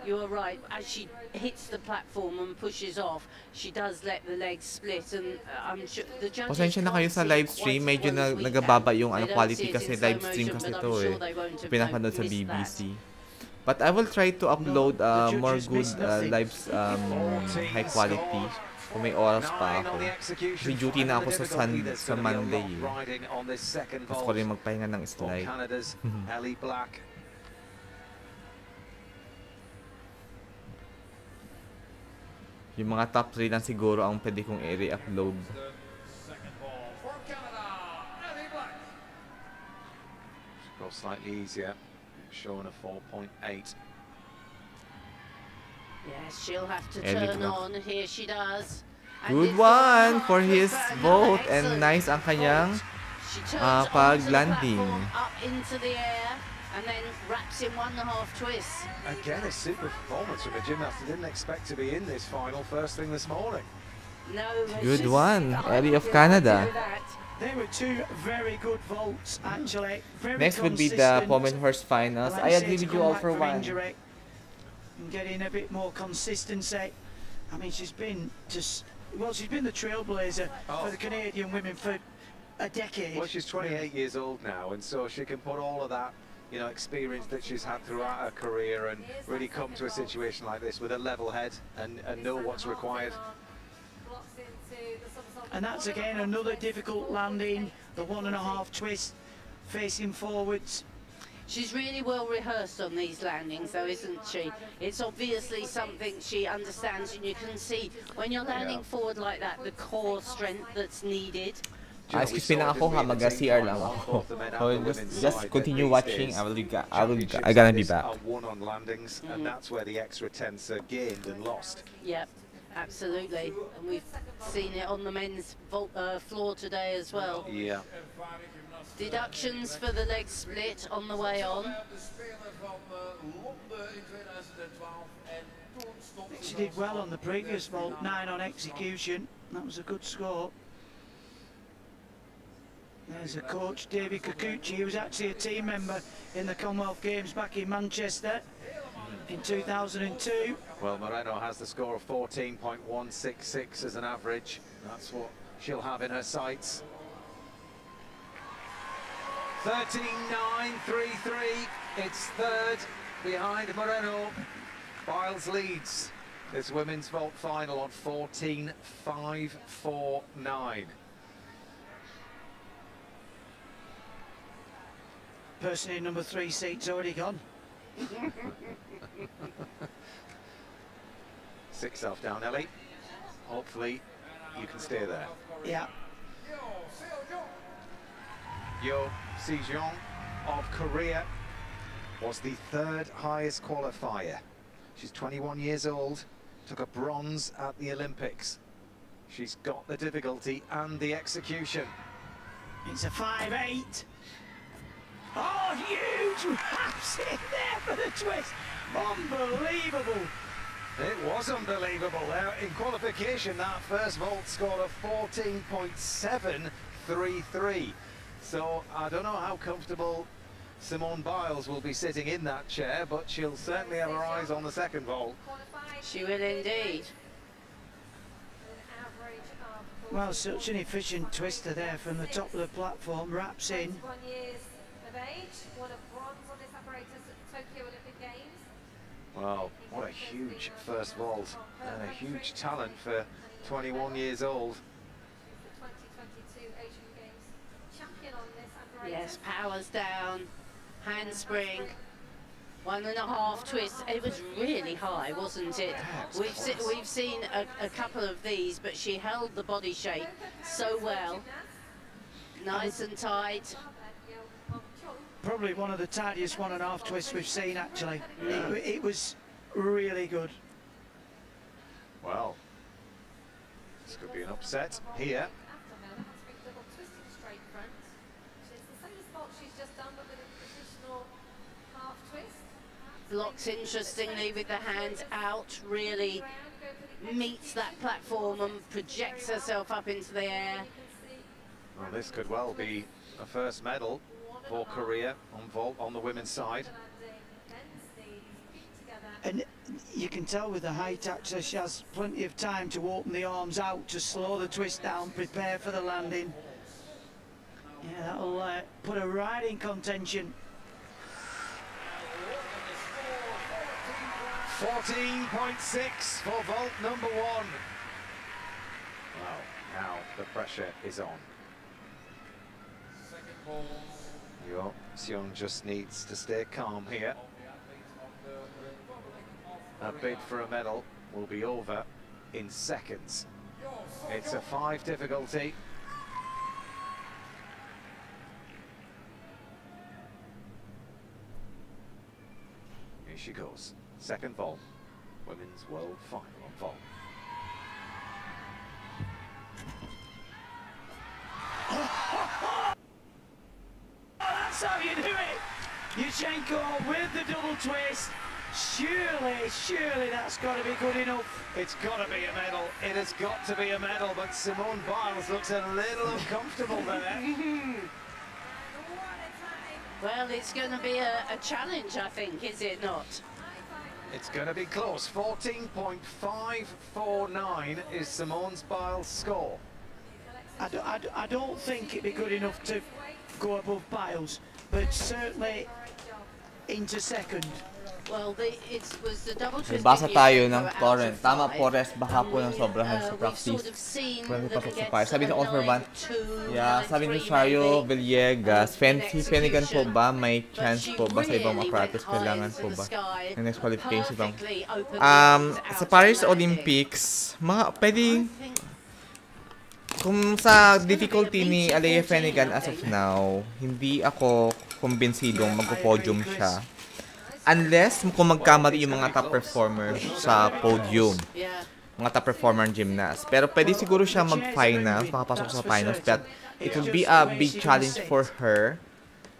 you're right, as she hits the platform and pushes off, she does let the legs split, and I'm sure the judges... Pasensya na kayo sa live stream, medyo nagababa yung quality kasi live stream kasi ito eh. Pinapanood sa BBC. But I will try to upload more good lives, high quality. Kung may oras pa ako. Kasi duty na ako sa Monday eh. Gusto ko rin magpahinga ng slide. Yung mga top 3 lang siguro ang pwede kong i-re-upload. Go slightly easier. Showing a 4.8. Yes, she'll have to turn on. Here she does. Good one for his vote and nice ang kanyang pag-landing. Up into the air and then wraps in 1.5 twists. Again, a super performance from a gymnast who didn't expect to be in this final first thing this morning. No, good one, Ellie of Canada. They were two very good vaults, actually. Very Next would be the Pommel Horse Finals. I agree with you all for one. And getting a bit more consistency. I mean, she's been just, well, she's been the trailblazer for the Canadian women for a decade. Well, she's 28 years old now, and so she can put all of that, you know, experience that she's had throughout her career and really come to a situation like this with a level head and know what's required. And that's again another difficult landing, the 1.5 twist facing forwards. She's really well rehearsed on these landings though, isn't she? It's obviously something she understands, and you can see when you're landing forward like that, the core strength that's needed. Excuse me lang ako ha, mag-CR lang ako. So just continue watching. I'm gonna be back. Won on landings, and that's where the extra tenths are gained and lost. Yep, absolutely. And we've seen it on the men's floor today as well. Yeah. Deductions for the leg split on the way on. She did well on the previous vault, 9 on execution. That was a good score. There's a coach, David Kikuchi, who was actually a team member in the Commonwealth Games back in Manchester in 2002. Well, Moreno has the score of 14.166 as an average. That's what she'll have in her sights. 13.933. It's third behind Moreno. Biles leads this women's vault final on 14.549. Person in number 3 seat's already gone. 6 off down, Ellie. Hopefully you can stay there. Yeah. Yo Si-jeong of Korea was the 3rd highest qualifier. She's 21 years old, took a bronze at the Olympics. She's got the difficulty and the execution. It's a 5.8. Oh, huge wraps in there for the twist. Unbelievable. It was unbelievable. In qualification, that first vault scored a 14.733. So I don't know how comfortable Simone Biles will be sitting in that chair, but she'll certainly have her eyes on the second vault. She will indeed. Well, such an efficient twister there from the top of the platform, wraps in. Wow, what a huge first vault and a huge talent for 21 years old. Yes, powers down, handspring, 1.5 twists. It was really high, wasn't it? We've seen a couple of these, but she held the body shape so well. Nice and tight. Probably one of the tidiest 1.5 twists we've seen, actually. Yeah. It was really good. Well, this could be an upset here. Blocks interestingly with the hands out, really meets that platform and projects herself up into the air. Well, this could well be a first medal for Korea on vault on the women's side. And you can tell with the height, actually, she has plenty of time to open the arms out, to slow the twist down, prepare for the landing. Yeah, that'll put her right in contention. 14.6 for vault number 1. Wow, now the pressure is on. Yo Seong just needs to stay calm here. A bid for a medal will be over in seconds. It's a 5 difficulty. Here she goes. Second vault, women's world final on vault. That's how you do it. Yushchenko with the double twist. Surely that's got to be good enough. It's got to be a medal. It has got to be a medal, but Simone Biles looks a little uncomfortable there. Well, it's going to be a challenge, I think, is it not? It's going to be close. 14.549 is Simone Biles' score. I don't think it'd be good enough to go above Biles, but certainly into second. Well, it was the double twisting. Basa tayo ng torrent. Tama, Pores, baka po ng sobrahan sa practice. Kung pasok sa fire. Sabi ng offer ban. Yeah, sabi ni Shario Villegas, si Finnegan po ba may chance po ba sa ibang apparatus? Kailangan po ba ng next qualification bang? Sa Paris Olympics, pwede kung sa difficulty ni Alea Finnegan as of now, hindi ako kumbinsidong magpo-podium siya. Unless kung magkamali yung mga top performers sa podium. Mga top performer ng gymnast. Pero pwede siguro siya mag-finals, makapasok sa finals. But it will be a big challenge for her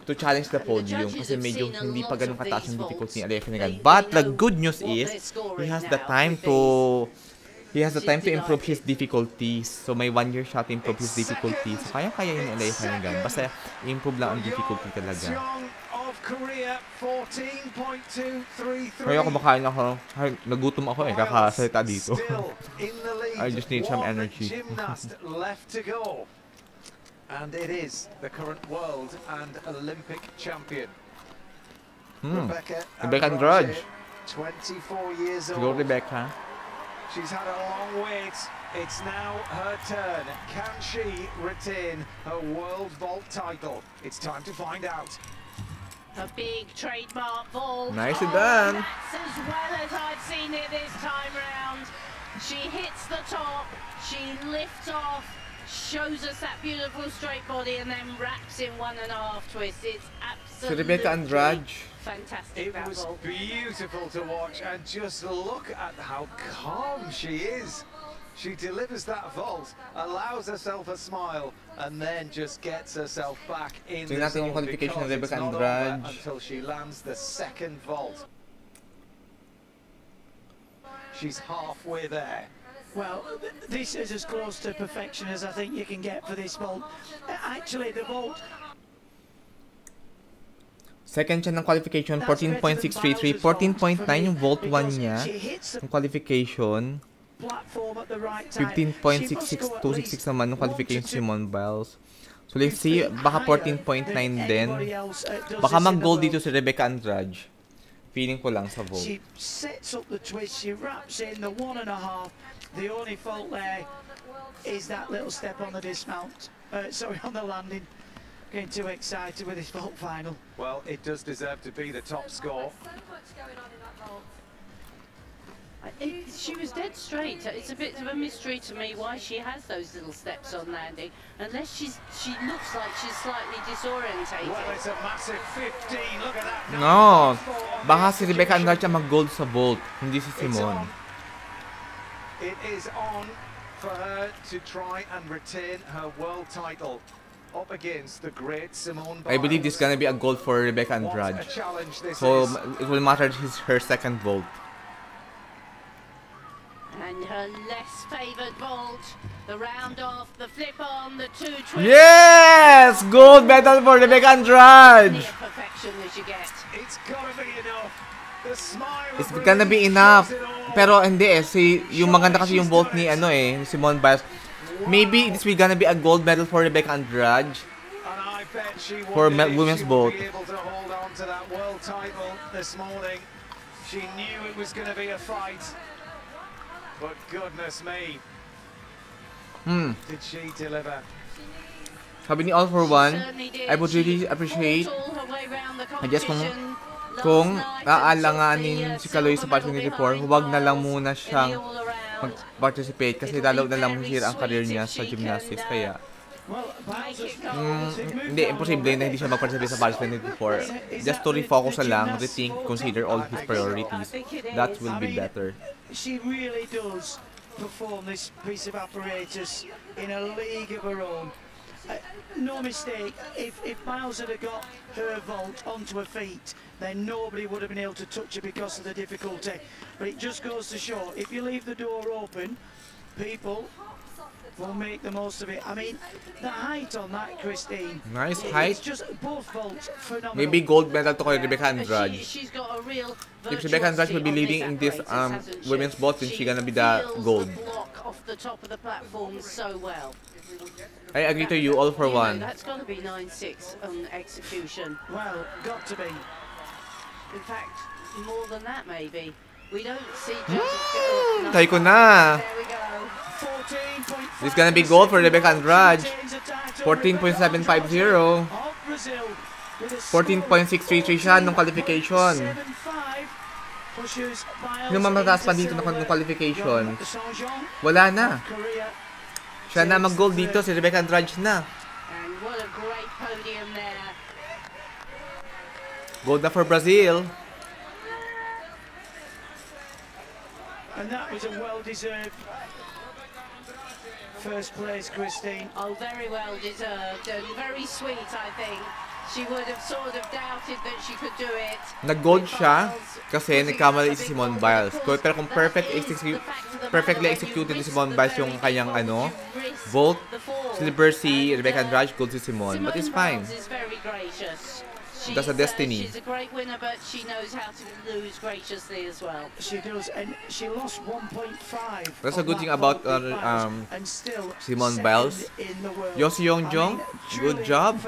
to challenge the podium. Kasi medyo hindi pa ganun kataas yung difficulty ni Alea Finnegan. But the good news is, he has the time to improve his difficulties. So may 1 year siya to improve his difficulties. So kaya-kaya yun ni Alea Finnegan. Basta improve lang ang difficulty talaga. Korea 14.233. Kaya kumakain ako. Nagutom ako kakasalita dito. I just need some energy. Gymnast left to go. And it is the current world and Olympic champion. Rebecca Andrade. 24 years old. Go Rebecca. She's had a long wait. It's now her turn. Can she retain her world vault title? It's time to find out. A big trademark vault. Nicely done. That's as well as I've seen it this time round. She hits the top, she lifts off, shows us that beautiful straight body, and then wraps in 1.5 twists. It's absolutely Rebecca Andrade. Fantastic. It was beautiful to watch, and just look at how calm she is. She delivers that vault, allows herself a smile, and then just gets herself back in the zone because it's not over until she lands the second vault. She's halfway there. Well, this is as close to perfection as I think you can get for this vault. Actually, the vault... Second siya ng qualification, 14.633. 14.9 yung vault 1 niya. Yung qualification. 15.66266 naman ng qualification si Simone Biles. So let's see, baka 14.9 din. Baka mag-gold dito si Rebecca Andrade. Feeling ko lang sa vote. She sets up the twist, she wraps in the 1.5. The only fault there is that little step on the dismount. Sorry, on the landing. Getting too excited with this vault final. Well, it does deserve to be the top score. She was dead straight. It's a bit of a mystery to me why she has those little steps on landing, unless she looks like she's slightly disorientated. Well, it's a massive 15. Look at that. No, baka si Rebecca Andrade siya mag-gold sa vault, hindi si Simone. It is on for her to try and retain her world title up against the great Simone Biles. I believe this is gonna be a gold for Rebecca Andrade. So it will matter her second vault. And her less favoured vault, the round off, the flip on, the 2 twists. Yes! Gold medal for Rebecca Andrade! Near perfection as you get. It's gotta be enough. The smile. It's gonna be enough. Pero hindi yung maganda kasi yung vault ni Simone Biles. Maybe this will gonna be a gold medal for Rebecca Andrade. And I bet she for women's vault. Be able to hold on to that world title this morning. She knew it was gonna be a fight. But goodness me, did she deliver? Sabi ni All for One, I would really appreciate, I guess kung aalanganin si Kaloy sa part 24, huwag na lang muna siyang mag-participate kasi lalo na lang masira ang career niya sa gymnastics. Kaya, hindi, imposible na hindi siya mag-participate sa part 24. Just to refocus na lang, rethink, consider all his priorities. That will be better. She really does perform this piece of apparatus in a league of her own. no mistake, if Biles had got her vault onto her feet, then nobody would have been able to touch her because of the difficulty. But it just goes to show, if you leave the door open, people will make the most of it. I mean, the height on that, Christine. Nice height. It's just both vaults phenomenal. Maybe gold medal to kay Rebecca Andrade. She's got a real If Rebecca Andrade will be leading in this women's vault, then she's gonna be the gold. The block off the top of the platform so well. I agree to you, all for one. That's got to be 9-6 on execution. Well, got to be. In fact, more than that maybe. We don't see judges go. Tay ko na. There we go. This is gonna be gold for Rebecca Andrade. 14.750. 14.633 siya nung qualification. Sino mamataas pa dito nung qualification? Wala na. Siya na mag-gold dito, si Rebecca Andrade na. And what a great podium there. Gold na for Brazil. And that was a well-deserved first place, Christine. Oh, very well deserved and very sweet, I think. She would have sort of doubted that she could do it. Nag-gold siya kasi nagkamali si Simone Biles. Pero kung perfectly executed ni Simone Biles yung kanyang vault, silver si Rebecca Andrade, gold si Simone. But it's fine. That's a destiny. She's a great winner, but she knows how to lose graciously as well. She does, and she lost 1.5. That's a good thing about Simone Biles. Yosi Yongjong, good job.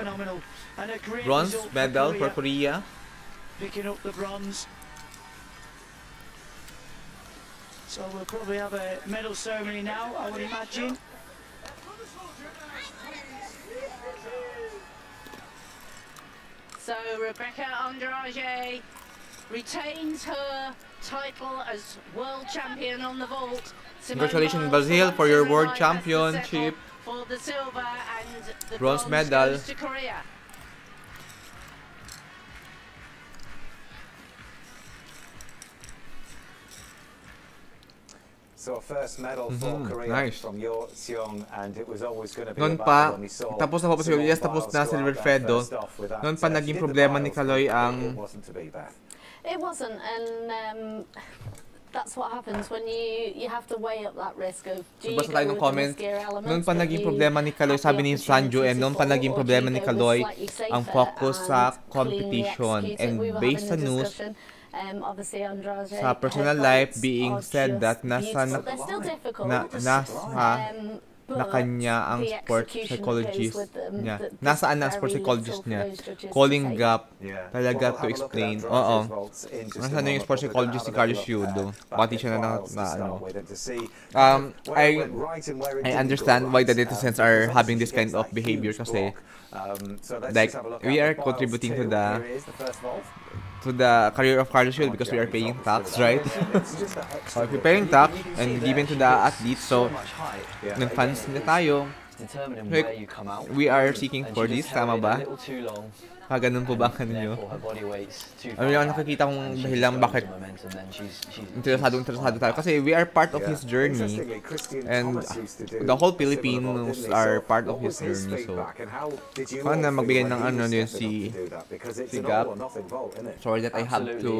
Bronze medal for Korea. Picking up the bronze. So we'll probably have a medal ceremony now, I would imagine. So Rebecca Andrade retains her title as world champion on the vault. Congratulations Brazil for your world championship. For the silver and the bronze medal. Goes to Korea. So a first medal for Korea from Yo Seong, and it was always going to be noon about pa, when we saw tapos na po si Yes, tapos na si Wilfredo. Noon pa naging problema ni Kaloy ang... It wasn't, and that's what happens when you have to weigh up that risk of do you go with the riskier elements. Noon pa naging problema ni Kaloy, sabi ni Sanjo, and noon pa naging problema ni Kaloy ang focus sa competition. And based sa news, sa personal life being said that nasa kanya ang sports psychologist niya. Nasaan ang sports psychologist niya? Calling gap talaga to explain. Oo. Nasaan yung sports psychologist si Carlos Yulo? Pati siya na ano. I understand why the netizens are having this kind of behavior kasi like we are contributing to the career of Carlos Yulo because we are paying tax, right? So if we're paying tax and given to the athletes, so nag-fans na tayo. Like, we are seeking for this, tama ba? Ganun po ba ang ninyo? Ano yung nakikita kong dahilan bakit interesado tayo? Kasi we are part of his journey and the whole Filipinos are part of his journey. So, paano magbigay ng ano yun si Gap? Sorry that I have to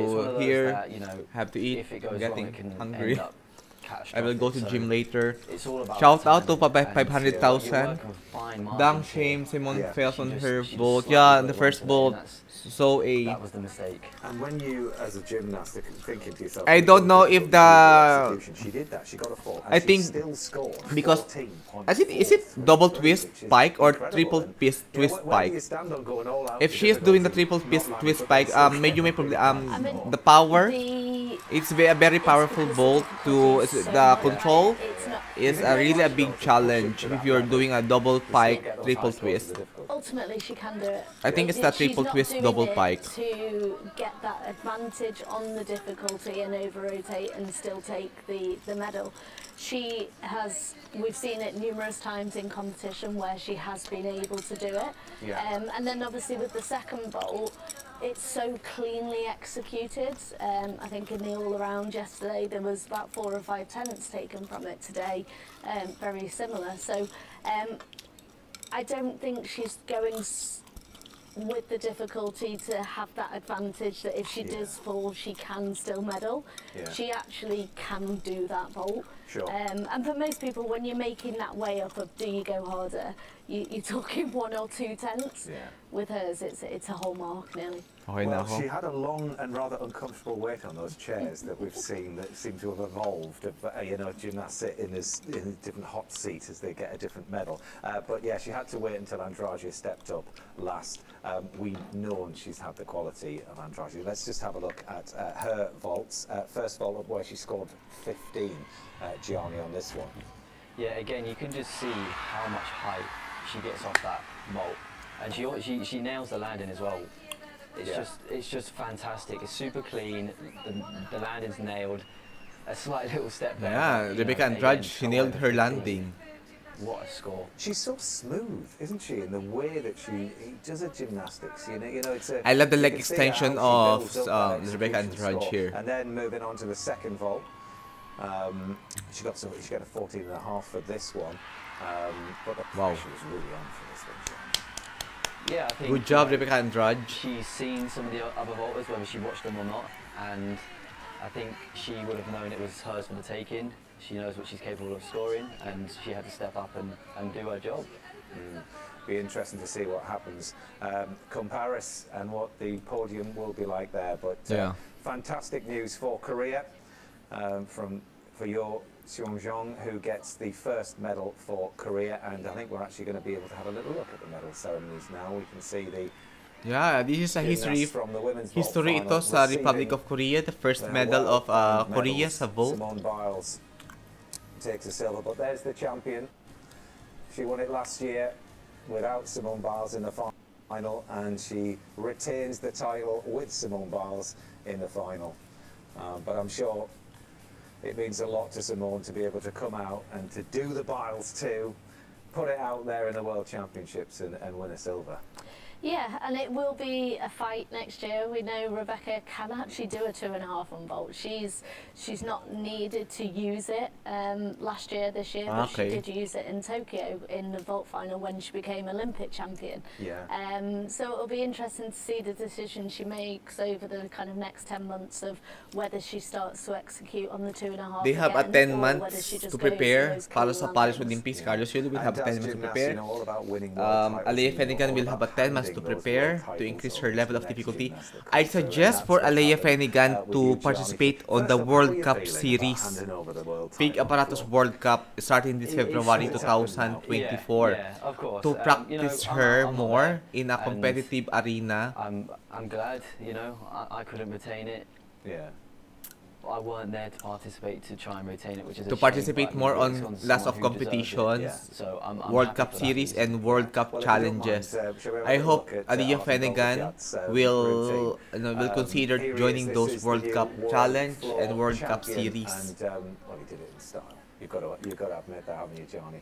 have to eat, I'm getting hungry. I will go to gym later. Shout out to 500,000. Dang shame, Simone fails on her vault. Yeah, the first vault. So that was the mistake. And when you, as a gymnast, thinking to yourself, I don't know if the she did that. She got a 4. I think because is it double twist spike or triple twist spike? If she is doing the triple twist spike, medyo may problem. The power, it's a very powerful vault. To the control is really a big challenge if you're doing a double pike triple twist. Ultimately, she can do it. I think it's that triple twist double pike. To get that advantage on the difficulty and over-rotate and still take the medal. She has, we've seen it numerous times in competition where she has been able to do it. Yeah. And then obviously with the second vault, it's so cleanly executed. I think in the all-around yesterday there was about 4 or 5 tenths taken from it. Today, very similar. So I don't think she's going with the difficulty to have that advantage that if she does fall, she can still medal. She actually can do that vault. And for most people, when you're making that way up of do you go harder, you're talking 1 or 2 tenths. With hers, it's a whole mark nearly. Well, she had a long and rather uncomfortable wait on those chairs that we've seen that seem to have evolved. You know, gymnasts sit in a different hot seat as they get a different medal. But yeah, she had to wait until Andrade stepped up last. We've known she's had the quality of Andrade. Let's just have a look at her vaults. First vault up where she scored 15, Gianni, on this one. Yeah, again, you can just see how much height she gets off that vault. And she nails the landing as well. It's just fantastic. It's super clean. The landing's nailed. A slight little step there. Yeah, Rebecca Andrade, she nailed her landing. What a score! She's so smooth, isn't she? In the way that she does her gymnastics. You know, it's a. I love the leg extension of Rebecca Andrade here. And then moving on to the second vault, she got a 14.5 for this one. But the pressure was really on for this one. Yeah, I think good job, Rebecca Andrade. She's seen some of the other vaulters, whether she watched them or not, and I think she would have known it was hers for the taking. She knows what she's capable of scoring, and she had to step up and do her job. Be interesting to see what happens come Paris and what the podium will be like there. But fantastic news for Korea for your Seong-jong, who gets the first medal for Korea, and I think we're actually going to be able to have a little look at the medal ceremonies now. We can see the this is a history ito sa Republic of Korea, the first medal of Korea sa vault. Simone Biles takes a silver, but there's the champion. She won it last year without Simone Biles in the final, and she retains the title with Simone Biles in the final. But I'm sure it means a lot to Simone to be able to come out and to do the Biles too, put it out there in the World Championships and win a silver. Yeah, and it will be a fight next year. We know Rebecca can actually do a 2.5 on vault. She's not needed to use it last year, this year, but she did use it in Tokyo in the vault final when she became Olympic champion. So it'll be interesting to see the decision she makes over the kind of next 10 months of whether she starts to execute on the 2.5. They have a 10 months to prepare para sa Paris Olympics. Carlos Yulo will have 10 months to prepare. Alea Fenigan will have a 10 months to prepare to increase her level of difficulty. I suggest for Alea Fenigan to participate on the World Cup series. Big Apparatus World Cup starting this February 2024. To practice her more in a competitive arena. I'm glad, you know, I couldn't retain it. I weren't there to participate to try and retain it, which is to participate more on lots of competitions, so I'm World Cup series and World Cup challenges. I hope Alea Fenigan will consider joining those World Cup challenge and World Cup series. And well, he did it in style. You've got to admit that, haven't you, Johnny?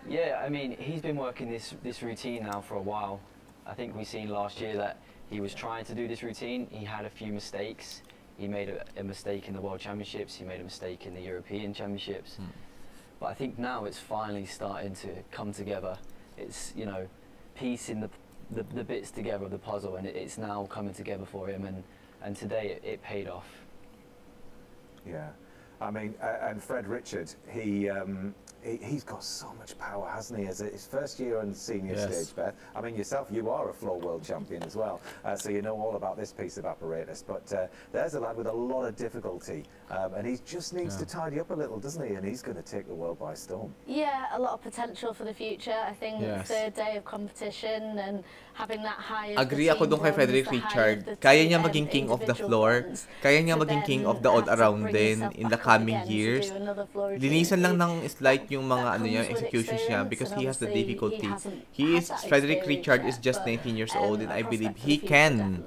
Yeah, I mean, he's been working this routine now for a while. I think we seen last year that he was trying to do this routine. He had a few mistakes. He made a mistake in the World Championships, he made a mistake in the European Championships. But I think now it's finally starting to come together. It's, you know, piecing the bits together of the puzzle, and it's now coming together for him, and today it paid off. Yeah, I mean, and Fred Richard, he's got so much power, hasn't he? As his first year on senior stage, Beth. I mean, yourself, you are a floor world champion as well, so you know all about this piece of apparatus. But there's a lad with a lot of difficulty, and he just needs to tidy up a little, doesn't he? And he's going to take the world by storm. Yeah, a lot of potential for the future. I think third day of competition and having that high. Agree ako dun kay Frederick Richard. Kaya niya maging king of the floor. Kaya niya maging king of the all-around din in the coming years. Linisan lang ng slight yung mga executions niya because he has the difficulty. Frederick Richard is just 19 years old, and I believe he can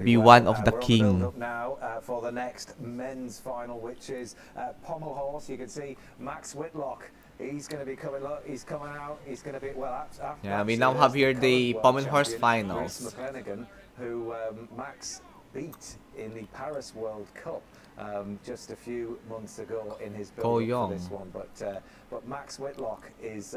be one of the king. Now for the next men's final, which is Pommel horse. You can see Max Whitlock. He's going to be coming. Look, he's coming out. He's going to be yeah, we now have here the Pommel horse finals. McLennigan, who Max beat in the Paris World Cup just a few months ago in his build for this one. But Max Whitlock is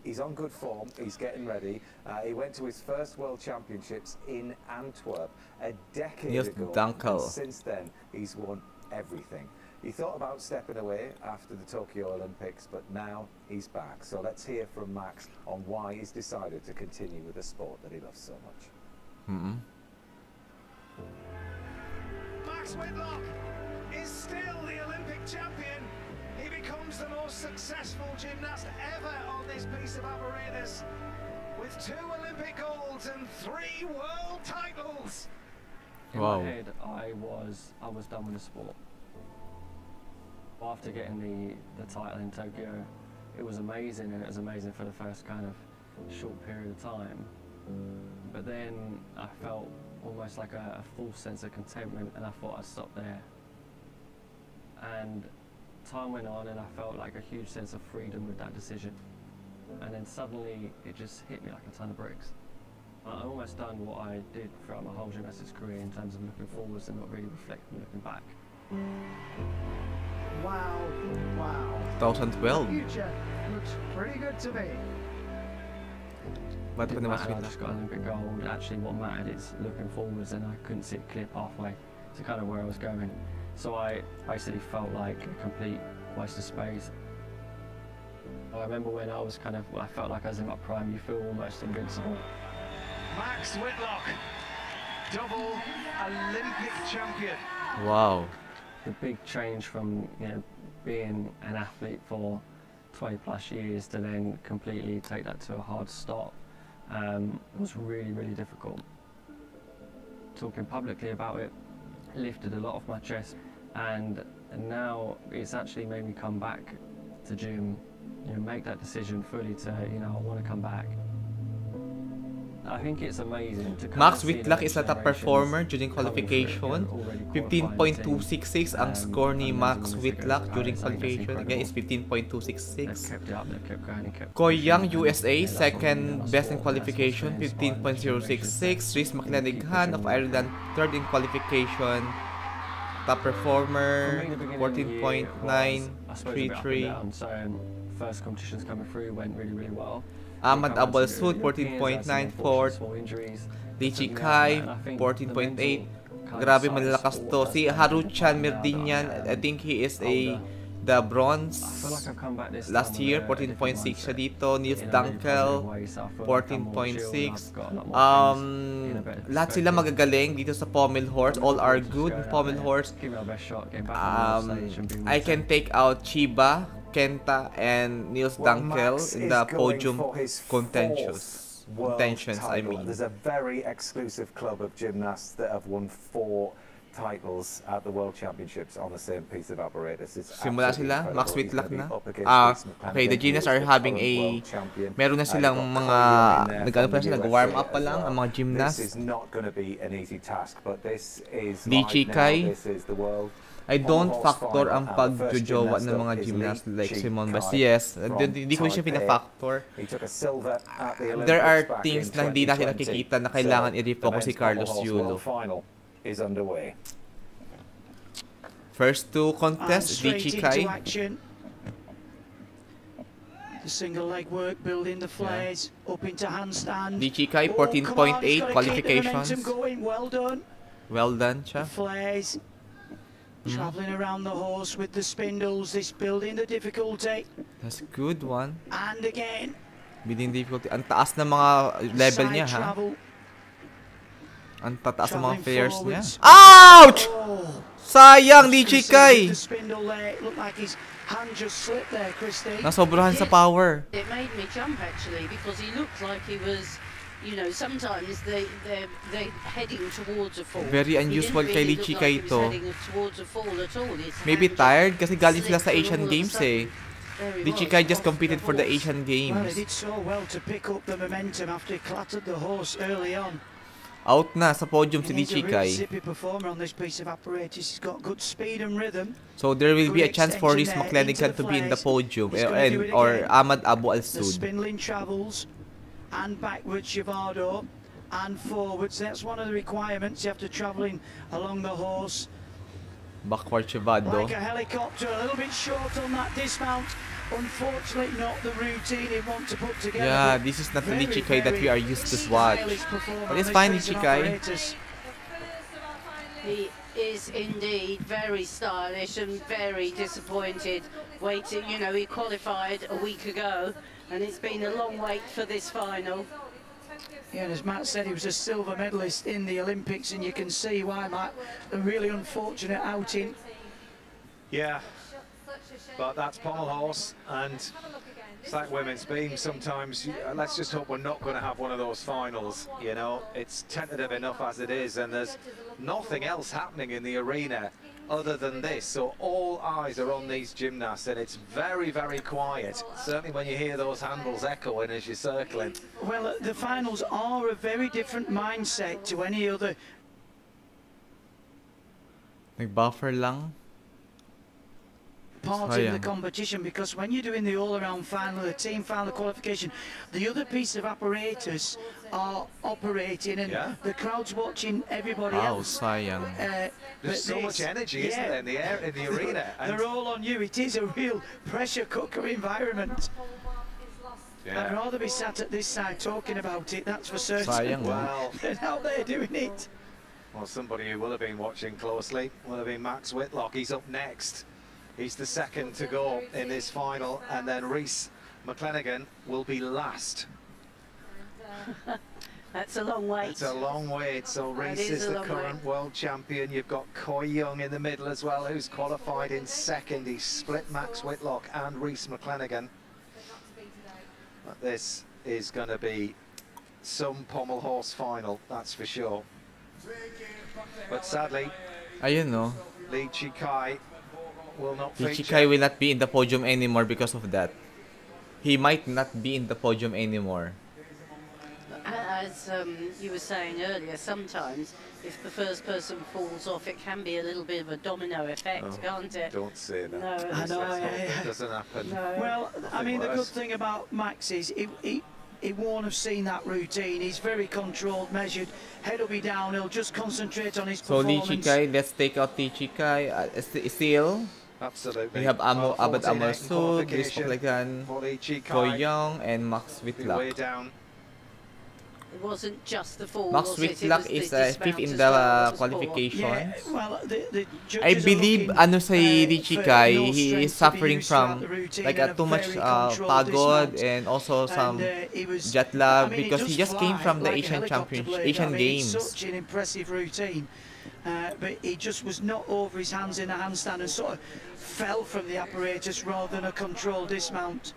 he's on good form, he's getting ready. He went to his first World Championships in Antwerp a decade ago, and since then he's won everything. He thought about stepping away after the Tokyo Olympics, but now he's back. So let's hear from Max on why he's decided to continue with the sport that he loves so much. Max Whitlock is still the Olympic champion. He becomes the most successful gymnast ever on this piece of apparatus, with 2 Olympic golds and 3 world titles. In my head, I was done with the sport. After getting the title in Tokyo, it was amazing, and it was amazing for the first kind of short period of time. But then I felt almost like a full sense of contentment, and I thought I'd stop there. And time went on, and I felt like a huge sense of freedom with that decision. And then suddenly it just hit me like a ton of bricks. I almost done what I did throughout my whole gymnastics career in terms of looking forwards and not really reflecting, looking back. Wow, wow. 2012. The future looks pretty good to me. But when I just got Olympic gold, actually what mattered is looking forwards, and I couldn't see a clear pathway to kind of where I was going. So I basically felt like a complete waste of space. I remember when I was kind of, I felt like I was in my prime, you feel almost invincible. Max Whitlock, double Olympic champion. Wow. The big change from being an athlete for 20 plus years to then completely take that to a hard stop was really, really difficult. Talking publicly about it lifted a lot off my chest, and now it's actually made me come back to gym, make that decision fully to, I want to come back. I think it's amazing to Max Whitlock is a top performer during qualification. 15.266 ang score ni Max Whitlock during qualification. Again, it's 15.266. Ko Young, USA, second best in qualification, 15.066. Rhys McLenaghan of Ireland, third in qualification. Top performer, 14.933. So first competitions coming through went really, really well. Ahmad Abul Sood, 14.94. Lichi Kai, 14.8. Grabe malalakas to. Si Haruchan Merdinyan, I think he is the bronze last year, 14.6 siya dito. Niels Dunkel, 14.6. Lahat sila magagaling dito sa Pommel horse. All are good in Pommel horse. I can take out Chiba, Kenta, and Niels Dunkel in the podium contentions. There's a very exclusive club of gymnasts that have won 4 titles at the World Championships on the same piece of apparatus. Simula sila, Max Whitlock na. Okay, the gymnasts are having meron na silang mga nag-ano pa sila, nag-warm up pa lang ang mga gymnasts. This is not going to be an easy task, but this is Lichi Kai. This is the world. I don't factor ang pagjojowa ng mga gymnasts like Simone, but yes, hindi ko siya pina-factor. There are things na hindi natin nakikita na kailangan i-refocus si Carlos Yulo. First to contest, Lichi Kai. The single leg work, building the flares, up into handstand. Lichi Kai, 14.8 qualifications. Well done. Well done siya. Flares. Traveling around the horse with the spindles, this building the difficulty. That's a good one. And again. Building difficulty. Ang taas na mga level niya, ha? Ang tataas ng mga flares niya. Ouch! Sayang, Lichi Kai! Nasobrahan sa power. It made me jump actually because he looked like he was, sometimes they're heading towards a fall. Very unusual kay Lichi Kai ito. Maybe tired kasi galing sila sa Asian Games eh. Lichi Kai just competed for the Asian Games. Well, he did so well to pick up the momentum after he clattered the horse early on. Out na sa podium si Lichi Kai. So there will be a chance for Rhys McLenaghan to be in the podium or Ahmad Abu Al-Sood. Spindling travels and backwards Chivado and forwards. That's one of the requirements. You have to traveling along the horse. Backward Chivado. Like a helicopter, a little bit short on that dismount. unfortunately not the routine he wants to put together. Yeah, this is not the Lee Chi-kai that we are used to watch. But it's fine, Lee Chi-kai. He is indeed very stylish and very disappointed. Waiting, you know, he qualified a week ago, and it's been a long wait for this final. Yeah, and as Matt said, he was a silver medalist in the Olympics, and you can see why, Matt, a really unfortunate outing. Yeah, but that's Pommel horse, and it's like women's beam sometimes. Let's just hope we're not going to have one of those finals, you know. It's tentative enough as it is, and there's nothing else happening in the arena other than this, so all eyes are on these gymnasts, and it's very, very quiet, certainly when you hear those handles echoing as you're circling. Well, the finals are a very different mindset to any other. Nag-buffer lang. Part of the competition, because when you're doing the all-around final, the team final, the qualification, the other piece of apparatus are operating, and the crowd's watching everybody else. There's so much energy, isn't there, in the air, in the arena? They're all on you. It is a real pressure cooker environment. Yeah. I'd rather be sat at this side talking about it, that's for certain. Well, than out there doing it. Well, somebody who will have been watching closely will have been Max Whitlock. He's up next. He's the second to go in this final, and then Rhys McClenaghan will be last. That's a long wait. It's a long wait. So Rhys is the current world champion. You've got Coy Young in the middle as well, who's qualified in second. He's split Max Whitlock and Rhys McClenaghan. But this is going to be some Pommel horse final, that's for sure. But sadly, ayun no. Lee Chi-kai will not feature. Lee Chi-kai will not be in the podium anymore because of that. He might not be in the podium anymore. As you were saying earlier, sometimes if the first person falls off, it can be a little bit of a domino effect, can't it? Don't say that. No, I know, it doesn't happen. No. Well, I mean, the good thing about Max is he won't have seen that routine. He's very controlled, measured. Head will be down. He'll just concentrate on his performance. So Lee Chi-kai, let's take out Lee Chi-kai. Still, absolutely. We have Abad Amorsud, Rhys McClenaghan, Coy Young, and Max Whitlock. It wasn't just the fall. Max Whitlock is fifth in the qualification. Yeah, well, I believe ano sa Lee Chi-kai, he is suffering from like too much pagod and also some jet lag, because he just came from the Asian Championship, Asian Games. Such an impressive routine, but he just was not over his hands in a handstand and sort of fell from the apparatus rather than a controlled dismount.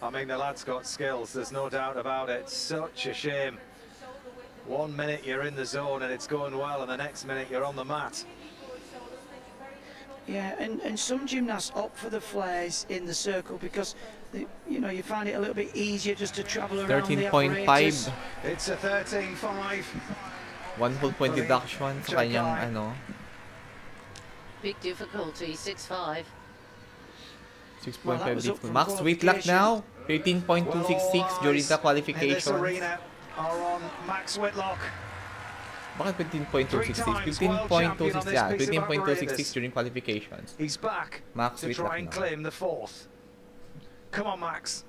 I mean, the lad's got skills, there's no doubt about it. Such a shame. 1 minute you're in the zone and it's going well, and the next minute you're on the mat. Yeah, and some gymnasts opt for the flares in the circle because, you know, you find it a little bit easier just to travel around 13.5. It's a 13.5. 1 full point deduction sa kanyang ano. Big difficulty, 6.5. 6.5 Max Whitlock now, 13.266 during the qualification. In this arena are on Max Whitlock. Bakit 15.266? 15.266, yeah, 15.266 during qualifications. He's back Max to Whitlock try and now. claim the fourth. Come on, Max.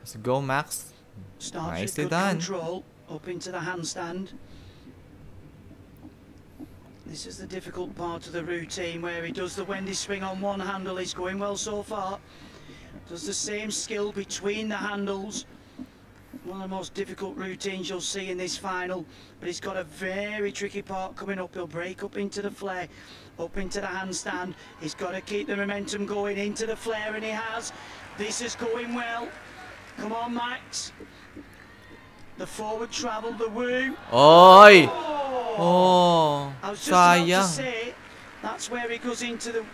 Let's go, Max. Starts Nicely with good done. control, up into the handstand. This is the difficult part of the routine where he does the Wendy swing on one handle. He's going well so far. Does the same skill between the handles. One of the most difficult routines you'll see in this final. But he's got a very tricky part coming up. He'll break up into the flare, up into the handstand. He's got to keep the momentum going into the flare, and he has. This is going well. Come on, Max. The forward travel, the woo. Oi! Oh, I was just about to sayang. say, that's where he goes into the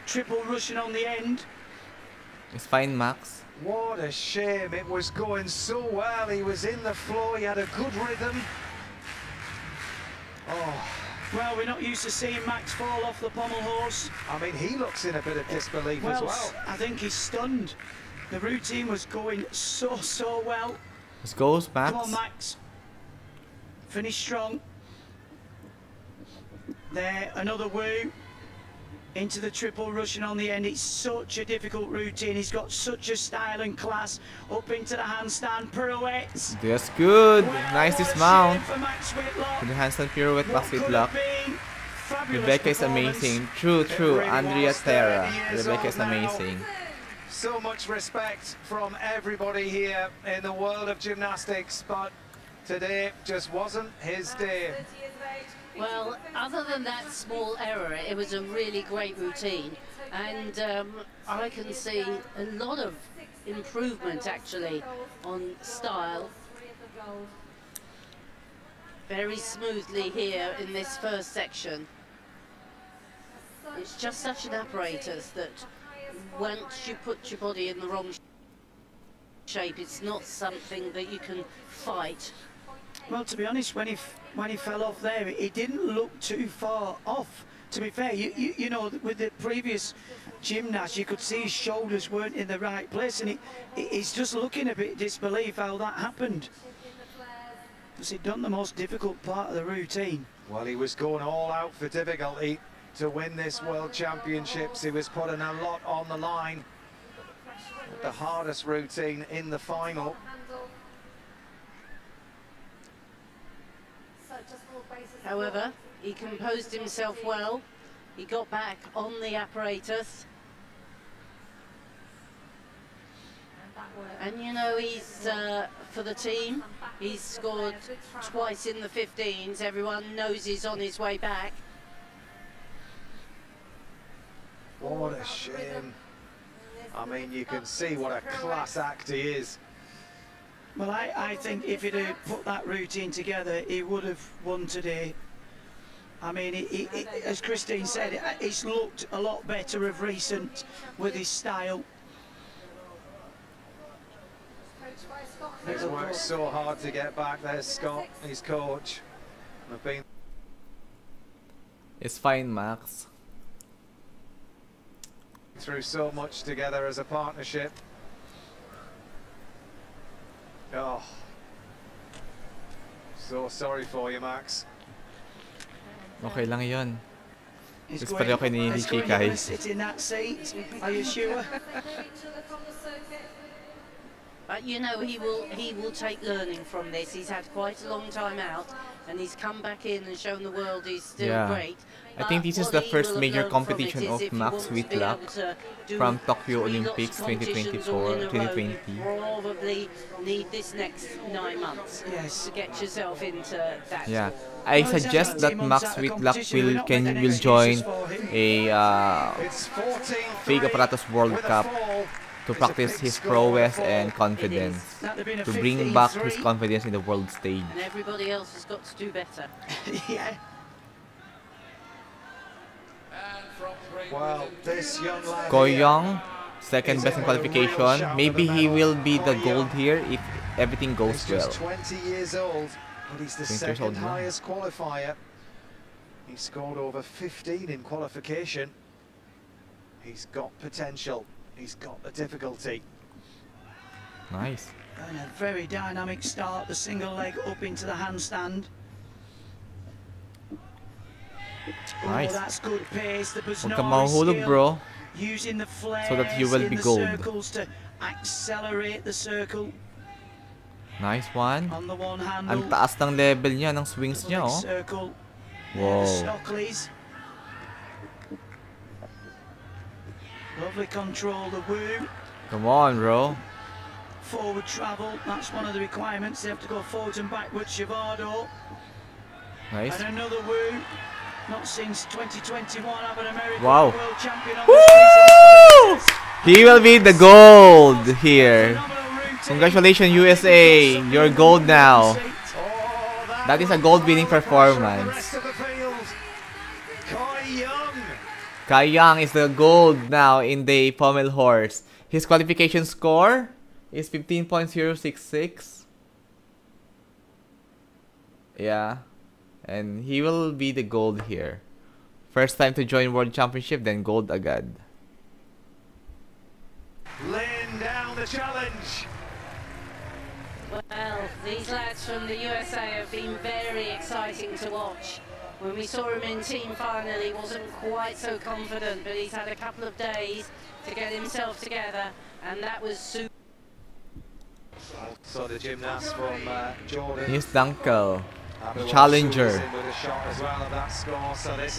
triple Russian on the end. It's fine, Max. What a shame. It was going so well. He was in the floor. He had a good rhythm. Oh. Well, we're not used to seeing Max fall off the pommel horse. I mean, he looks in a bit of disbelief as well. I think he's stunned. The routine was going so well. Let's go, Max. Come on, Max. finish strong. There, another woo. Into the triple Russian on the end. It's such a difficult routine. He's got such a style and class. Up into the handstand pirouettes. That's good. Nice dismount. For Max Whitlock. To the handstand pirouette, Max Whitlock. Rebecca is amazing. True. Really Andrea was, Terra. 30 years Rebecca is old now. amazing. So much respect from everybody here in the world of gymnastics, but today just wasn't his day. Well, other than that small error, it was a really great routine, and I can see a lot of improvement actually on style. Very smoothly here in this first section. It's just such an apparatus that once you put your body in the wrong shape, it's not something that you can fight. Well, to be honest, when he fell off there, it didn't look too far off. To be fair, you know, with the previous gymnast, you could see his shoulders weren't in the right place, and he's just looking a bit disbelief how that happened. Because he'd done the most difficult part of the routine. Well, he was going all out for difficulty to win this World Championships. He was putting a lot on the line. The hardest routine in the final. However, he composed himself well. He got back on the apparatus. And you know, he's, for the team, he's scored twice in the 15s. Everyone knows he's on his way back. What a shame. I mean, you can see what a class act he is. Well, I think if he'd have put that routine together, he would have won today. I mean, as Christine said, he's looked a lot better of recent with his style. He's worked so hard to get back. There's Scott, his coach. It's fine, Max. Through so much together as a partnership. Oh, so sorry for you, Max. Okay lang yun. He's Gusto pa rin ako ni Chikay. Sit in that seat. Are you sure? But you know, he will take learning from this. He's had quite a long time out, and he's come back in and shown the world he's still great. I think this is the first major competition of Max Whitlock from Tokyo Olympics 2024, 2020. Probably need this next 9 months to get yourself into that. Yeah, I suggest that Max Whitlock will join a Fake Apparatus World Cup to practice his prowess and confidence, to bring back his confidence in the world stage. And everybody else has got to do better. Yeah. Well, this young lad Ko Young, second best in qualification. Maybe he will be the gold here if everything goes well. He's just 20 years old, but he's the second highest qualifier. He scored over 15 in qualification. He's got potential. He's got the difficulty. Nice. And a very dynamic start, the single leg up into the handstand. Nice. Oh, that's good pace. The Huwag kang mahuhulog, bro. Using the flares so that you will be gold. circles to accelerate the circle. Nice one. On the one handle. Ang taas ng level niya, ng swings niya, oh. Circle. Wow. Stockleys. Lovely control, the woo. Come on, bro. Forward travel, that's one of the requirements. They have to go forwards and backwards. Chivado. Nice. And another woo. Not since 2021, I'm an American Wow. world champion on Woo! He will be the gold here. Congratulations, USA. You're gold now. That is a gold winning performance. Kai Young is the gold now in the Pommel horse. His qualification score is 15.066. Yeah. And he will be the gold here. First time to join World Championship, then gold agad. Laying down the challenge. Well, these lads from the USA have been very exciting to watch. When we saw him in team final, he wasn't quite so confident, but he's had a couple of days to get himself together, and that was super. So the gymnast from Jordan. Here's Dunkel, challenger.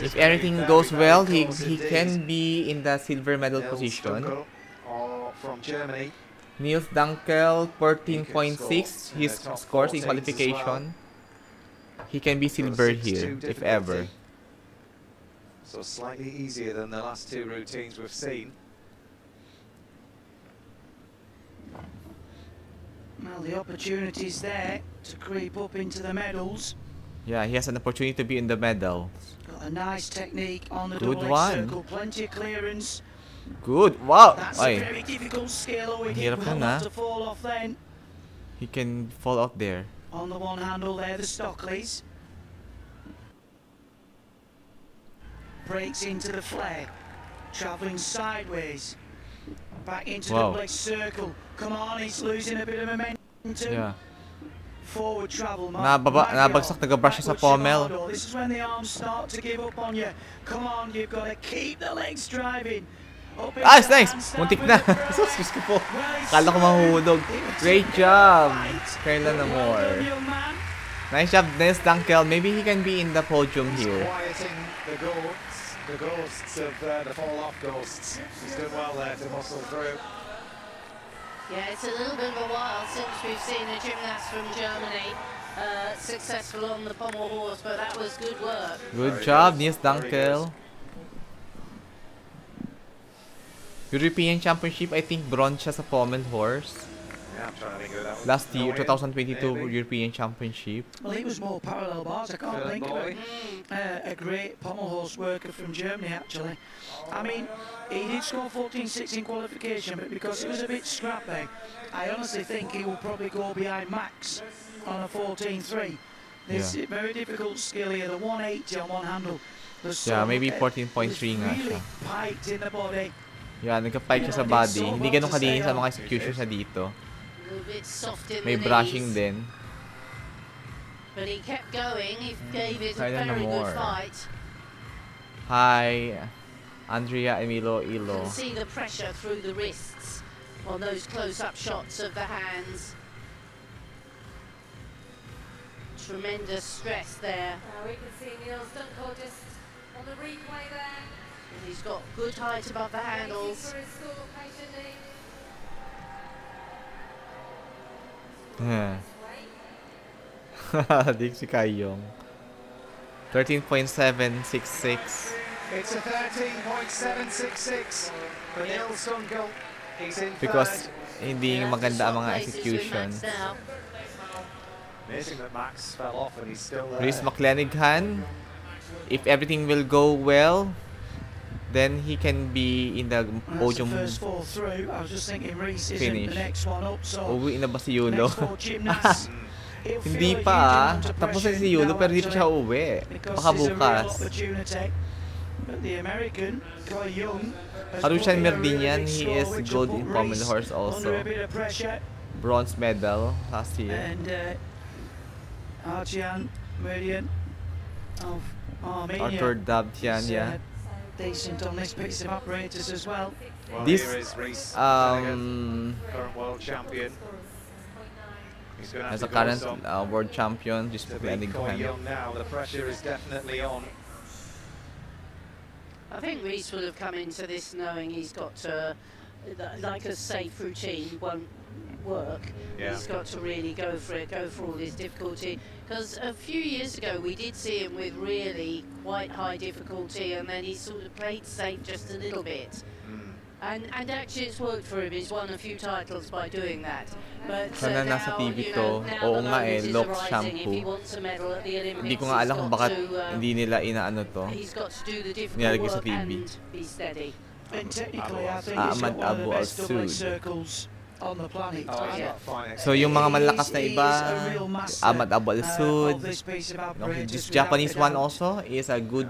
If everything goes well, he can be in the silver medal position. From Germany. Niels Dunkel, 14.6, his scores in qualification. He can be silver here, if ever. So slightly easier than the last two routines we've seen. Well, the opportunity's there to creep up into the medals. Yeah, he has an opportunity to be in the medal. Got a nice technique on the Good double one. circle, plenty of clearance. Good, wow! That's Ay, a very difficult skill. We did hirap well yun, not ah. to fall off then. He can fall out there. On the one handle there, the Stockleys. Breaks into the flare. Travelling sideways. Back into the double circle. Come on, he's losing a bit of momentum. Yeah. Forward travel. Nabagsak, nag-brush siya sa Pommel. This is when the arms start to give up on you. Come on, you've got to keep the legs driving. Nice, nice! Muntik na! Sus ko po. Kala ko mahuhulog. Great job, Nemour. Nice job, Niels Dunkel. Maybe he can be in the podium here. Quieting the ghosts of the fall-off ghosts. He's doing well there to muscle through. Yeah, it's a little bit of a while since we've seen a gymnast from Germany successful on the pommel horse, but that was good work. Good job, Niels Dunkel. European Championship, I think bronze siya sa pommel horse. Yeah, I'm trying to think of that one. Last year, No, 2022 maybe. European Championship. Well, he was more parallel bars. I can't think of it. A great pommel horse worker from Germany, actually. I mean, he did score 14.6 in qualification, but because it was a bit scrappy, I honestly think he will probably go behind Max on a 14.3. This is very difficult skill here. The 180 on one handle. Yeah, maybe 14.3 nga siya. Really piped in the body. Yeah, nagka-pike siya sa body. Hindi ganun kalinis sa mga execution siya dito. May brushing din. But he kept going. He gave it a very good fight. Hi, Andrea Emilo You Ilo. can see the pressure through the wrists on those close-up shots of the hands. Tremendous stress there. We can see Niels Dunkel just on the replay there. He's got good height above the handles. Yeah. Dixie Kayong. 13.766. It's a 13.766 for Niels Dunkel. He's in Because third. hindi maganda ang mga execution. Amazing that Max fell off and he's still there. Rhys McClenaghan, if everything will go well, then he can be in the podium First fall through. I was just thinking Rhys isn't finish. the next one up, so Uwi na ba si Yulo? next four gymnasts. Hindi pa Tapos na si Yulo pero hindi pa siya uwi. Baka bukas. Arushan Merdinian, he is gold in pommel horse also. Bronze medal last year. And Arjan Meridian of Armenia. Arthur Dabtian, yeah. Decent on this piece of apparatus as well. This here is Rhys current world champion. He's going to as have a to go current some world champion, just to beat Coy Young now. The pressure is definitely on. I think Rhys will have come into this knowing he's got to, like a safe routine won't work. Yeah. He's got to really go for it, go for all his difficulty. Because a few years ago we did see him with really quite high difficulty, and then he sort of played safe just a little bit. And actually it's worked for him. He's won a few titles by doing that. But Sana nasa TV to. Oo nga eh, Lock Shampoo. Hindi ko nga alam kung bakit hindi nila inaano to. Nilalagay sa TV. Ahmad Abu Al-Sud. So yung mga malalakas na iba, Ahmad Abu Al-Sud. This Japanese one also is a good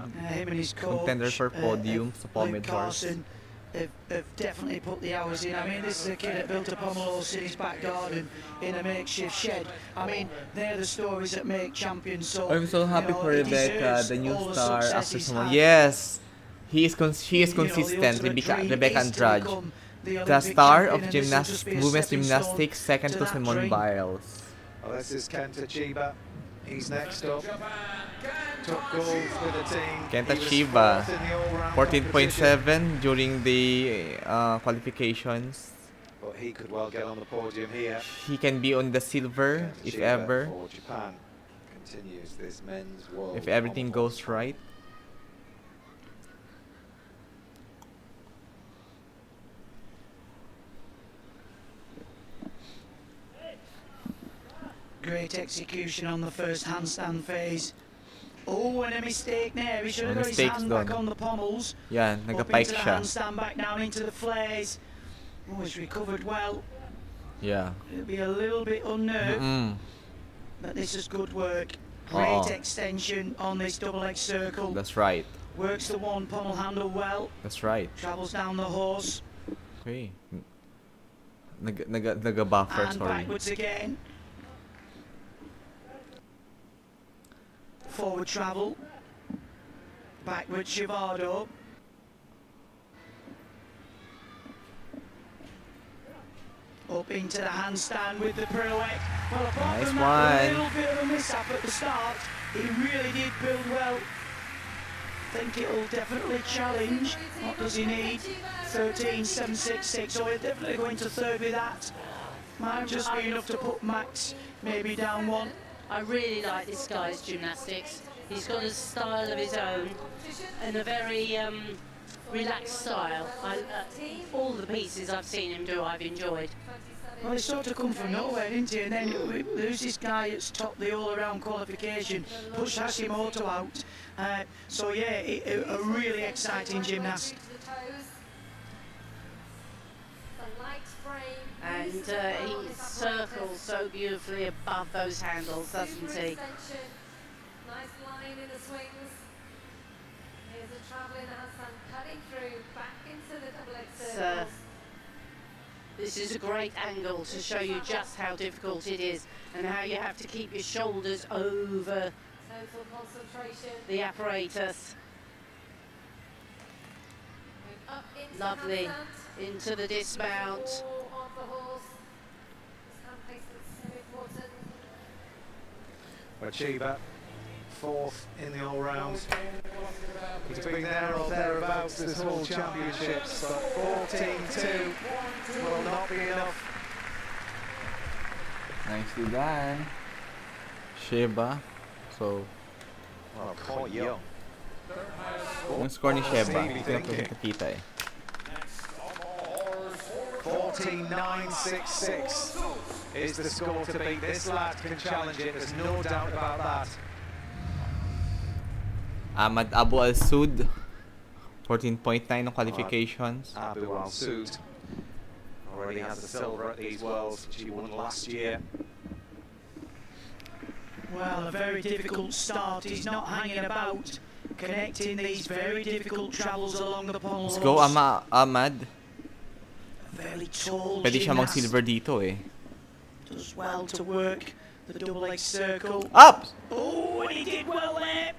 contender for podium sa pommel horse. have definitely put the hours in. I mean, this is a kid that built a Pommel horse in his back garden in a makeshift shed. I mean, they're the stories that make champions. So I'm so happy for Rebecca, the new star after Simone. Yes, she is consistent. Rebecca Andrade, the star of women's gymnastics, second to Simone Biles. Well, this is Kenta Chiba. He's next up. Took gold for the team. Kenta Chiba, 14.7 during the qualifications. But he could well get on the podium here. He can be on the silver if ever. For Japan continues this men's world. If everything goes right. Great execution on the first handstand phase. Oh, and a mistake there. He should have got his hand back on the pommels. Yeah, nagapike siya. Handstand back down into the flares. Oh, he's recovered well. Yeah. It'll be a little bit unnerved. But this is good work. Great extension on this double leg circle. That's right. Works the one pommel handle well. That's right. Travels down the horse. Okay. Naga-buffer, and sorry. Backwards again. Forward travel. Backward Chivado. Up into the handstand with the pirouette. Well, apart from that little bit of a mishap at the start, he really did build well. I think it'll definitely challenge. What does he need? 13.766, so he'll definitely go into third with that. Might just be enough to put Max maybe down one. I really like this guy's gymnastics. He's got a style of his own and a very relaxed style. All the pieces I've seen him do, I've enjoyed. Well, he sort of come from nowhere, didn't he? And then there's this guy that's topped the all-around qualification, pushed Hashimoto out. So yeah, a really exciting gymnast. And he circles so beautifully above those handles, doesn't he? Nice line in the swings. Here's a travelling handstand cutting through back into the double leg circles. This is a great angle to show you just how difficult it is and how you have to keep your shoulders over the apparatus. Lovely. Into the dismount. Chiba, fourth in the all-round. He's been there or thereabouts this whole championships, but 14.2 will not be enough. Nicely done. Sheba. So, well, quite young. Yung score ni Sheba, ito yung nakikita eh. 14.966 is the score to beat. This lad can challenge it, there's no doubt about that. Ahmad Abu Al-Sud, 14.9 no qualifications. Abu Al-Sud already has the silver at these Worlds, which he won last year. Well, a very difficult start. He's not hanging about, connecting these very difficult travels along the pommel. Let's go, Ahmad. Very tall Pwede siya mag-silver dito eh. Does well to work the double leg circle. Up! Oh, and he did well there.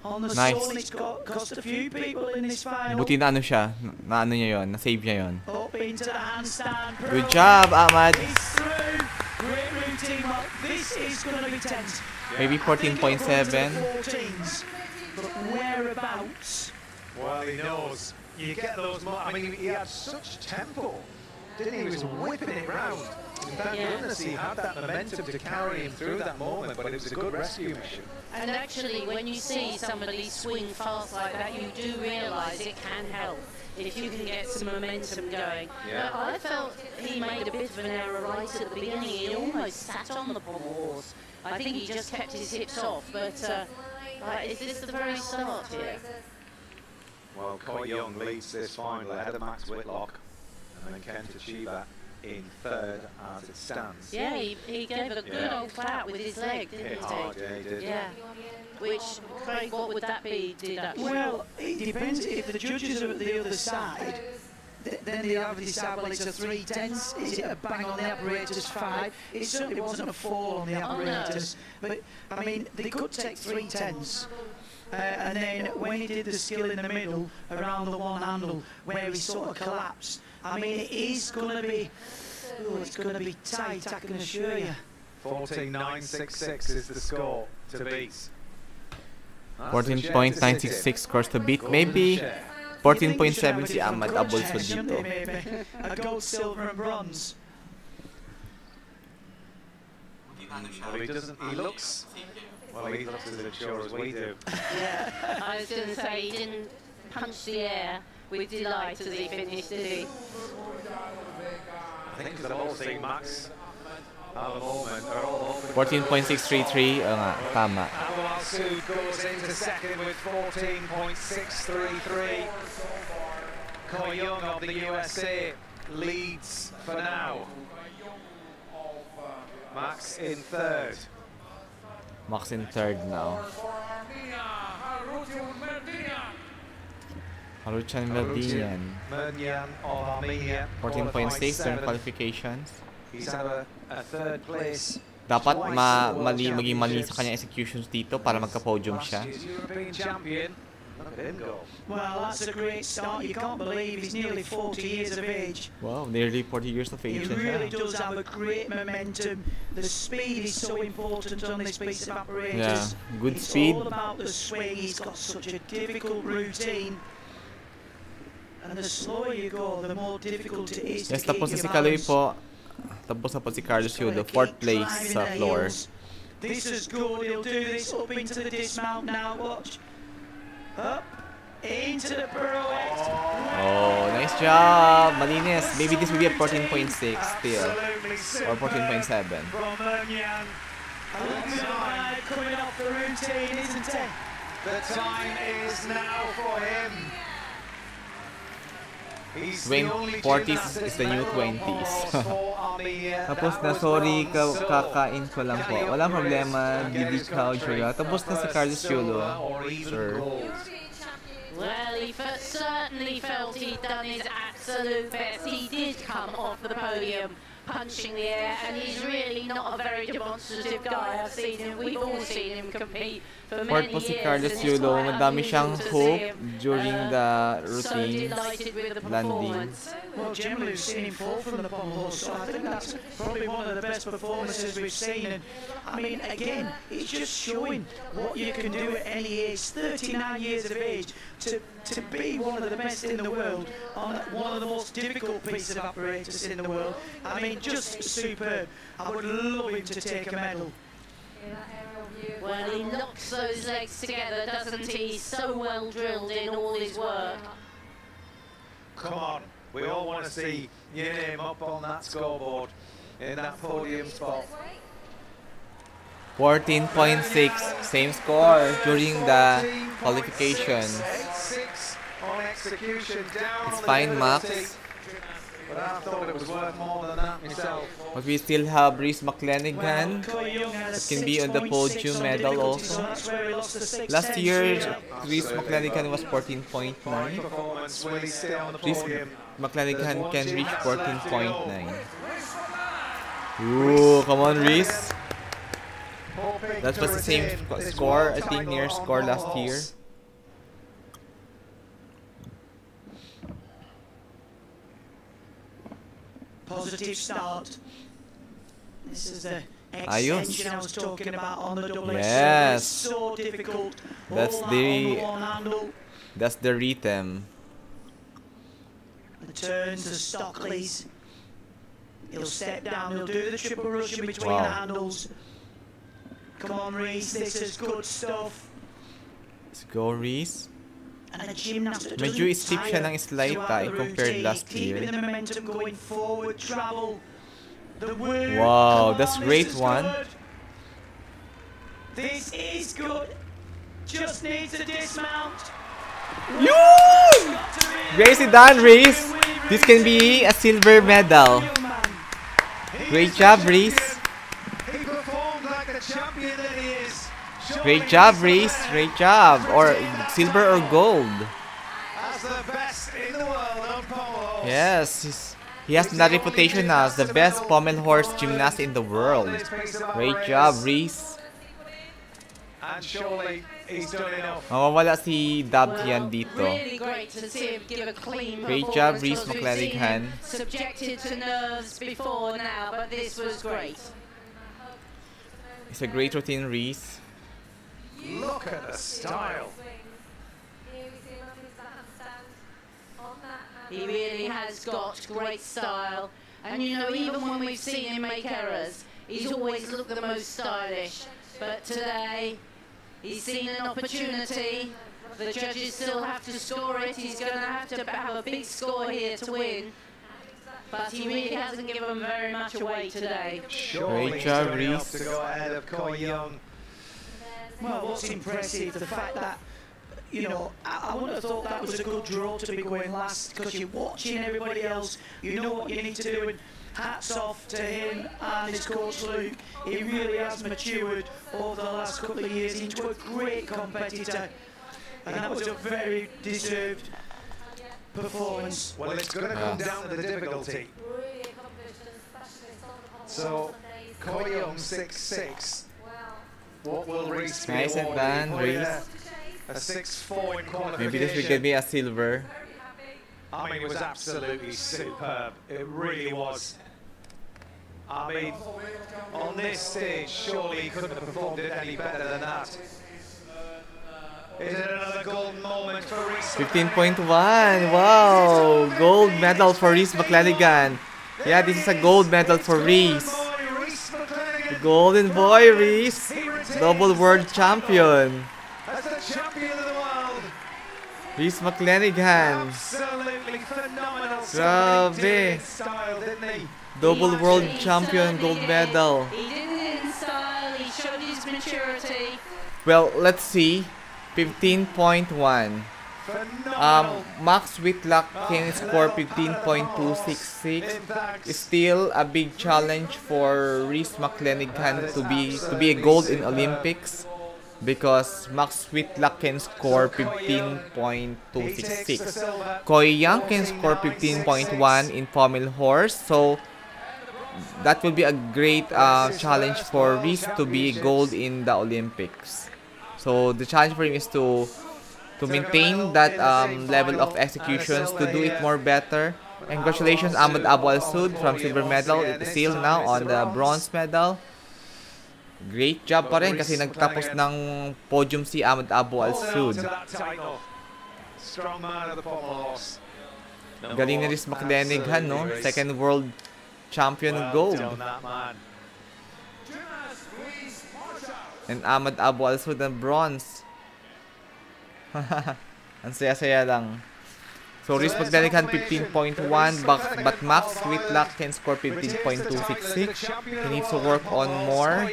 On the nice. zone, it's cost a few people in this final. Buti na ano siya, na ano niya yun, na-save niya yun. Up into the handstand. Good job, Ahmad. He's through. Great routine. Well, this is going to be tense. Maybe 14.7. But whereabouts? Well, he knows. You get those. I mean, he had such tempo, didn't he? He was whipping it round. Thank goodness he had that momentum to carry him through that moment, but it was a good rescue mission. And actually, when you see somebody swing fast like that, you do realise it can help if you can get some momentum going. Yeah. But I felt he made a bit of an error right at the beginning. He almost sat on the pommel horse. I think he just kept his hips off, but is this the very start here? Well, quite young leads this final ahead of Max Whitlock, and then Kenta Chiba in third as it stands. Yeah, he gave a good old clap with his leg, didn't he? Yeah, he did. Yeah. Which, Craig, what would that be? Well, it depends. If the judges are at the other side, then they have decided, well, it's a 3/10. Is it a bang on the apparatus 5? It certainly wasn't a 4 on the apparatus. But, I mean, they could take 3/10. And then when he did the skill in the middle, around the one handle, where he sort of collapsed, I mean, it is going to be, it's going to be tight, I can assure you. 14.966 is the score to beat. 14.966 scores to beat. Maybe 14.7 si Ahmad Abulso dito. A gold, silver and bronze. Well, he looks as sure as we do. Yeah, I was going to say, he didn't punch the air with delight as he finished, did he? I think because I've all seen Max at the moment. 14.633, nga, tama. Awasu goes into second with 14.633. Koi Young of the USA leads for now. Max in third. Max in third now. Haruchan Merdinyan. Merdinyan of Armenia. 14.6 during qualifications. He's had a third place. Dapat maging mali sa kanyang executions dito para magka-podium siya. European champion. Look at him go. Well, that's a great start. You can't believe he's nearly 40 years of age. Wow, nearly 40 years of age. He really does have a great momentum. The speed is so important on this piece of apparatus. Yeah, good speed. It's all about the swing. He's got such a difficult routine. And the slower you go, the more difficult it is to keep tapos na your si Kaloy balance. po. Tapos na po si Carlos Yulo, 4th place sa floor. This is good. He'll do this up into the dismount now. Watch. Up into the pirouette. Oh, nice job, malinis. Maybe this will be a 14.6 still, or 14.7. Coming off the routine, isn't it? The time is now for him. 40s is the new 20s. Tapos na, sorry, kakain ko lang po. Walang problema, Didi Algeria. Tapos na si Carlos Yulo, sir. Well, he certainly felt he'd done his absolute best. He did come off the podium punching the air, and he's really not a very demonstrative guy. I've seen him, we've all seen him compete for many Po si years. Carlos and it's Yulo, quite madami siyang unusual to hope see him, during the so routine delighted with the landing. performance. Well, generally we've seen him fall from the Pommel horse, so I think that's probably one of the best performances we've seen. And I mean, again, it's just showing what you can do at any age. 39 years of age to be one of the best in the world on one of the most difficult pieces of apparatus in the world. I mean, just superb. I would love him to take a medal. Well, he locks those legs together, doesn't he? He's so well drilled in all his work. Come on, we all want to see your name up on that scoreboard in that podium spot. 14.6, same score during the qualifications. 8-6 on execution, down It's on fine, the Max. difficulty. But I thought it was worth more than that myself. But we still have Reese McLennigan that can be on the podium medal also. Last year, Reese McLennigan was 14.9. Reese McLennigan can reach 14.9. Ooh, come on, Reese. That was the same score, I think, near score last year. Positive start. This is the Ayos. extension I was talking about on the double Yes. It's so difficult. That's All that on the the one handle. that's the rhythm. The turns, the Stockleys. He'll step down, he'll do the triple rush in between Wow. the handles. Come on, Reese, this is good stuff. Let's go, Reese. And a gymnast that Medyo doesn't steep siya ng tire slide throughout the compared routine. last Keeping year. the momentum going forward, travel. The word. Wow, Come that's on, great this is one. good. This is good. Just needs a dismount. Yun! Gracie done, Reese. This can be a silver medal. Great job, Reese. He performed like the champion that he is. Great job, Reese. Great job. Or silver or gold. As the best in the world on Pommel. Yes, he has that reputation as the best pommel horse gymnast in the world. Great job, Reese. And surely he's done enough. Mawawala si Dabtian dito. Really great to see him give a clean Great job, performance, Reese because we've seen him McClanahan. subjected to nerves before now, but this was great. It's a great routine, Reese. Look at the style. He really has got great style. And you know, even when we've seen him make errors, he's always looked the most stylish. But today, he's seen an opportunity. The judges still have to score it. He's going to have a big score here to win. But he really hasn't given very much away today. Great job, Reese. To go ahead of Koi Young. Well, what's impressive, the fact that, you know, I wouldn't have thought that was a good draw to be going last, because you're watching everybody else, you know what you need to do, and hats off to him and his coach Luke. He really has matured over the last couple of years into a great competitor, and that was a very deserved performance. Well, it's going to come down to the difficulty. So, Koi Young 6'6". What will Reese be Nice and awarded? done, Reese. A 6'4" in qualification. Maybe this will give me a silver. I mean, it was absolutely superb. It really was. I mean, on this stage, surely he couldn't have performed it any better than that. Is it another golden moment for Reese? 15.1. Wow, gold medal for Reese McClanahan. Yeah, this is a gold medal for Reese. The golden boy, Reese. Double world champion. As the champion of the world. Reese McClanahan. Absolutely phenomenal. Grabe. Style, didn't he? Double world champion, gold medal. He did it in style, he showed his maturity. Well, let's see. 15.1. Max Whitlock can score 15.266. Still a big challenge for Reese McClanahan to be a gold in Olympics, because Max Whitlock can score 15.266. Koi Young can score 15.1 in pommel horse, so that will be a great challenge for Reese to be gold in the Olympics. So the challenge for him is to maintain that level of executions, to do it more better. And congratulations, Ahmed Abu Al-Sud from silver medal. It's still now on the bronze medal. Great job pa rin kasi nagtapos ng podium si Ahmed Abu Al-Sud. Strong man of the pommel horse. Galing ni Reese McClanahan, no? Second world champion gold. And Ahmed Abu Al-Sud ng bronze. Ang saya-saya lang. So Reese McClanahan 15.1, but Max Whitlock can score 15.266. He needs to work on more.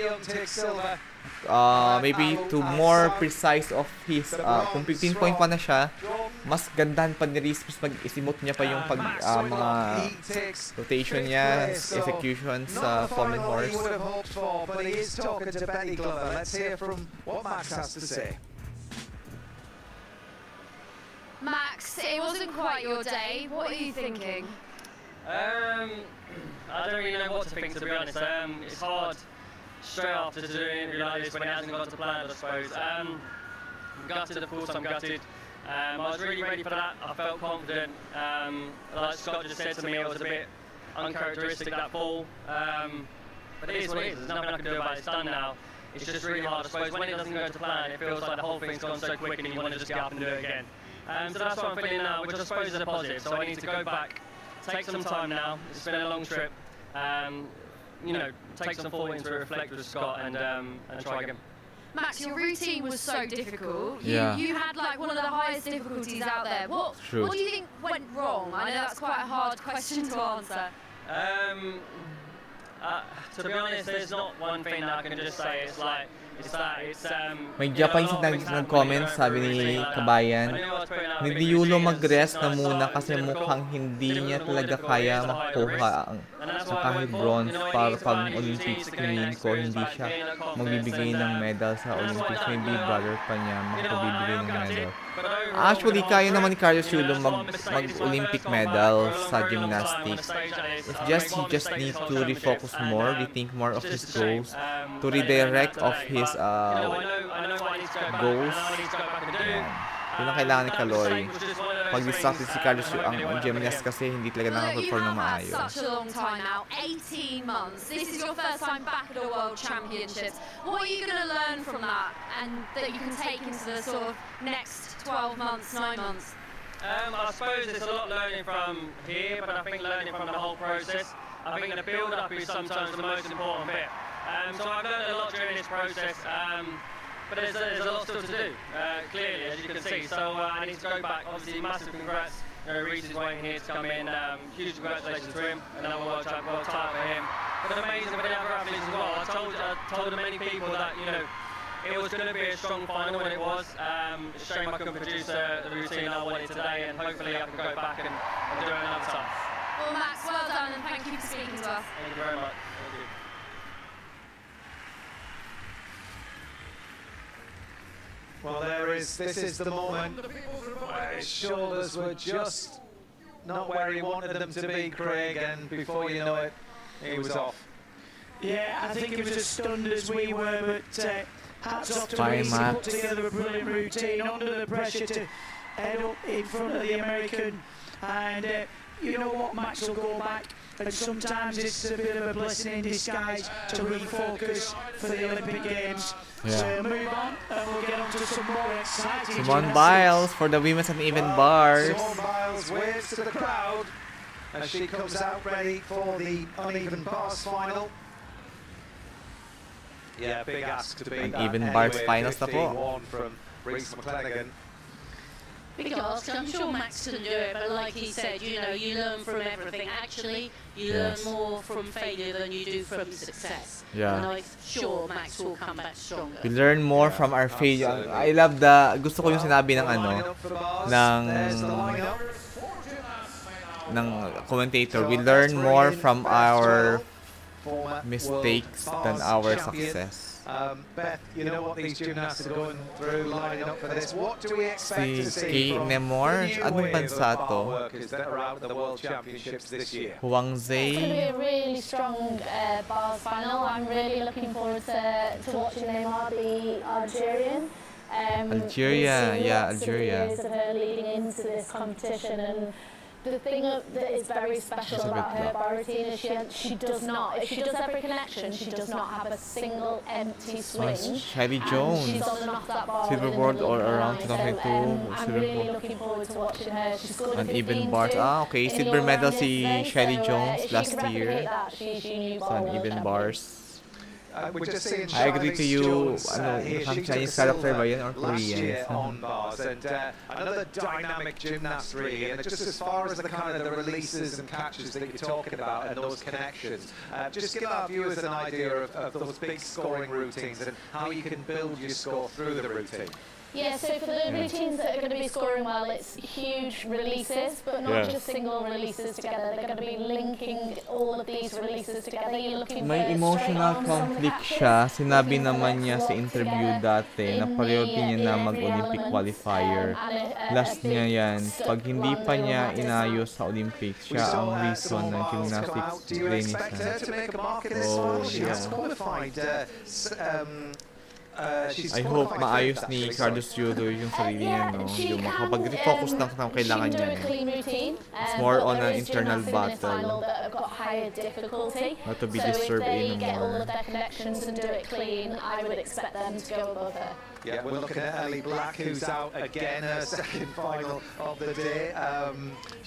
Maybe to more precise of his, kung 15.1 na siya, mas gandahan pa ni Reese, mas mag-emote niya pa yung mga rotation niya, executions sa pommel horse. But he is talking to Benny Glover. Let's hear from what Max has to say. Max, it wasn't quite your day. What are you thinking? I don't really know what to think, to be honest. It's hard straight after to do an interview like this when it hasn't gone to plan, I suppose. I'm gutted, of course, I'm gutted. I was really ready for that. I felt confident. Like Scott just said to me, it was a bit uncharacteristic, that fall. But it is what it is. There's nothing I can do about it. It's done now. It's just really hard, I suppose. When it doesn't go to plan, it feels like the whole thing's gone so quick and you want to just get up and do it again. So that's what I'm feeling now, which I suppose is a positive. So I need to go back, take some time now. It's been a long trip. You know, take some forward to reflect with Scott and try again. Max, your routine was so difficult. Yeah. You had like one of the highest difficulties out there. What do you think went wrong? I know that's quite a hard question to answer. To be honest, there's not one thing that I can just say. It's like May Japanese nag-comment, sabi ni Kabayan, hindi Yulo mag-rest na muna kasi mukhang hindi niya talaga kaya makuha sa kahit bronze para pag Olympics. Tingin ko hindi siya magbibigay ng medal sa Olympics. Maybe brother pa niya magbibigay ng medal. Actually, kaya naman ni Carlos Yulo mag-Olympic medal sa gymnastics. It's he just needs to refocus more, rethink more of his goals, to redirect of his goals. Yun ang kailangan ni Kaloy. Pag-distracted si Carlos ang gymnast kasi hindi talaga nakaperform na maayos. Such a long time now, 18 months. This is your first time back at a World Championships. What are you going to learn from that and that you can take into the sort of next 12 months, 9 months? I suppose there's a lot learning from here, but I think learning from the whole process. I think the build-up is sometimes the most important bit. So I've learned a lot during this process. But there's a lot still to do, clearly, as you can see. So I need to go back. Obviously, massive congrats. Reece is waiting here to come in. Huge congratulations to him. Another world title for him. But amazing for the other athletes as well. I told many people that it was going to be a strong final when it was. It's a shame I couldn't produce the routine I wanted today, and hopefully I can go back and do it another time. Well, Max, well done, and thank you for speaking to us. Thank you very much. Thank you. Well, this is the moment where his shoulders were just not where he wanted them to be, Craig, and before you know it, he was off. Yeah, I think he was as stunned as we were, but hats off to Reece. He put together a brilliant routine under the pressure to head up in front of the American, and you know what, Max will go back, and sometimes it's a bit of a blessing in disguise to refocus for the Olympic Games. Yeah. So move on, and we'll get on to some more exciting Simone Biles for the women's uneven bars. Simone Biles waves to the crowd as she comes out ready for the uneven bars final. Yeah, big ask to beat Uneven bars finals na po. 51 from Reece McClenaghan. Big ask. I'm sure Max can do it, but like he said, you learn from everything. Actually, you learn more from failure than you do from success. Yeah. And I'm sure Max will come back stronger. We learn more from our failure. I love gusto ko yung sinabi ng ng commentator. We learn more from our mistakes than our success. Beth, you know what these gymnasts are going through, lining up for this. What do we expect to see from Nemour, anong bansa to? workers that are out at the World Championships this year? Huangzhou. It's going to be a really strong bars final. I'm really looking forward to watching Nemour, the Algerian. Algeria, yeah, Algeria. Years of her leading into this competition, and the thing that is very special about her bar routine is she does not, if she does every connection, she does not have a single empty swing. Shelly Jones, she's on and off that bar silver board all around 2022. I'm really looking forward to watching her. She's scored uneven bars. Okay, silver medal si Shelly Jones last year. So uneven bars. We're just seeing I agree to you. Chinese character ba yan or Korean? Korean? On bars, and another dynamic gymnast really. And just as far as the kind of the releases and catches that you're talking about and those connections, just give our viewers an idea of those big scoring routines and how you can build your score through the routine. Yeah, so for the routines that are going to be scoring well, it's huge releases, but not just single releases together. They're going to be linking all of these releases together. You're looking for May emotional conflict siya. Sinabi naman niya sa interview dati na priority niya na mag-Olympic qualifier. Last niya yan. Pag hindi pa niya inayos sa Olympics, siya ang reason ng gymnastics training niya. I hope maayos ni Carlos Yulo yung sarili niya, no? Yung makapag-refocus lang sa kailangan niya. It's more on an internal battle. Not to be disturbed anymore. Yeah, we're looking at Ellie Black, who's out again, her second final of the day.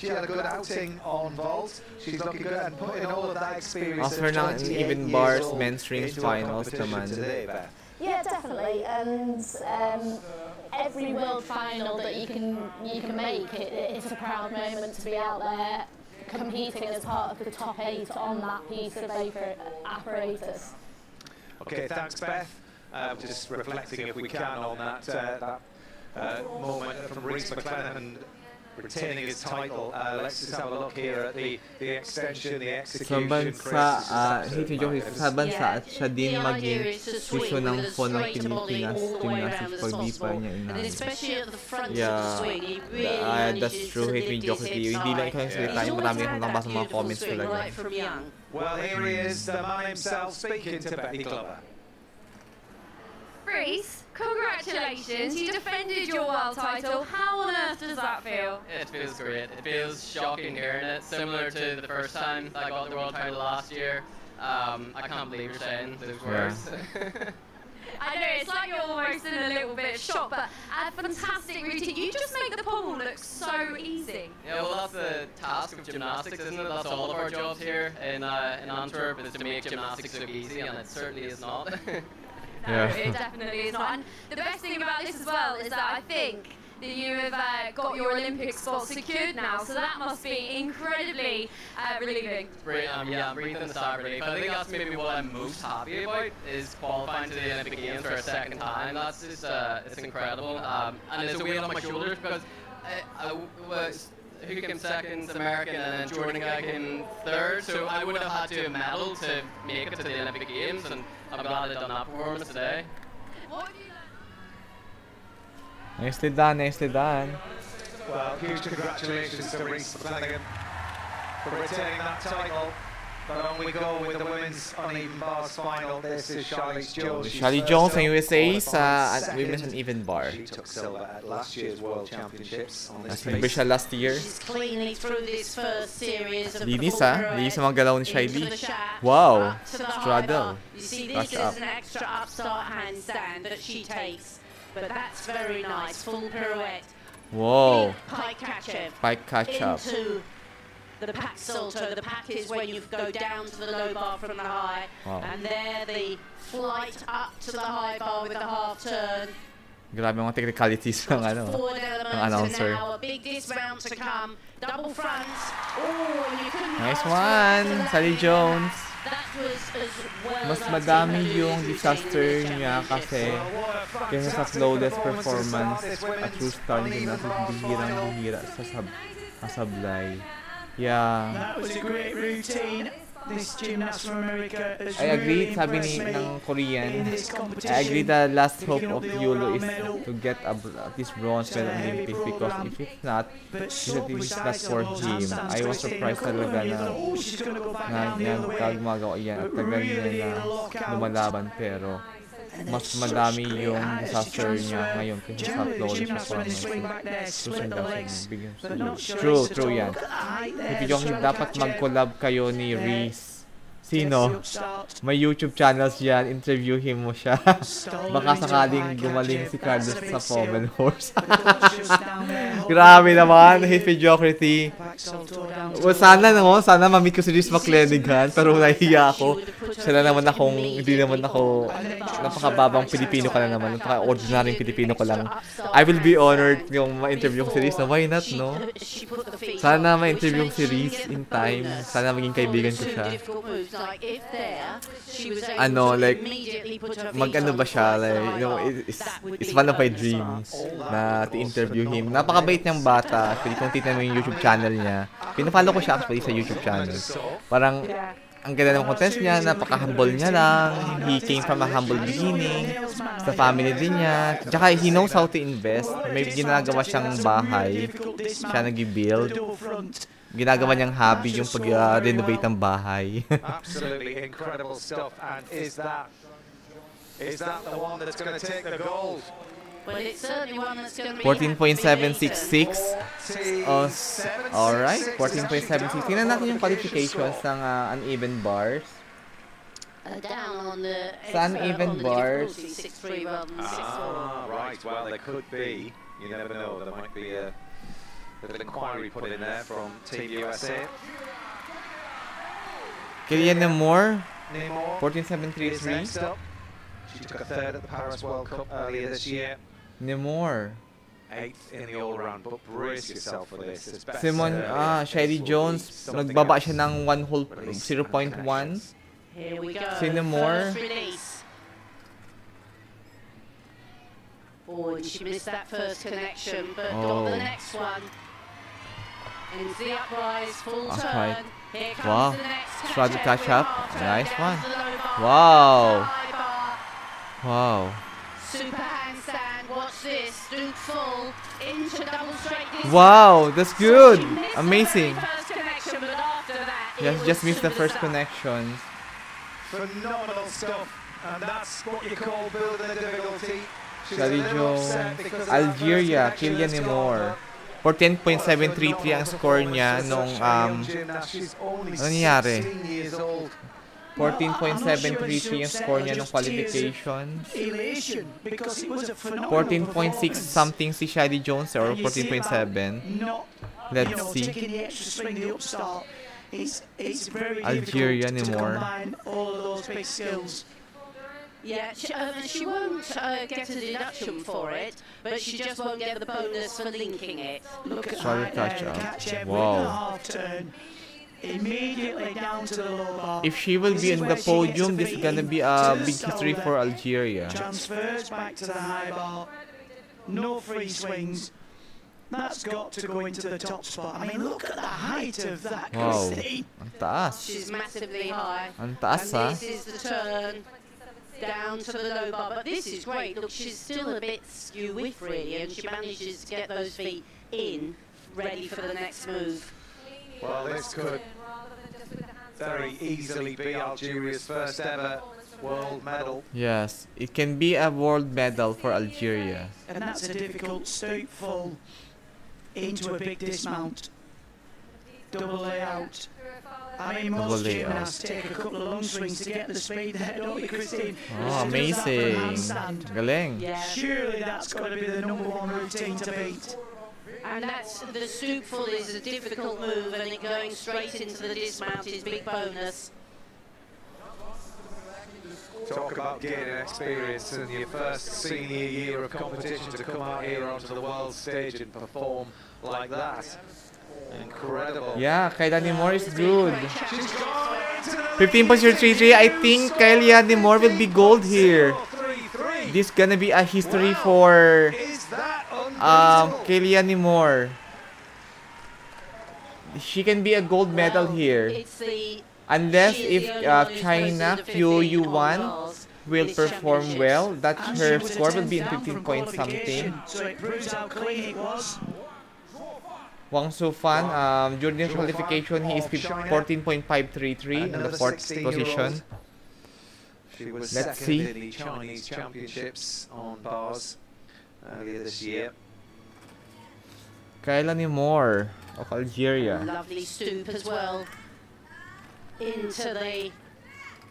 She had a good outing on vault. She's looking good and putting all of that experience. After ng even bars men's rings finals naman. Yeah, definitely, and every world final that you can make, it's a proud moment to be out there competing as part of the top 8 on that piece of apparatus. Okay, thanks Beth. Just reflecting, if we can, on that moment from Rhys McLennan retaining his title. Let's just have a look here at the extension, the execution. Sa bansa at siya din maging issue ng phone ng Pilipinas Gymnastics pag di pa niya inaano. Yeah, that's true. Hate mediocrity. Hindi lang ikaw yung salita yung marami akong nabasa mga comments talaga. Well, here he is, the man himself speaking to Betty Glover. Rhys, congratulations, you defended your world title. How on earth does that feel? It feels great. It feels shocking hearing it, similar to the first time I got the world title last year. I can't believe you're saying those words. I know, it's like you're almost in a little bit of shock, but a fantastic routine. You just make the pommel look so easy. Yeah, well, that's the task of gymnastics, isn't it? That's all of our jobs here in Antwerp, is to make gymnastics look easy, and it certainly is not. No, it definitely is not. And the best thing about this as well is that I think that you have got your Olympic spot secured now, so that must be incredibly relieving. Yeah, I'm breathing a sigh of relief. I think that's maybe what I'm most happy about, is qualifying to the Olympic Games for a second time. That's just, it's incredible. And it's a weight on my shoulders, because who came second? American, and then Jordan guy came third, so I would have had to medal to make it to the Olympic Games, and I'm glad I've done that performance today. Nicely done, nicely done. Well, huge congratulations to Rhys McLennan for retaining that title. But on we go with the women's uneven bars final. This is Charlize Jones. Charlize Jones ng USA sa women's uneven bar. She took silver at last year's World Championships. Nasa siya last year. She's cleanly through this first series of Linis linis ang mga galaw ni Shiley. Wow, straddle. You see, this is an extra upstart handstand that she takes, but that's very nice. Full pirouette. Whoa. Pike catch-up. Pike catch-up. Into the pack salto. The pack is when you go down to the low bar from the high, and there the flight up to the high bar with the half turn. Grabe mga technicalities ng ng announcer. Now a big dismount to come. Double fronts. Oh, you couldn't. Nice one, Charlize Jones. That was as well. Mas madami yung disaster niya kasi sa flawless performance at true star ng gymnastics, bihirang-bihira sa sablay. Yeah. That was a great routine. This gymnast from America has I agree, really sabi impressed me ng Korean. in this competition. I agree the last hope of Yulo is to get at least bronze medal in Olympics, because if it's not, this is not for him. I was surprised talaga na gumagawa yan at tagal niya na lumalaban, pero mas madami yung disaster niya ngayon kaysa sa flawless performance. True yan. Yung dapat mag-collab kayo ni Rhys. Sino? May YouTube channels yan, interviewin mo siya. Baka sakaling gumaling si Carlos sa Pommel horse. Grabe naman, hate mediocrity. Well, sana ma-meet ko si Rhys McLennan, pero nahihiya ako. Hindi naman ako, napakababang Pilipino ka lang naman, napaka-ordinaryong Pilipino ko lang. I will be honored yung ma-interview ko si Rhys, why not, no? Sana ma-interview ko si Rhys in time, sana maging kaibigan ko siya. Like, mag-ano ba siya, like, you know, it's one of my dreams na to-interview him. Napakabait niyang bata, actually, kung titignan mo yung YouTube channel niya. Pinafollow ko siya actually sa YouTube channel. Parang, ang ganda ng content niya, napaka-humble niya lang. He came from a humble beginning. Sa family din niya. Tsaka he knows how to invest. May ginagawa siyang bahay. Siya nag-build. Ginagawa niyang hobby yung pag-renovate ng bahay. Absolutely incredible stuff. And is that the one that's going to take the gold? Well, it's certainly one that's going to be 14.766. Alright, 14.766. Tingnan natin yung qualifications ng uneven bars. Down on the uneven bars. 6-3 rather than 6-4. Right, well, there could be. You never know. There might be a little inquiry put in there from Team USA. Nemour, 14.733. Next up. She took a third at the Paris World Cup earlier this year. Nemour. 8th in the all-round, but brace yourself for this. Simone, Charlize Jones, nagbaba siya ng 0.1. Here we go. Nemour. Oh, and she missed that first connection, but got the next one. Into the uprise, full turn. Here comes Wow. the next Try to catch up. Nice one. the low bar. Wow. Wow. Super handstand, watch this, stoop full, into double straight dismount. Wow, that's good. So she missed Amazing. the very first connection, but after that, Yes, it just was missed the super first stuff. connection. Phenomenal stuff, and that's what you call building a difficulty. She's a Shadi little Jones, upset because of that first Algeria, connection Kylian that's Nemour. gone. For 10.733 ang score niya nung ano nangyari? 14.733 ang score niya nung qualification. 14.6 something si Shadi Jones or 14.7. Let's see. Algeria Nemour. Yeah, she won't get a deduction for it, but she just won't get the bonus for linking it. Try to catch up. Wow. Immediately down to the low bar. If she will be in the podium, this is gonna be a big history for Algeria. Transfers back to the high bar. No free swings. That's got to go into the top spot. I mean, look at the height of that, Wow. Christine. Ang taas. She's massively high. Ang taas, and ah. this is the turn down to the low bar, but this is great. Look, she's still a bit skew-whiff really, and she manages to get those feet in, ready for the next move. Well, this could very easily be Algeria's first ever world medal. Yes, it can be a world medal for Algeria. And that's a difficult stoop full into a big dismount. Double layout. I mean, most gymnasts take a couple of long swings to get the speed there, don't you, Christine? Oh, amazing. Galing. Yeah. Surely that's got to be the #1 routine to beat. And that's the stoop full is a difficult move, and it going straight into the dismount is big bonus. Talk about gaining experience in your first senior year of competition to come out here onto the world stage and perform like that. Incredible. Yeah, Kylian Nemour is good. 15.033. I think Kylian Nemour will be gold here. This gonna be a history for Kylian Nemour. She can be a gold medal here. Unless if China Fu Yuan will perform well, that her score will be in 15 point something. So it proves how clean it was. Wang Sufan, during the qualification, he is 14.533 in the 4th position. She was Let's second see. in the Chinese Championships on bars earlier this year. Kylian Nemour of Algeria. Lovely stoop as well. Into the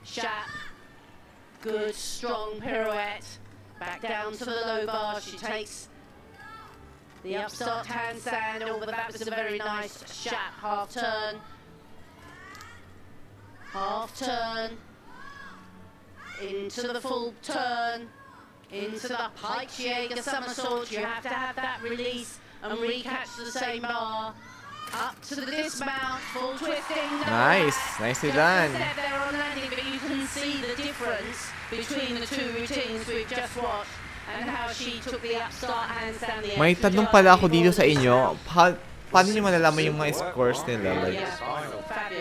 shap. Good, strong pirouette. Back down to the low bar. She takes the upstart handstand. Oh, but that was a very nice shap. Half turn. Half turn. Into the full turn. Into the pike Jaeger somersault. You have to have that release and recatch the same bar. Up to the dismount, full twisting. Nice, nicely done. They're on landing, but you can see the difference between the two routines we've just watched and how she took the upstart handstand. May tanong pala ako dito sa inyo. Paano nyo malalaman yung mga scores nila? Like,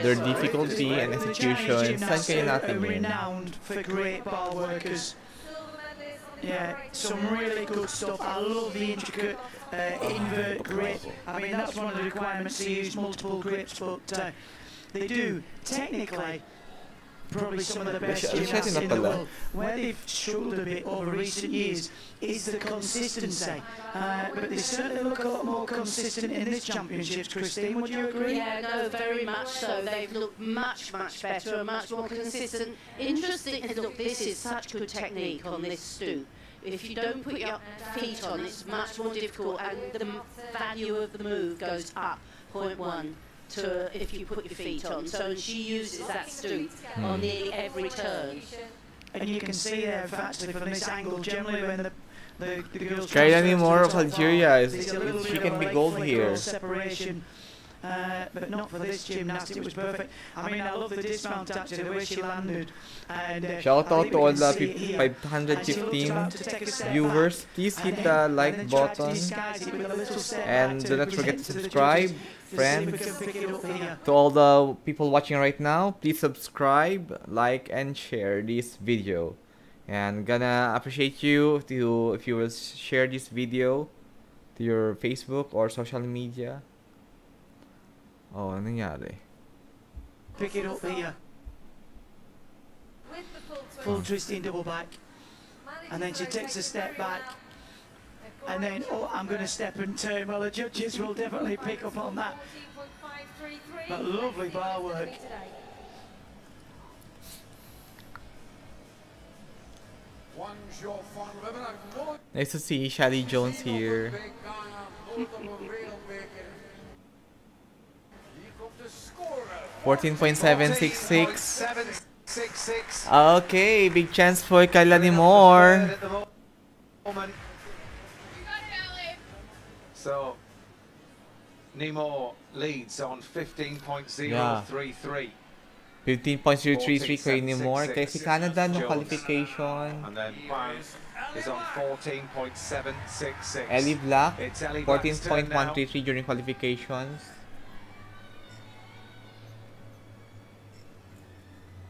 their difficulty and execution. Saan kayo natin yun? Renowned for great bar workers. Yeah, some really good stuff. I love the intricate invert grip. I mean, that's one of the requirements to use multiple grips, but they do technically probably some of the best gymnasts in the world. Where they've struggled a bit over recent years is the consistency, but they certainly look a lot more consistent in this championships. Christine, would you agree? Yeah, no, very much so. They've looked much, much better and much more consistent. Interesting, look, this is such good technique on this stoop. If you don't put your feet on, it's much more difficult, and the value of the move goes up 0.1 to if you put your feet on. So she uses that stoop on nearly every turn. And you can see there, actually, from this angle, generally when the girls... Kylian Nemour of Algeria, she can be gold here. Separation. but not for this gymnast. It was perfect. I mean, I love the dismount actually, the way she landed. And shout out to all the 515 viewers. Please hit the like button and do not forget to subscribe, friends. To all the people watching right now, please subscribe, like, and share this video. And gonna appreciate you if you will share this video to your Facebook or social media. Oh, ano nangyari? Pick it up here. Full twisting double back. And then she takes a step back. And then, oh, I'm going to step and turn. Well, the judges will definitely pick up on that. But lovely bar work. Nice to see Shally Jones here. 14.766. Okay, big chance for Kayla Nemour. So Nemour leads on 15.033. 15.033 kay Nemour. Kay si Canada no qualification. And then Biles is on 14.766. Ellie Black, 14.133 during qualifications.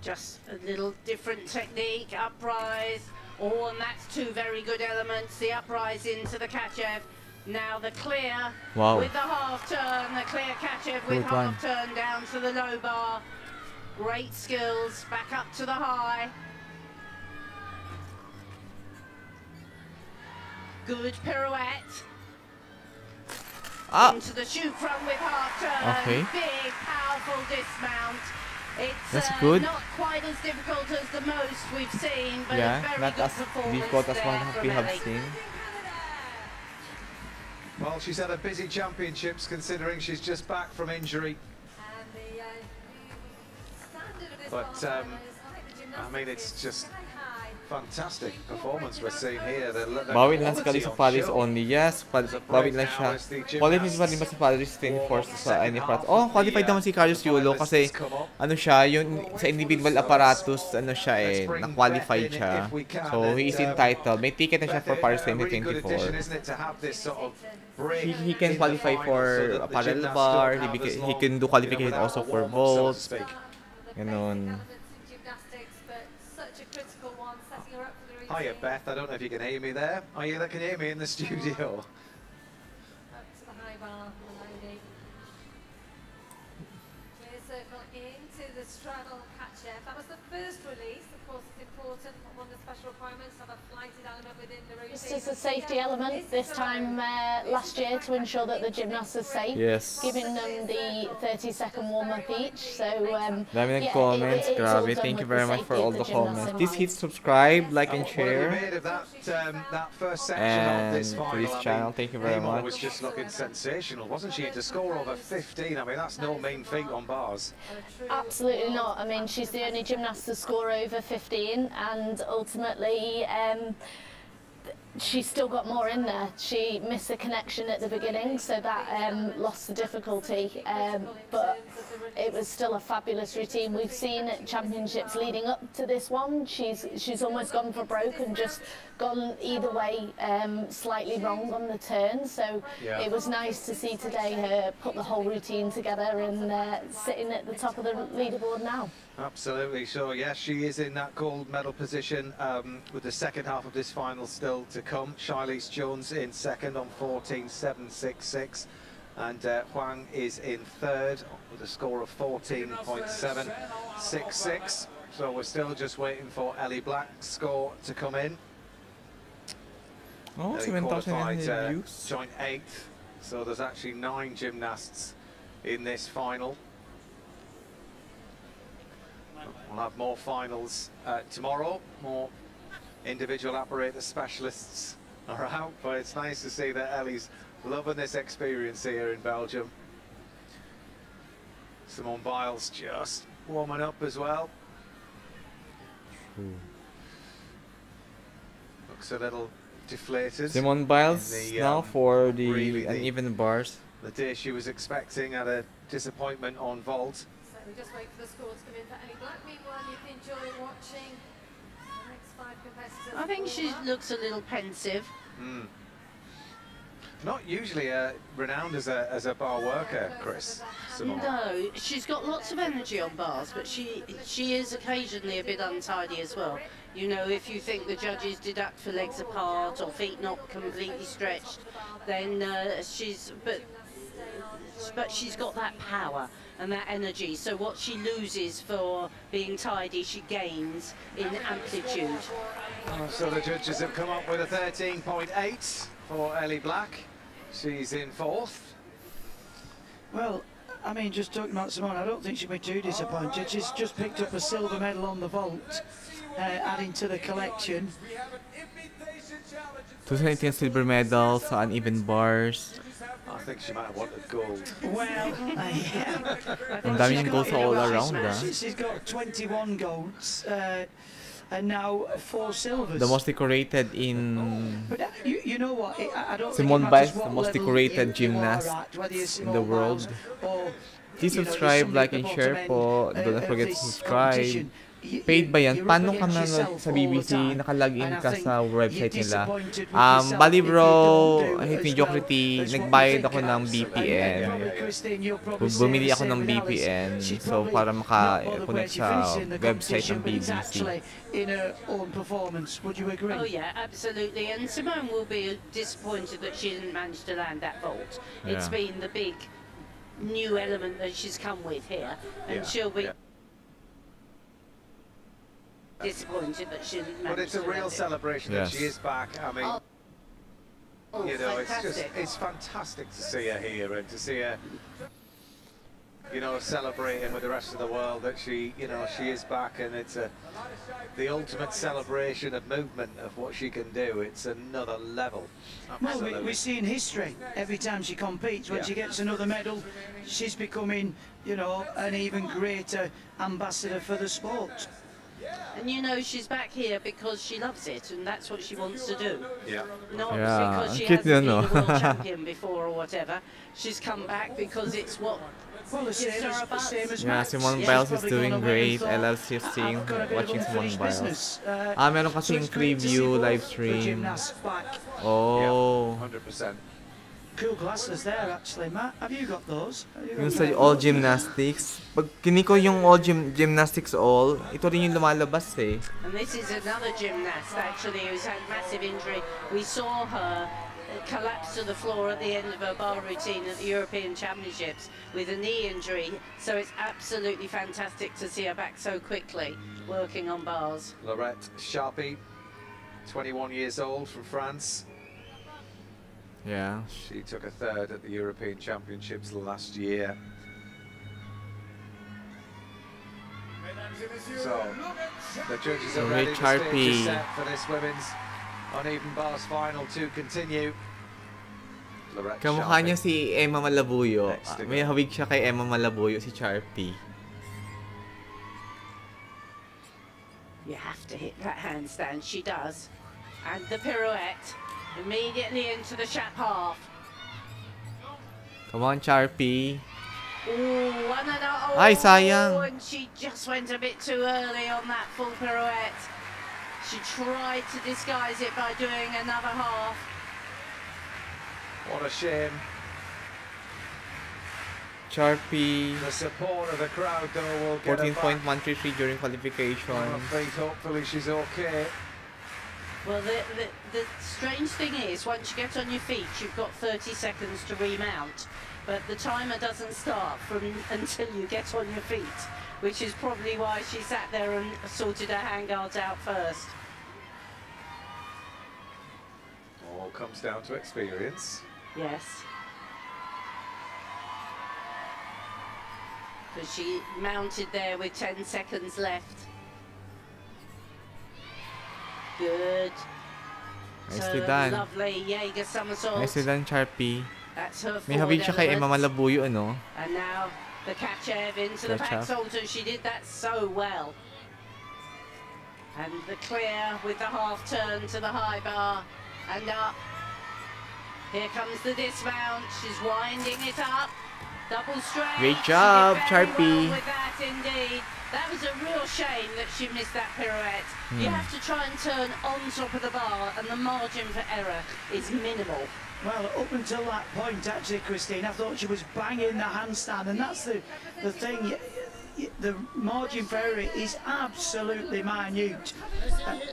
Just a little different technique, uprise. Oh, and that's two very good elements. The uprise into the Kachev. Now the clear with the half turn. The clear Kachev with half turn down to the low bar. Great skills. Back up to the high. Good pirouette. Into the shoot front with half turn. Okay. Big, powerful dismount. It's good. Not quite as difficult as the most we've seen, but yeah, a very not good as difficult as what we have seen. Well, she's had a busy championships considering she's just back from injury. But I mean, it's just fantastic performance we're seeing here. Bawin lang sekali sa Paris only. Yes, bawin lang siya. Qualified pa din ba sa Paris 24 sa Apparatus? Oh, qualified naman si Carlos Yulo kasi ano siya, yung sa individual apparatus, ano siya eh, na-qualified siya. So, he is entitled. May ticket na siya for Paris 2024. He can qualify for a parallel bar, he can do qualification also for vault. Ganon. Hiya Beth, I don't know if you can hear me there. Are you there? Can you hear me in the studio? Up to the high bar, Melody. Clear circle into the straddle catcher. That was the first release. Of course, it's important. One of the special requirements of a flighted element within the routine. Just as a safety element this time last year to ensure that the gymnasts are safe. Yes. Giving them the 30-second warm-up each. So, dami ng comments, grabe. Thank you very much for all the comments. Please hit subscribe, like, and share. And for this channel, thank you very much. Was just looking sensational, wasn't she? To score over 15, I mean, that's no mean feat on bars. Absolutely not. I mean, she's the only gymnast to score over 15, and ultimately, she's still got more in there. She missed the connection at the beginning, so that lost the difficulty, but it was still a fabulous routine. We've seen at championships leading up to this one, she's almost gone for broke and just gone either way, slightly wrong on the turn, so it was nice to see today her put the whole routine together and sitting at the top of the leaderboard now. Absolutely. So yes, she is in that gold medal position with the second half of this final still to come. Charlize Jones in second on 14.766, and Huang is in third with a score of 14.766. So we're still just waiting for Ellie Black's score to come in. Oh, Ellie qualified joint 8th, so there's actually 9 gymnasts in this final. We'll have more finals tomorrow, more individual apparatus specialists are out, but it's nice to see that Ellie's loving this experience here in Belgium. Simone Biles just warming up as well. Looks a little deflated. Simone Biles now for the really uneven bars. The day she was expecting, had a disappointment on vault. So we just wait for the score to come in for Ellie Black. Meanwhile, you can enjoy watching the next 5 competitors. I think she looks a little pensive. Not usually renowned as a bar worker, Chris. Simone. No, she's got lots of energy on bars, but she is occasionally a bit untidy as well. You know, if you think the judges deduct for legs apart or feet not completely stretched, then but she's got that power and that energy. So what she loses for being tidy, she gains in amplitude. So the judges have come up with a 13.8 for Ellie Black. She's in 4th. Well, I mean, just talking about Simone, I don't think she'll be too disappointed. She's just picked up a silver medal on the vault, adding to the collection. 2018 silver medal sa uneven bars. I think she might have wanted gold. Well, yeah. Ang dami niyang goals all around, She's got 21 golds. And now 4 silvers. The most decorated in... But you know what? I don't Simone Biles, the most decorated gymnast in the world. Please subscribe, like, and share po. Don't forget to subscribe. Paid ba yan? Paano ka nanonood sa BBC? Nakalagin ka sa website nila. Bali bro, hate me Jocrity, nagbayad ako ng VPN. Bumili ako ng VPN. So, para maka-connect sa website ng BBC. In her own performance, would you agree? Oh yeah, absolutely. And Simone will be disappointed that she didn't manage to land that vault. It's been the big new element that she's come with here, and she'll be disappointed that she didn't manage. But it's a real celebration that she is back. I mean, you know, it's fantastic to see her here and to see her, you know, celebrating with the rest of the world that she is back, and it's the ultimate celebration of movement of what she can do. It's another level. Absolutely. Well, we see in history every time she competes, when she gets another medal, she's becoming, you know, an even greater ambassador for the sport. And you know, she's back here because she loves it, and that's what she wants to do. Not because she Cute, hasn't been no? a world champion before or whatever. She's come back because it's what gives her a buzz. Simone Biles is doing great. I love seeing, watching Simone Biles. Meron kasing preview live stream. Oh. 100%. Cool glasses there, actually, Matt. Have you got those? Yung sa all gymnastics. Pag kiniko yung all gymnastics all, ito rin yung lumalabas eh. And this is another gymnast, actually, who's had massive injury. We saw her collapse to the floor at the end of her bar routine at the European Championships with a knee injury. So it's absolutely fantastic to see her back so quickly, working on bars. Laurette Sharpie, 21 years old, from France. Yeah. She took a 3rd at the European Championships last year. So, the judges are ready. The stage is set for this women's uneven bars final to continue. Kamukha niya si Emma Malabuyo. May hawig siya kay Emma Malabuyo, si Sharpie. You have to hit that handstand. She does. And the pirouette. Immediately into the shap half. Come on, Sharpie. Ooh, Ay, sayang. And she just went a bit too early on that full pirouette. She tried to disguise it by doing another half. What a shame. Sharpie. The support of the crowd, though, will get her back. 14.133 during qualification. Hopefully she's okay. Well, the strange thing is, once you get on your feet, you've got 30 seconds to remount, but the timer doesn't start until you get on your feet, which is probably why she sat there and sorted her handguards out first. All comes down to experience. Yes. But she mounted there with 10 seconds left. Good. Nicely done. Lovely Jaeger somersault. Nicely done, Sharpie. That's her May hawig siya kay Emma Malabuyo, ano? And now the Kachev into the back salto. She did that so well. And the clear with the half turn to the high bar. And up. Here comes the dismount. She's winding it up. Double straight. Great job, She did very Sharpie. well with that, indeed. That was a real shame that she missed that pirouette. You have to try and turn on top of the bar, and the margin for error is minimal. Well, up until that point, actually, Christine, I thought she was banging the handstand, and that's the thing. The margin for error is absolutely minute,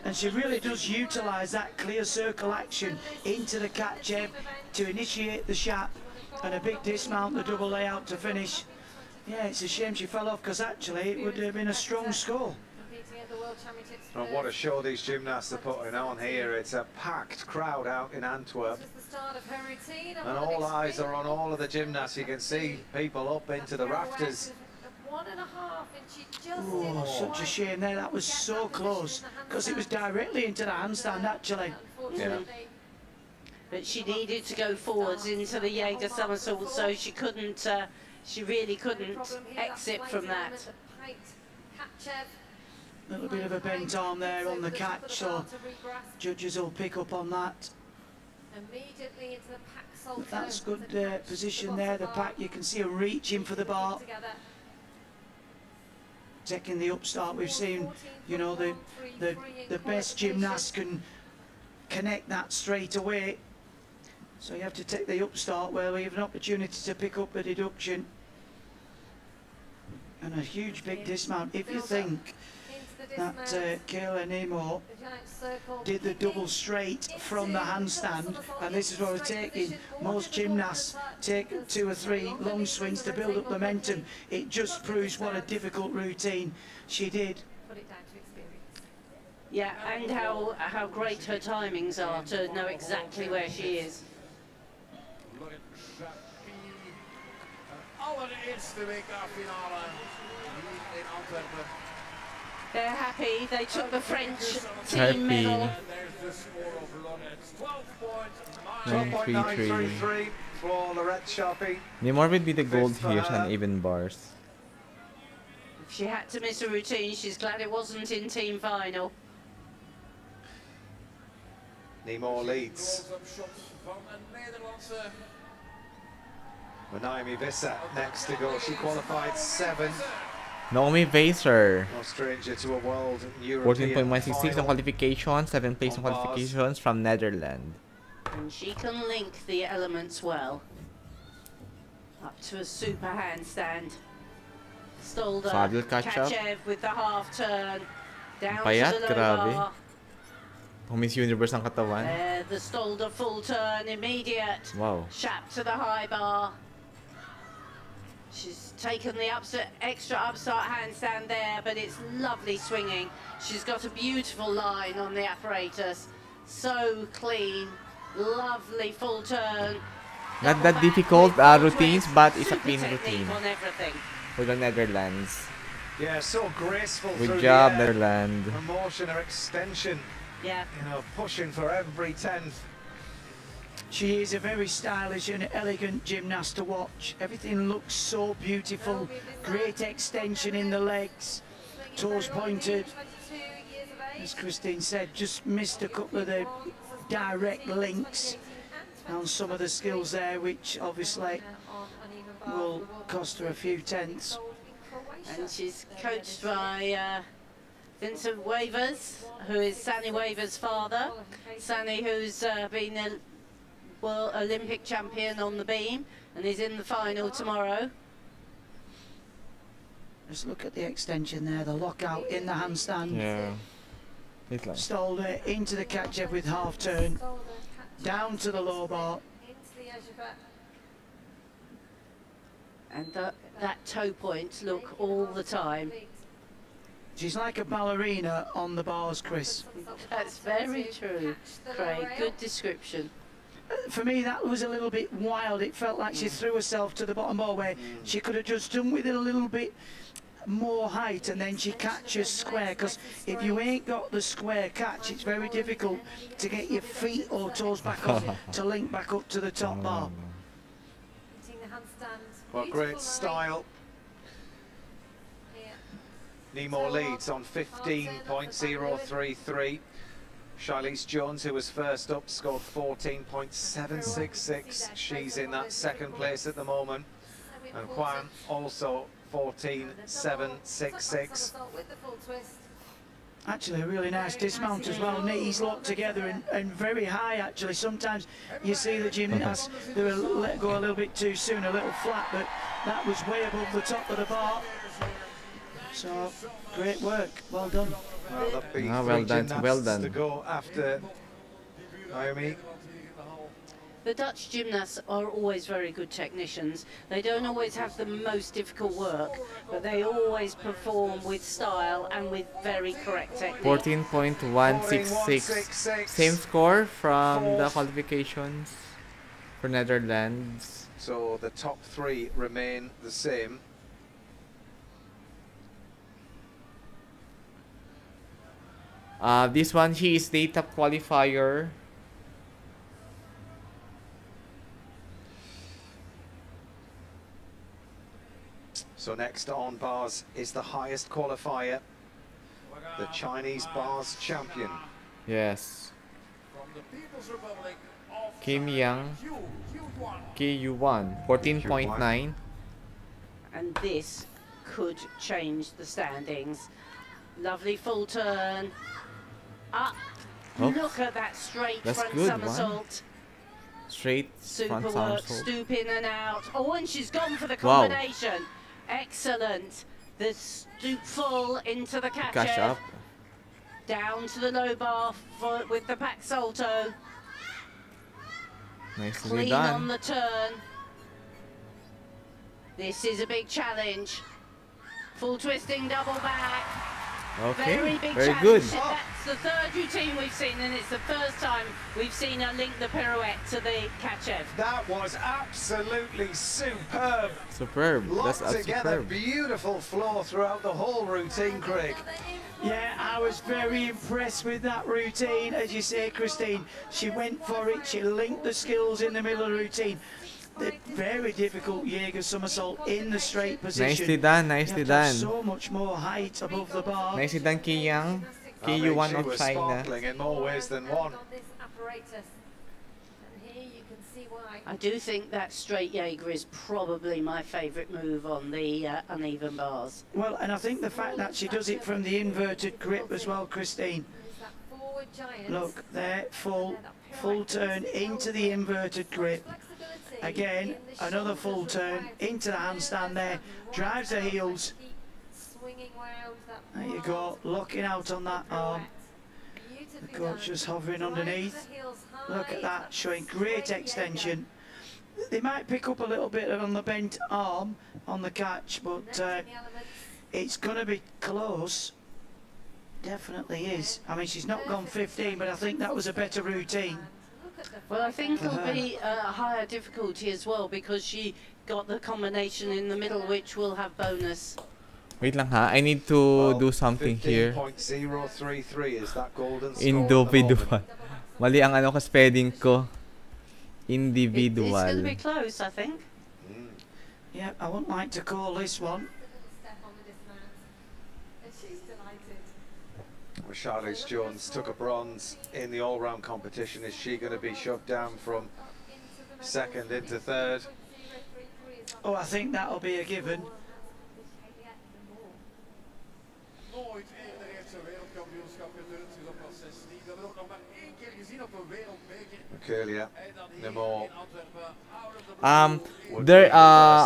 and she really does utilise that clear circle action into the catch-up to initiate the shap, and a big dismount, the double layout to finish. Yeah, it's a shame she fell off, because actually it would have been a strong score. And what a show these gymnasts are putting on here. It's a packed crowd out in Antwerp. And all eyes are on all of the gymnasts. You can see people up into the rafters. Oh, such a shame there. That was so close, because it was directly into the handstand, actually. Yeah. But she needed to go forwards into the Jaeger somersault, so she couldn't, she really couldn't exit from that. A little bit of a bent arm there on the catch, so judges will pick up on that. But that's good position there, the pack. You can see her reaching for the bar. Taking the upstart, we've seen, you know, the best gymnasts can connect that straight away. So you have to take the upstart where we have an opportunity to pick up a deduction. And a huge big dismount. If you think that Kayla Nemour did the double straight from the handstand, and this is what we're taking. Most gymnasts take 2 or 3 long swings to build up momentum. It just proves what a difficult routine she did. Yeah, and how great her timings are to know exactly where she is. They're happy. They took the French team medal. 933 for Lorette Sharpie. Nemour will be the gold here on even bars. If she had to miss a routine, she's glad it wasn't in team final. Nemour leads. Naomi Visser next to go. She qualified 7th. Naomi Vaser. No stranger to a world European 14.166 on qualification, 7th place on qualifications from Netherlands. And she can link the elements well. Up to a super handstand. Stolder, Kachev with the half turn. Down Payat, to the low grabe. bar. Miss Universe ang katawan. The Stolder full turn, immediate. Wow. Shap to the high bar. She's taken the extra upstart handstand there, but it's lovely swinging. She's got a beautiful line on the apparatus. So clean, lovely full turn. Not that difficult routines, but it's a clean routine. On everything. For the Netherlands. Yeah, so graceful. Good job, Netherlands. Her motion, her extension. Yeah. You know, pushing for every 10th. She is a very stylish and elegant gymnast to watch. Everything looks so beautiful. Great extension in the legs. Toes pointed. As Christine said, just missed a couple of the direct links on some of the skills there, which obviously will cost her a few tenths. And she's coached by Vincent Wavers, who is Sanny Wavers' father. Sanny, who's been a World Olympic champion on the beam and is in the final tomorrow. Just look at the extension there, the lockout in the handstand. Yeah. Stolder into the catch-up with half turn, down to the low bar. And that toe point look all the time. She's like a ballerina on the bars, Chris. That's very true, Craig. Good description. For me, that was a little bit wild. It felt like she threw herself to the bottom bar where she could have just done with it a little bit more height, and then she catches square, because if you ain't got the square catch, it's very difficult to get your feet or toes back up to link back up to the top bar. Well, great style. Nemour leads on 15.033. Charlize Jones, who was first up, scored 14.766. She's in that 2nd place at the moment. And Juan also 14.766. Actually, a really nice dismount as well. Knees locked together and very high, actually. Sometimes you see the gymnasts, they will let go a little bit too soon, a little flat, but that was way above the top of the bar. So, great work. Well done. Well, that'd be well done. Well done. To go after Naomi. The Dutch gymnasts are always very good technicians. They don't always have the most difficult work, but they always perform with style and with very correct technique. 14.166. Same score from the qualifications for Netherlands. So the top three remain the same. This one, he is the top qualifier. So next on bars is the highest qualifier, the Chinese bars champion. Yes. Kim Yang, KU1, 14.9. And this could change the standings. Lovely full turn. Up. Oh. Look at that straight That's front good somersault. Straight Super front work, somersault. stoop in and out. Oh, and she's gone for the Wow. combination. Excellent. The stoop full into the Catch up. Down to the low bar with the back salto. Nicely Clean done. on the turn. This is a big challenge. Full twisting double back. Okay, Very big very challenge. good. That's the third routine we've seen, and it's the first time we've seen her link the pirouette to the Kachev. That was absolutely superb. Superb. That's Locked together, superb. beautiful flow throughout the whole routine, Craig. Yeah, I was very impressed with that routine. As you say, Christine, she went for it, she linked the skills in the middle of the routine. The very difficult Jaeger somersault in the straight position. Nicely done, nicely You have to have done. so much more height above the bar. Nicely done, Ki Yang. I mean, KU1 she of was China. sparkling in more ways than one. I do think that straight Jaeger is probably my favourite move on the uneven bars. Well, and I think the fact that she does it from the inverted grip as well, Christine. Look, there, full turn into the inverted grip. Again, another full turn into the handstand there. Drives the heels. There you go, locking out on that arm. The coach just hovering underneath. Look at that, showing great extension. They might pick up a little bit on the bent arm on the catch, but it's going to be close. Definitely is. I mean, she's not gone 15, but I think that was a better routine. Well, I think it'll be a higher difficulty as well because she got the combination in the middle, which will have bonus. Wait lang ha, I need to do something here. 15.033 is that golden score. Individual. Mali ang ano ko spelling ko. Individual. It's going to be close, I think. Yeah, I wouldn't like to call this one. Well, Charlize Jones took a bronze in the all-round competition. Is she going to be shoved down from second into third? Oh, I think that'll be a given. Nooit eerder heeft ze wereldkampioenschap geturnd. Ze is op al 16. We hebben ook nog maar één keer gezien op een wereldbeker. Aurelia, Nemour. There,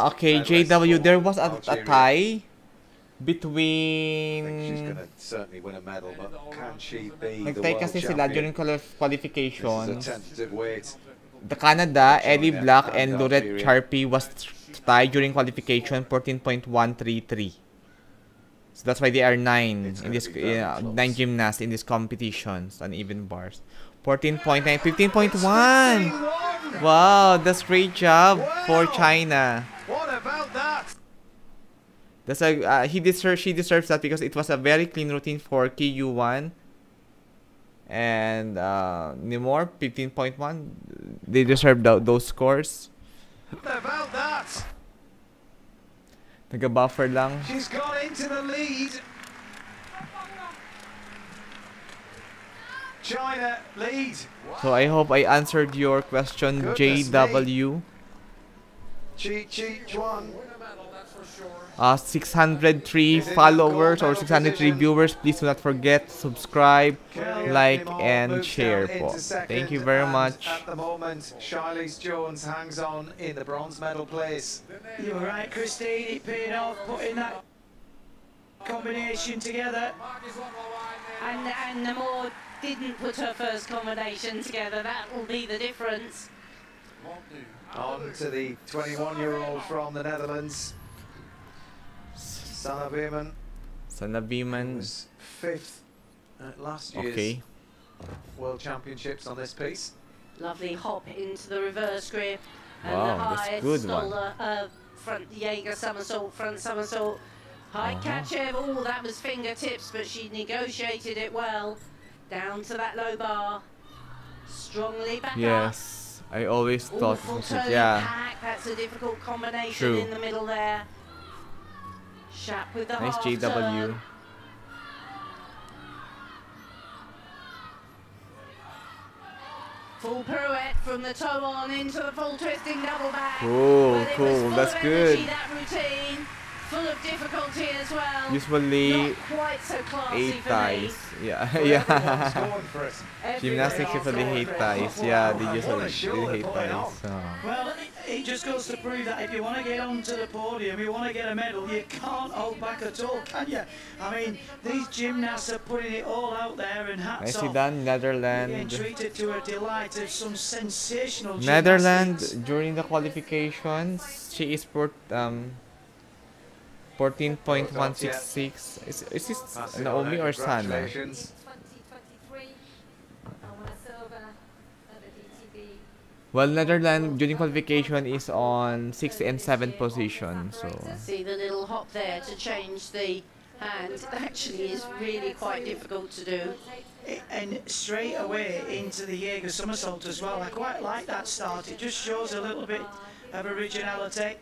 okay, JW, there was a tie between... I think she's going to certainly win a medal, but can she be the Nagtay world kasi sila during champion? qualifications. This is a tentative weight. The Canada, Ellie Black and Lorette Algeria. Charpy was tied during qualification, 14.133. So that's why they are 9 in this 9 gymnasts in these competitions on even bars. 14.9, 15.1. Wow, that's great job for China. What about that? That's a she deserves that because it was a very clean routine for KU1 and Nemour 15.1. They deserve those scores. What about that? Naga-buffer lang. She's gone into the lead. China lead. So I hope I answered your question, Goodness JW. Chi 603 followers or 603 viewers. Please do not forget to subscribe, like, and share po. Thank you very much. At the moment, Charlize Jones hangs on in the bronze medal place. You're right, Christine. It paid off putting that combination together. And Nemour didn't put her first combination together. That will be the difference. On to the 21-year-old from the Netherlands, Sanne Veerman. Sanne Veerman was 5th at last year's World Championships on this piece. Lovely hop into the reverse grip. And wow, the that's high good one. Front Jaeger somersault, front somersault. High catcher, oh, that was fingertips, but she negotiated it well. Down to that low bar. Strongly back up. Yes, I always thought it was it. Pack. That's a difficult combination in the middle there. Shap with the nice half JW. turn. Full pirouette from the toe on into the full twisting double back. Cool, cool, that's good. That routine, full of difficulty as well. Usually not quite so classy 8 ties. Yeah, yeah. Gymnastics usually hate ties. Yeah, they usually hate ties. So. Well, it just goes to prove that if you want to get onto the podium, you want to get a medal, you can't hold back at all, can you? I mean, these gymnasts are putting it all out there, and hats Nicely off. done, Netherlands. Getting treated to a delight of some sensational Netherlands during the qualifications, she is 14.166. Is this Naomi or Sana? Well, Netherlands during qualification is on 6th and 7th position. So see the little hop there to change the hand. Actually, is really quite difficult to do. And straight away into the Jaeger somersault as well. I quite like that start. It just shows a little bit of originality.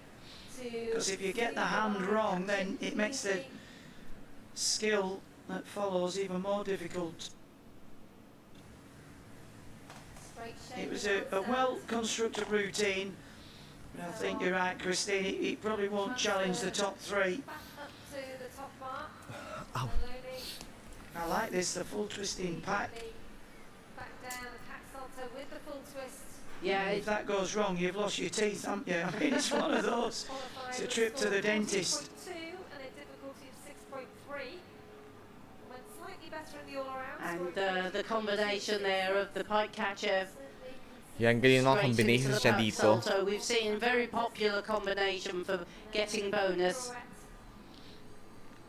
Because if you get the hand wrong, then it makes the skill that follows even more difficult. It was a well-constructed routine, but I think you're right, Christine, it probably won't challenge the top 3. Ow. I like this, the full twisting pack. Yeah, if that goes wrong, you've lost your teeth, haven't you? I mean, it's one of those. It's a trip to the dentist. And the combination there of the pike catcher. yan, ganyan mga combinations niya dito. So we've seen very popular combination for getting bonus.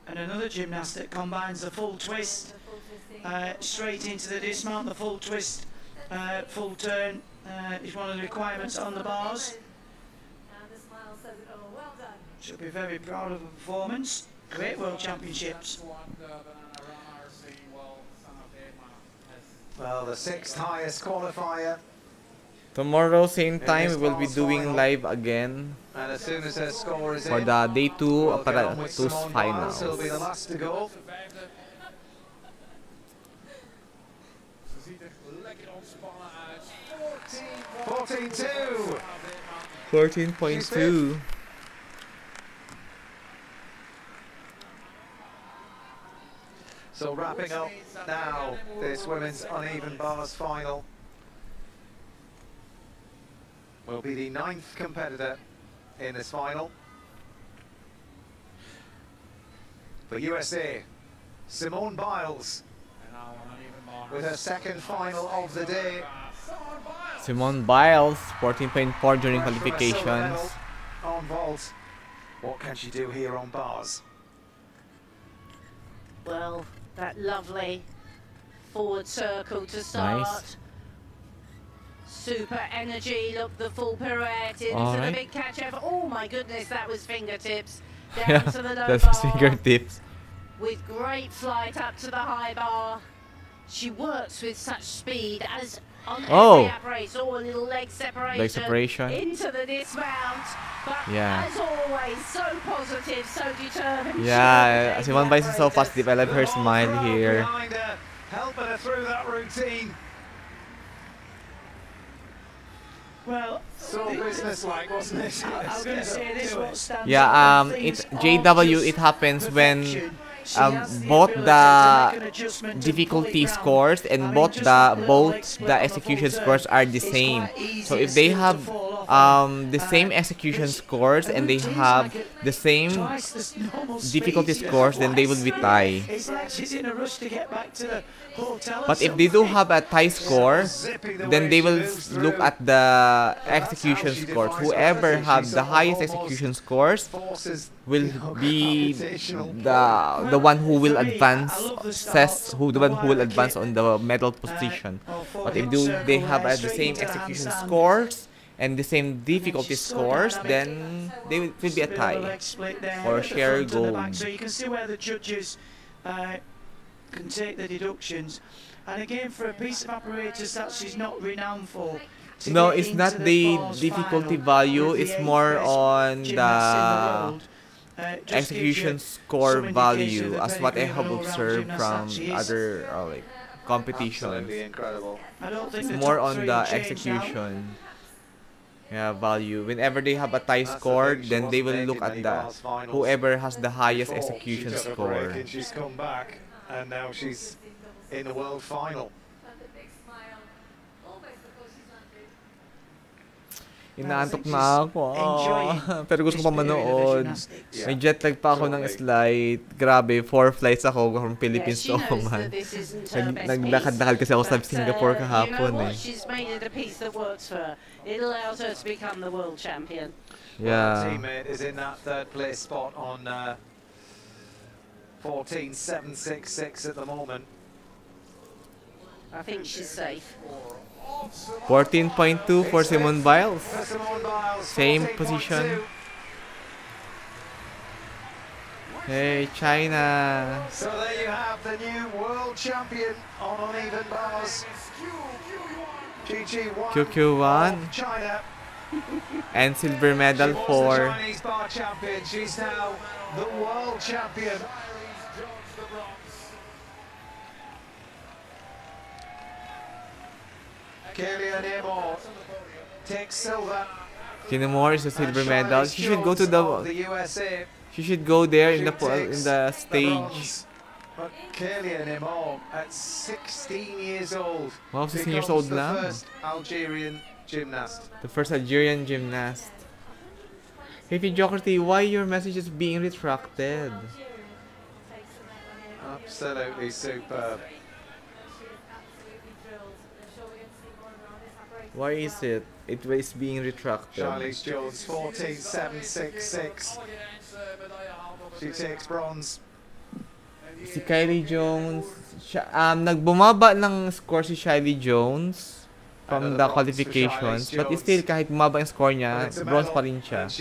And another gymnast that combines the full twist straight into the dismount, the full twist, full turn is one of the requirements on the bars. Should be very proud of the performance. Great World Championships. Well, the 6th highest qualifier. Tomorrow, same time, we will be doing live again. And as soon as her score is for the day 2 Apparatus finals. It'll be the last to go. 14.2. 14.2. So wrapping up now this women's uneven bars final will be the 9th competitor in this final. For USA, Simone Biles with her 2nd final of the day. Simone Biles, 14.4 during qualifications. On vault. What can she do here on bars? Well, that lovely forward circle to start. Nice. Super energy, look, the full pirouette into the big catch over. Oh my goodness, that was fingertips. Down to the low That's bar. fingertips. With great flight up to the high bar. She works with such speed as on every apparatus, or a little leg separation. Into the dismount. But as always, so positive, so determined. Yeah, Simone Biles is so positive. I love her smile here. Helping her through that routine. Well, so business-like, wasn't it? I was going to say this. What stands Yeah, out, the it things aren't JW just it happens when perfection. She um, has the both ability to make an the adjustment and difficulty pull it round. scores and I mean, both just that little leg the split on the execution full scores turn, are the it's same. quite easy So if a they skill to have fall off on. the same execution scores and they have the same Twice the normal difficulty speed. scores, then they will be tie. It's like she's in a rush to get back to the hotel. But if they do have a tie score, then they will look at the execution scores. Whoever have the highest execution scores will be the one who will advance. The one who will advance on the medal position. But if they have the same execution scores and the same difficulty scores, then they will be a tie or share gold. So you can see where the judges can take the deductions. And again, for a piece of apparatus that she's not renowned for. No, it's not the difficulty value. It's more on the execution score value, as what I have observed from other like competitions. It's more on the execution value. Whenever they have a tie score, then they will look at the whoever has the highest execution score. She's come back, and now she's in the world final. Inaantok na ako. Pero gusto ko pa manood. May jet lag pa ako ng slight. Grabe, 4 flights ako from Philippines to Oman. Naglakad-lakad kasi ako sa Singapore kahapon eh. She's made it a piece that works for her. It allows her to become the world champion. Yeah. Well, teammate is in that third place spot on 14.766 at the moment. I think she's safe. 14.2 for Simone Biles. Same position. Hey, China. So there you have the new world champion on uneven bars. QQ1. China. And silver medal for the Chinese bar champion. She's now the world champion. Nemour takes silver. Nemour is a silver medal. She should go to the USA. She should go there in the stage. But Nemour at 16 years old. Wow, 16 years old the now. First Algerian gymnast. The first Algerian gymnast. Hey, Jokerty, why your message is being retracted? Absolutely superb. Why is it? It was being retracted. Charlize Jones, 14.766. She takes bronze. Si Kylie Jones, nagbumaba ng score si Kylie Jones from the qualifications, but still kahit bumaba ang score niya, bronze pa rin siya.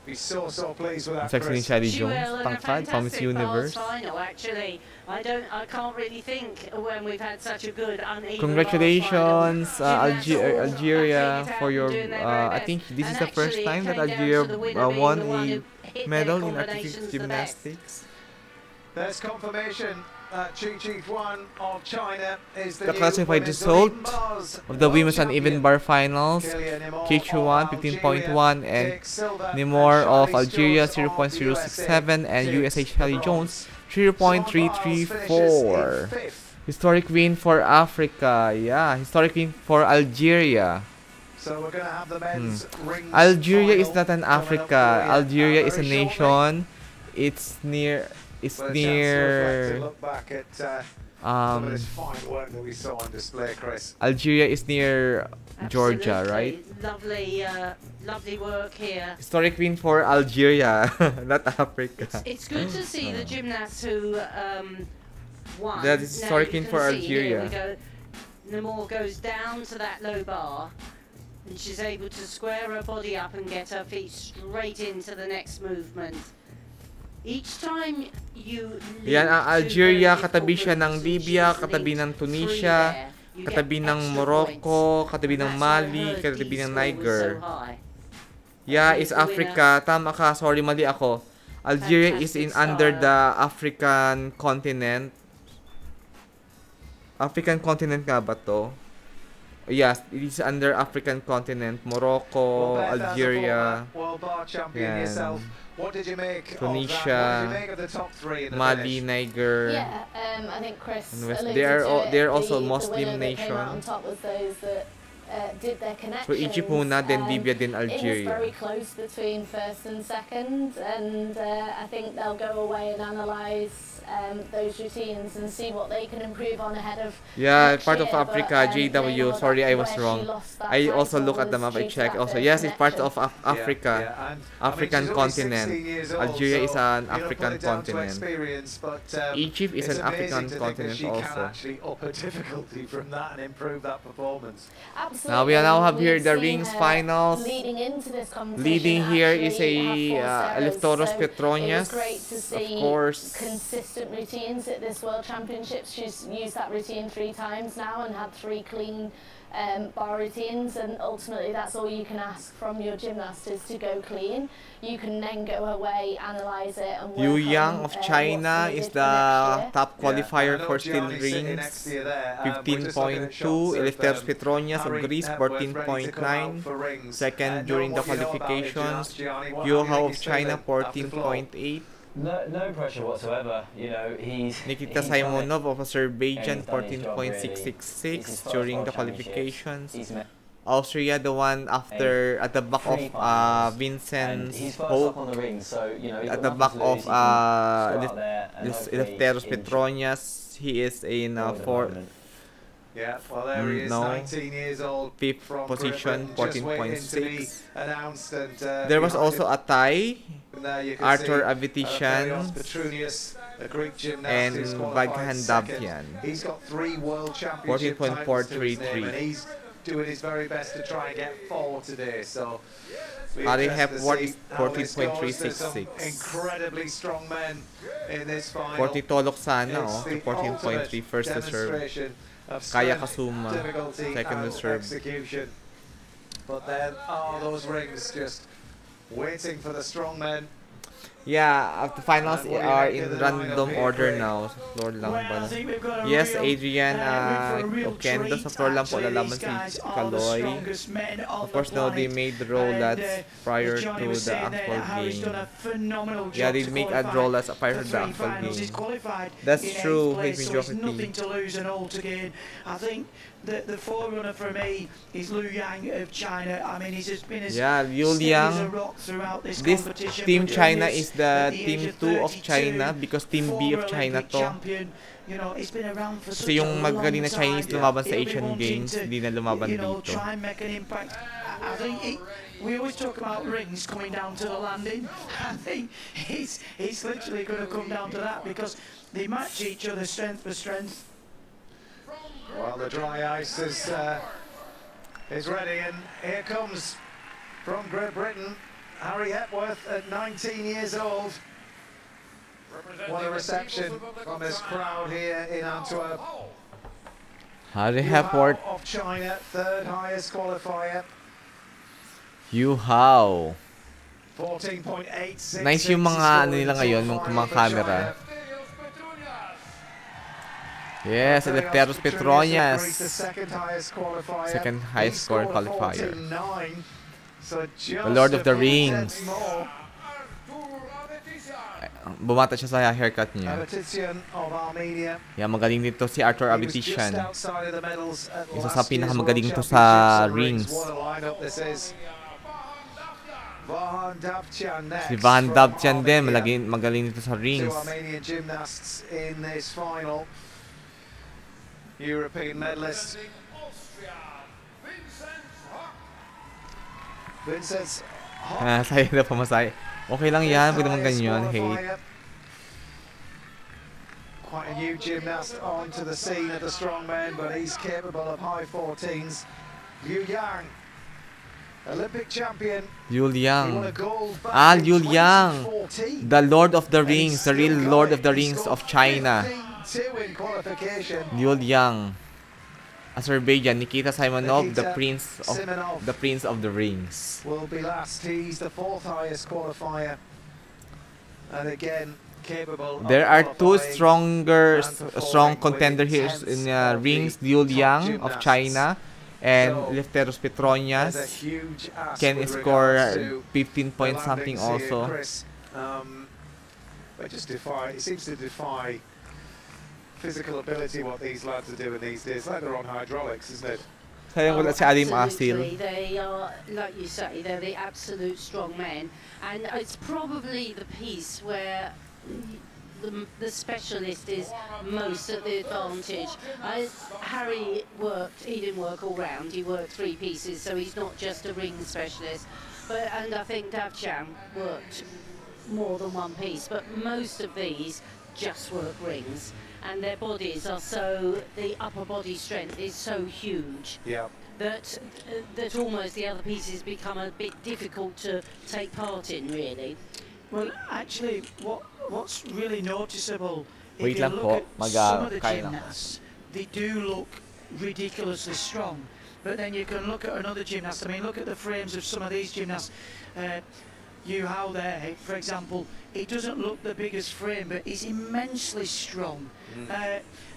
Ang sexy ni Kylie Jones, tangkad from Miss Universe. Final, actually. I can't really think when we've had such a good uneven. Congratulations, Algeria, for your. I think this is the first time that Algeria won a medal in artistic gymnastics. There's confirmation. Chi-Chi-Huan of China is The classified result of the women's uneven bar finals: Chi-Chi-Huan 15.1 and Nemour of Algeria 0.067 and USA Charlie Jones 0.334. Historic win for Africa. Yeah, historic win for Algeria. So we're gonna have the men's rings Algeria is not an Africa. Algeria is a nation. It's near. It's near. Look back at some of this fine work that we saw on display, Chris. Algeria is near Georgia, right? Lovely, lovely work here. Historic win for Algeria, not Africa. It's good to see the gymnasts who won. That is historic win for Algeria. Nemour goes down to that low bar, and she's able to square her body up and get her feet straight into the next movement. Each time you yan ang Algeria, katabi siya ng Libya, katabi ng Tunisia, katabi ng Morocco, katabi ng Mali, katabi ng Niger. Yeah, it's Africa. Tama ka, sorry, mali ako. Algeria is under the African continent. African continent nga ba to? Yes, it is under African continent. Morocco, Well, Beth, Algeria, world bar champion yan, yourself. What did you make Tunisia, of that? What did you make of the top three in the Mali, finish? Niger. Yeah, I think Chris and West. alluded They are to it. they are also the Muslim winner that came out on nation. top was those that did their So connections. Egypt muna, then Libya, then It was very Algeria. close between first and second, and I think they'll go away and analyse those routines and see what they can improve on ahead of Yeah, next part year. of Africa, But, JW. that's Sorry, I was where she wrong. lost that I also title look at the was map. I due to check that also. first Yes, it's part of connection. Africa. And, African she's only continent. 16 years old, Algeria is so, an you know, put African it down to continent. experience, but, Egypt is it's an amazing African to think that continent she can also. actually up her difficulty from that and improve that performance. Absolutely. Now we now have here We've the seen rings her finals. Leading into this competition, Leading here is actually a have 4 Eleftheros servers, so Petrounnias, it was great to see of course. consistent routines at this World Championships. She's used that routine 3 times now and had 3 clean bar routines, and ultimately that's all you can ask from your gymnast is to go clean. You can then go away, analyse it, and work Yu on, Yang of China what's is needed for the next year. top qualifier Yeah, for steel Gianni's sitting rings. next to you there. We're just looking at 15.2. shots of, Eleftheros Petrounnias of Harry Greece, Hepworth ready to come out 14.9. for rings. Second Know during the what you know about it, qualifications. Gianni. What- how do Yulo you think of he's China, feeling after floor? 14.8. No pressure whatsoever. You know, Nikita he's done it. Simonov of And Azerbaijan, he's done his job, really. It's his 14.666 first during World the Championships. qualifications. He's met Austria, the one after at the back of three finals, and Vincent's he's first Hope. up on the ring, so you know he's At got the nothing back to lose. of He can go out there and this hopefully Eleftheros enjoy Petrounnias, he is in at the fourth. moment. Yeah, well there he is, No. 19 years old. Fifth from position, Great Britain, just waiting to be 14.6. announced, and, There was behind also him, a tie. and there you can Arthur see, Avitisian Petrounnias, a Greek gymnast and who's qualified Vaghan second. Dabtian. He's got 3 world championship titles to his name, 14.433. and he's doing his very best to try and get 4 today. So Harry interested to Hepworth see is how this goes. There's some 14.366. incredibly strong men in this final. 40 Tolok sana, It's oh. the 14.3 first to serve. demonstration of Kaya strength, Kasuma, difficulty, second to and serve. execution. But then are those rings just waiting for the strong men? Yeah, the finals And what do you are make in of the lineup random here, order Craig? now. Floor lang Well, I pala. think we've got a Yes, real, Adrian we're for a real Okendo sa floor lang po treat, lalaban actually. These si guys are the Kaloy. strongest men on Of course, the now they planet. made the roll And, that's prior as to Johnny was the saying there, actual Harry's game. done a phenomenal job Yeah, they to make a qualify draw that's prior for to the 3 actual finals. He's game. qualified That's in true, 8th place, Hayden so it's Joffrey. nothing to lose and all to gain. I think the forerunner for me is Lu Yang of China. I mean, he's just been as Yeah, Liu steady as a Liang. rock throughout this This competition. Team But China Jonas, is the at the age Team of 2 of 32, China because Team B of former China Olympic to. champion. You know, he's been around for such Kasi a yung long magaling na time. Chinese lumaban sa He'll be Asian wanting Games, to, hindi na lumaban you know, dito. try and make an impact. I think we always talk about rings coming down to the landing. I think he's literally going to come down to that because they match each other strength for strength. Well, the dry ice is ready, and here comes from Great Britain, Harry Hepworth at 19 years old. What a reception from this crowd here in Antwerp. Harry Yu Hepworth, Hao of China, 3rd highest qualifier, Yu Hao. 14.866. Nice yung mga ano nila ngayon, mga camera. Yes, Eleftheros Petrounnias. Second highest score qualifier. The Lord of the Rings. Bumata siya sa haircut niya. Yeah, magaling dito si Arthur Avitisian. Isa sa pinakamagaling dito sa rings. Si Van Dabtian din, magaling dito sa rings. Armenian gymnasts in this final. European medalist Vincent's Sayang na pamasay. Okay lang yan, pwede naman ganyan, hate. Quite a new gymnast onto the scene at the strongman, but he's capable of high 14s. Liu Yang, Olympic champion. Liu Liang. He won a gold back in Liu Liang. 2014. The Lord of the Rings, the real Lord of the Rings of China. 2 in qualification. Liu Liang. Azerbaijan, Nikita Simonov, the Simonov. Prince of the Rings. Will be last. He's the 4th highest qualifier, and again capable. There are two strong performing contenders here with in tens of rings, the Liu top Liang of gymnasts. China And Lefteros Petrounnias can score 15 point something also. But just it seems to defy physical ability what these lads are doing these days. Like they're on hydraulics, isn't it? Absolutely, they are, like you say, they're the absolute strong men, and it's probably the piece where the specialist is most at the advantage. Harry he didn't work all round, he worked 3 pieces, so he's not just a ring specialist. And I think Davchan worked more than 1 piece, but most of these just work rings. And their bodies are the upper body strength is so huge that almost the other pieces become a bit difficult to take part in, really. Well, actually, what's really noticeable, if Wait you lang look po, at some of the kain lang. gymnasts, they do look ridiculously strong. But then you can look at another gymnast. I mean, look at the frames of some of these gymnasts. Yulo there, for example, he doesn't look the biggest frame, but he's immensely strong.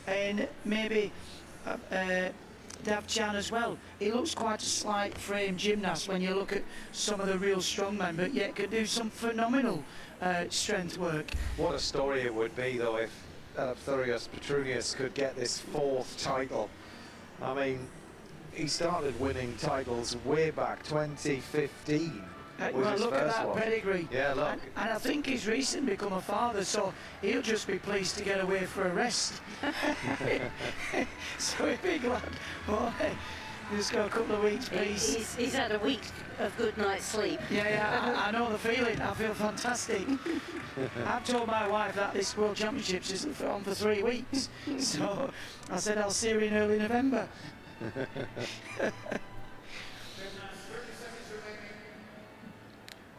And maybe Davchan as well. He looks quite a slight frame gymnast when you look at some of the real strong men, but yet can do some phenomenal strength work. What a story it would be, though, if Petrounnias could get this 4th title. I mean, he started winning titles way back 2015. Well, look at that pedigree. Yeah, look. And I think he's recently become a father, so he'll just be pleased to get away for a rest. So a big lad. Boy, he's got a couple of weeks peace. He's had a week of good night's sleep. Yeah, I know the feeling. I feel fantastic. I've told my wife that this World Championships isn't on for 3 weeks. So I said I'll see her in early November.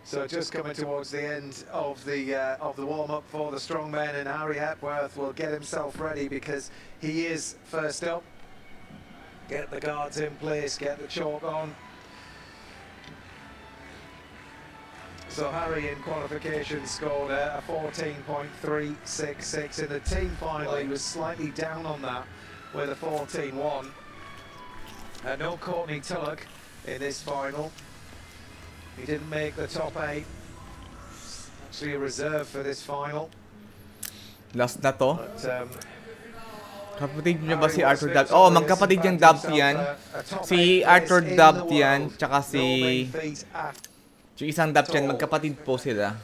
So just coming towards the end of the warm-up for the strongmen, and Harry Hepworth will get himself ready because he is first up. Get the guards in place, get the chalk on. So Harry in qualification scored a 14.366. In the team final he was slightly down on that with a 14.1. No Courtney Tulloch in this final. He didn't make the top 8. Actually a reserve for this final. Last na to. But, kapatid niya ba si Arthur Dabt? Oh, magkapatid niyang Dabt yan. Si Arthur Dabt yan, tsaka si... Yung isang Dabt yan, magkapatid po sila.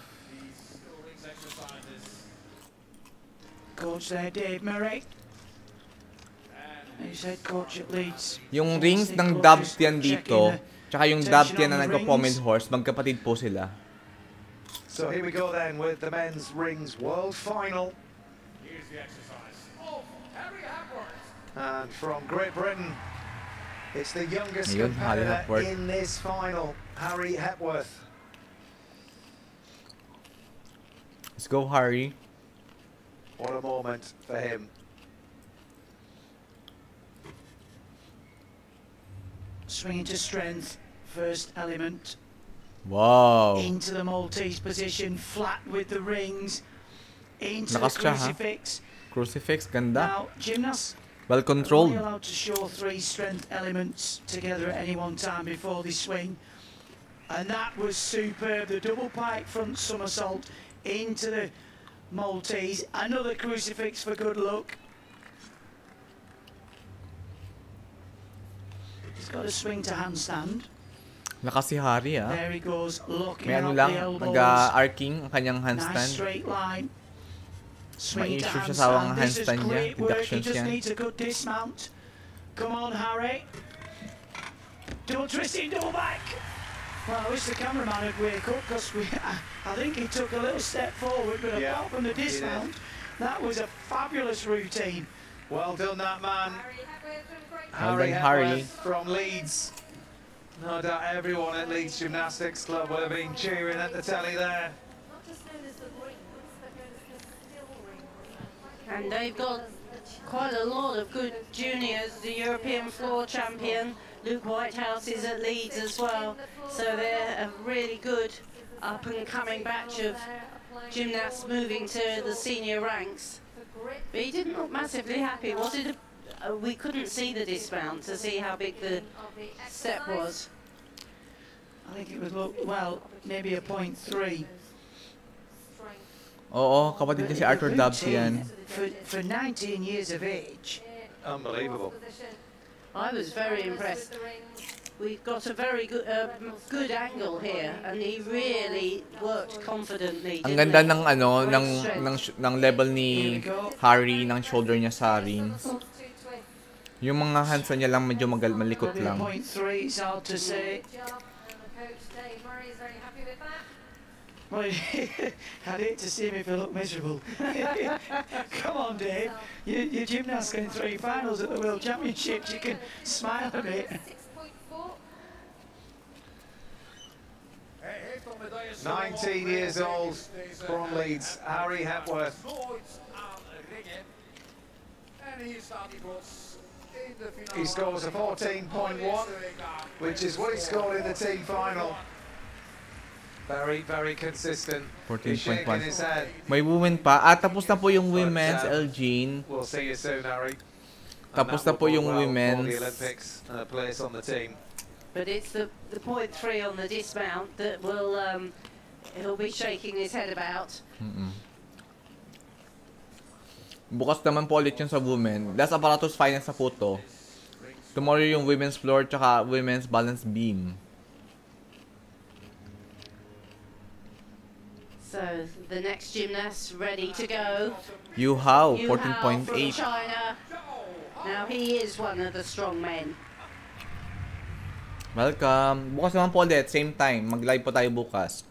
Coach there, Dave Murray. He's head coach at Leeds. Yung rings ng Dabt yan dito, tsaka yung Dabt yan na nagpa-Pommel horse, magkapatid po sila. So here we go then with the men's rings world final. Here's the exercise of Harry Hepworth. And from Great Britain, it's the youngest competitor in this final, Harry Hepworth. Let's go, Harry. What a moment for him. Swinging to strength, first element. Wow. Into the Maltese position, flat with the rings. Into Nakas the siya, crucifix. Crucifix, ganda. Now, gymnasts well controlled. are only allowed to show 3 strength elements together at any one time before they swing. And that was superb. The double pike front somersault into the Maltese. Another crucifix for good luck. He's got a swing to handstand. Lakas si Harry, ah. There he goes, locking may ano out lang, the elbows. nag-arcing ang kanyang Nice handstand. straight line. May issue siya sa awang handstand niya. He Deductions just yan. needs a good dismount. Come on, Harry. Double twisting, double back. Well, I wish the cameraman would wake up because I think he took a little step forward, but apart from the dismount, that was a fabulous routine. Well done, that man. Well done, Harry. From Leeds. No doubt everyone at Leeds Gymnastics Club will have been cheering at the telly there. And they've got quite a lot of good juniors. The European floor champion, Luke Whitehouse, is at Leeds as well. So they're a really good up-and-coming batch of gymnasts moving to the senior ranks. But he didn't look massively happy. Was it we couldn't see the dismount to see how big the step was. I think it would look, well, maybe a 0.3. Oo, kapatid niya si Arthur Dobbs yan. For 19 years of age. Unbelievable. I was very impressed. We've got a very good good angle here, and he really worked confidently. Ang ganda ng ano ng level ni Harry ng shoulder niya sa rings. Yung mga hands niya lang medyo malikot lang. 0.3 is hard to say. Well, I'd hate to see him if he looked miserable. Come on, Dave. You're gymnast in 3 finals at the World Championships. You can smile a bit. 19 years old from Leeds, Harry Hepworth. He scores a 14.1, which is what he scored in the team final. Very, very consistent. 14.1. May women pa. Tapos na po yung women's, Elgin. We'll see you soon, Harry. Tapos na po yung women's. The Olympics and a place on the team. But it's the 0.3 on the dismount that will he'll be shaking his head about. Bukas naman po ulit yun sa women. Last Apparatus finals na po to. Tomorrow yung women's floor tsaka women's balance beam. So the next gymnast ready to go. Yu Hao, 14.8. From China. Now he is one of the strong men. Welcome. Bukas naman po ulit, same time. Mag-live po tayo bukas.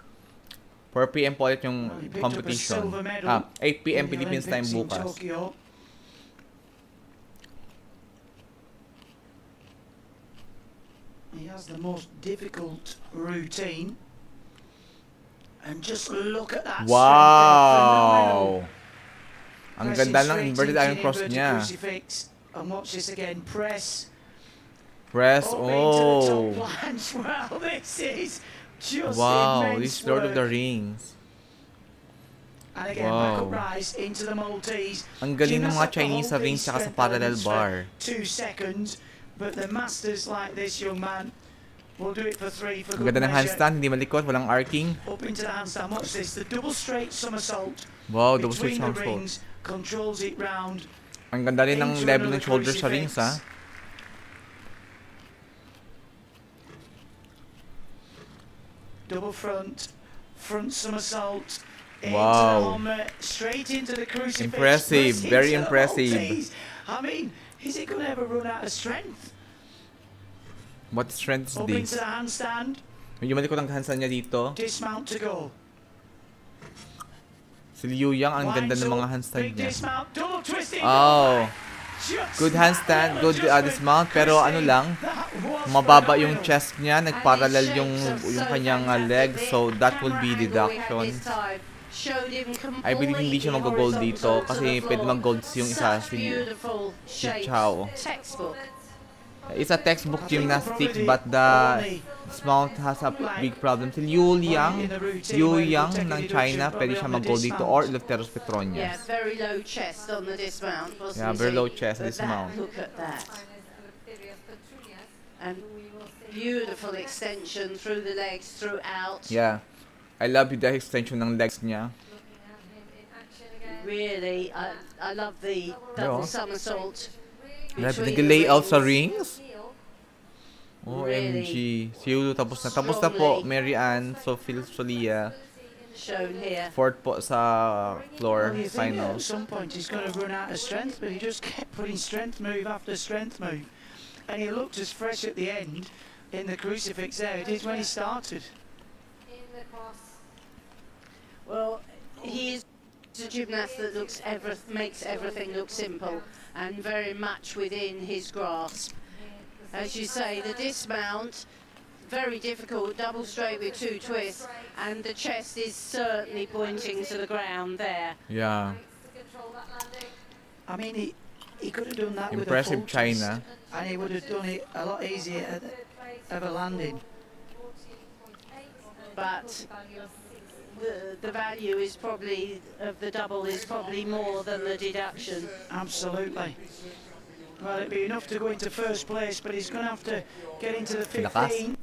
4 PM po ulit yung competition. 8 PM Philippines time bukas. He has the most difficult routine. And just look at that. Wow! Ang ganda ng inverted iron cross niya. And watch this again. Press. Press. Oh. Well, this is just wow, this immense Lord of the work. Rings. And again, back up rise into the Maltese. Ang galing ng mga Chinese sa rings saka sa parallel bar. 2 seconds, but the masters like this young man will do it for 3 for Ang good ganda ng measure. handstand, hindi malikot, walang arcing. Up into the handstand. Watch this. The double straight somersault. Wow, double straight between the somersault. rings, controls it round. Ang ganda rin ng level ng shoulder sa rings, ha? Double front somersault. Wow. Straight into the crucifix. Impressive, very into the impressive. Maltese. I mean, is it going to ever run out of strength? What strength is Up this? into the handstand. Medyo malikot ang handstand niya dito. Dismount to go. Si Liu Yang, ang ganda ng mga handstand Big niya. dismount. Double twisting. Oh. Good handstand, good dismount, pero ano lang, mababa yung chest niya, nagparallel yung kanyang leg, so that will be deductions. I believe hindi siya mag-gold dito kasi pwede mag-gold yung isa, si Chao. It's a textbook gymnastics, but the dismount has a big problem. Si Liu Yang ng China, pwede siya mag-gold dito, or Eleftheros Petrounnias. Yeah, very low chest on the dismount, wasn't Yeah, very low chest But dismount. Look at that. And beautiful extension through the legs, throughout. Yeah. I love the extension ng legs niya. Really, I love the double somersault. Nag-layout sa rings? OMG. Si Yulo tapos na. Tapos na po, Mary Ann, Sophia. Shown here. 4th po sa floor, Well, you think final. at some point he's going to run out of strength, but he just kept putting strength move after strength move. And he looked as fresh at the end in the crucifix there it is when he started. Well, he is a gymnast that makes everything look simple and very much within his grasp. As you say, the dismount, very difficult, double straight with 2 twists, and the chest is certainly pointing to the ground there. Yeah. I mean, he could have done that Impressive with a full twist, China. and he would have done it a lot easier of a landing. But the value is probably of the double is probably more than the deduction. Absolutely. Well, it'd be enough to go into first place, but he's going to have to get into the 15.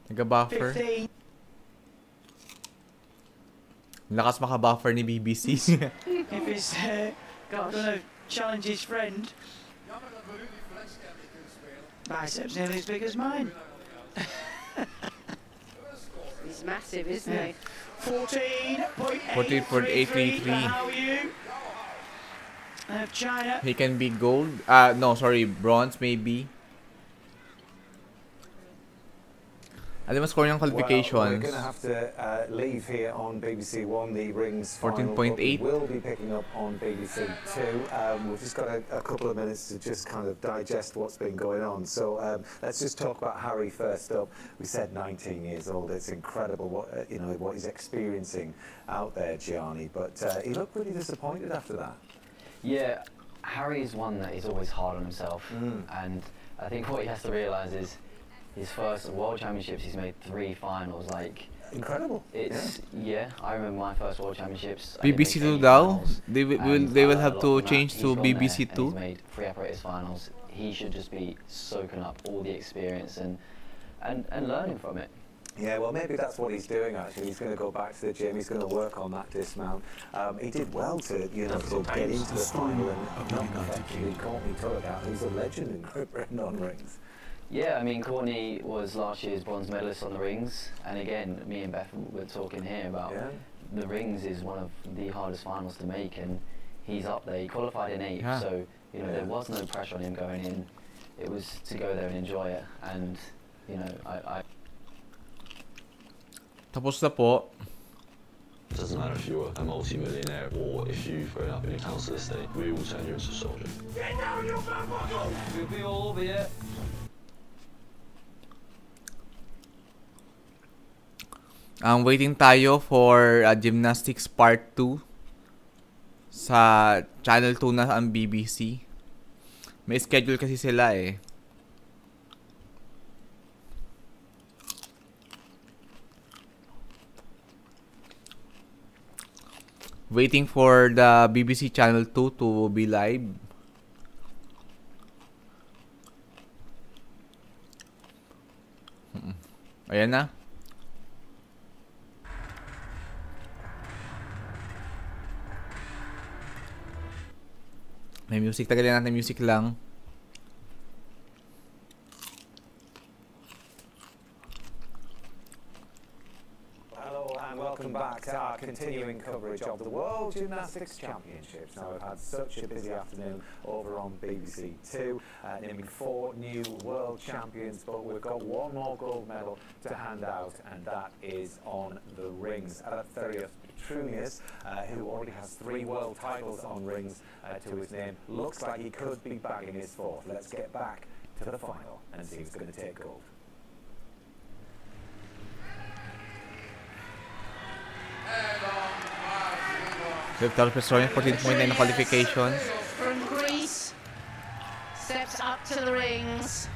Nag-buffer. 15. Lakas maka-buffer ni BBC. If he's going to challenge his friend. Biceps nearly as big as mine. He's massive, isn't he? 14.833. China. He can be gold. No, sorry, bronze maybe. Ano mas score yung qualifications? Well, we're going to have to leave here on BBC One. The rings 14.8 will be picking up on BBC Two. We've just got a couple of minutes to just kind of digest what's been going on. So let's just talk about Harry first up. We said 19 years old. It's incredible what what he's experiencing out there, Gianni. But he looked pretty disappointed after that. Yeah, Harry is one that is always hard on himself, and I think what he has to realise is his first World Championships, he's made 3 finals. Like incredible. It's I remember my first World Championships. BBC Two now. They will have to change to BBC Two. He's made 3 Apparatus finals. He should just be soaking up all the experience and learning from it. Yeah, well, maybe that's what he's doing. Actually, he's going to go back to the gym. He's going to work on that dismount. He did well to to get into the final and not effectively Courtney Tulloch, who's a legend in Great Britain on rings. Yeah, I mean, Courtney was last year's bronze medalist on the rings, and again, me and Beth were talking here about the rings is one of the hardest finals to make, and he's up there. He qualified in 8th, so there was no pressure on him going in. It was to go there and enjoy it, and I Tapos na po. It doesn't matter if you're a multi-millionaire or if you've grown up in a council estate, we will turn you into a soldier. Get down, you fat bottle! We'll be all over you. Waiting tayo for Gymnastics Part 2 sa Channel 2 na ang BBC. May schedule kasi sila eh. Waiting for the BBC Channel 2 to be live. Ayan na. May music. Tagalin natin music lang. Welcome back to our continuing coverage of the World Gymnastics Championships. Now, we've had such a busy afternoon over on BBC Two, naming 4 new world champions, but we've got one more gold medal to hand out, and that is on the rings. Petrounnias, who already has 3 world titles on rings to his name, looks like he could be bagging his 4th. Let's get back to the final and see who's going to take gold. Petrounnias 14.9 qualifications. From Greece, steps up to the rings.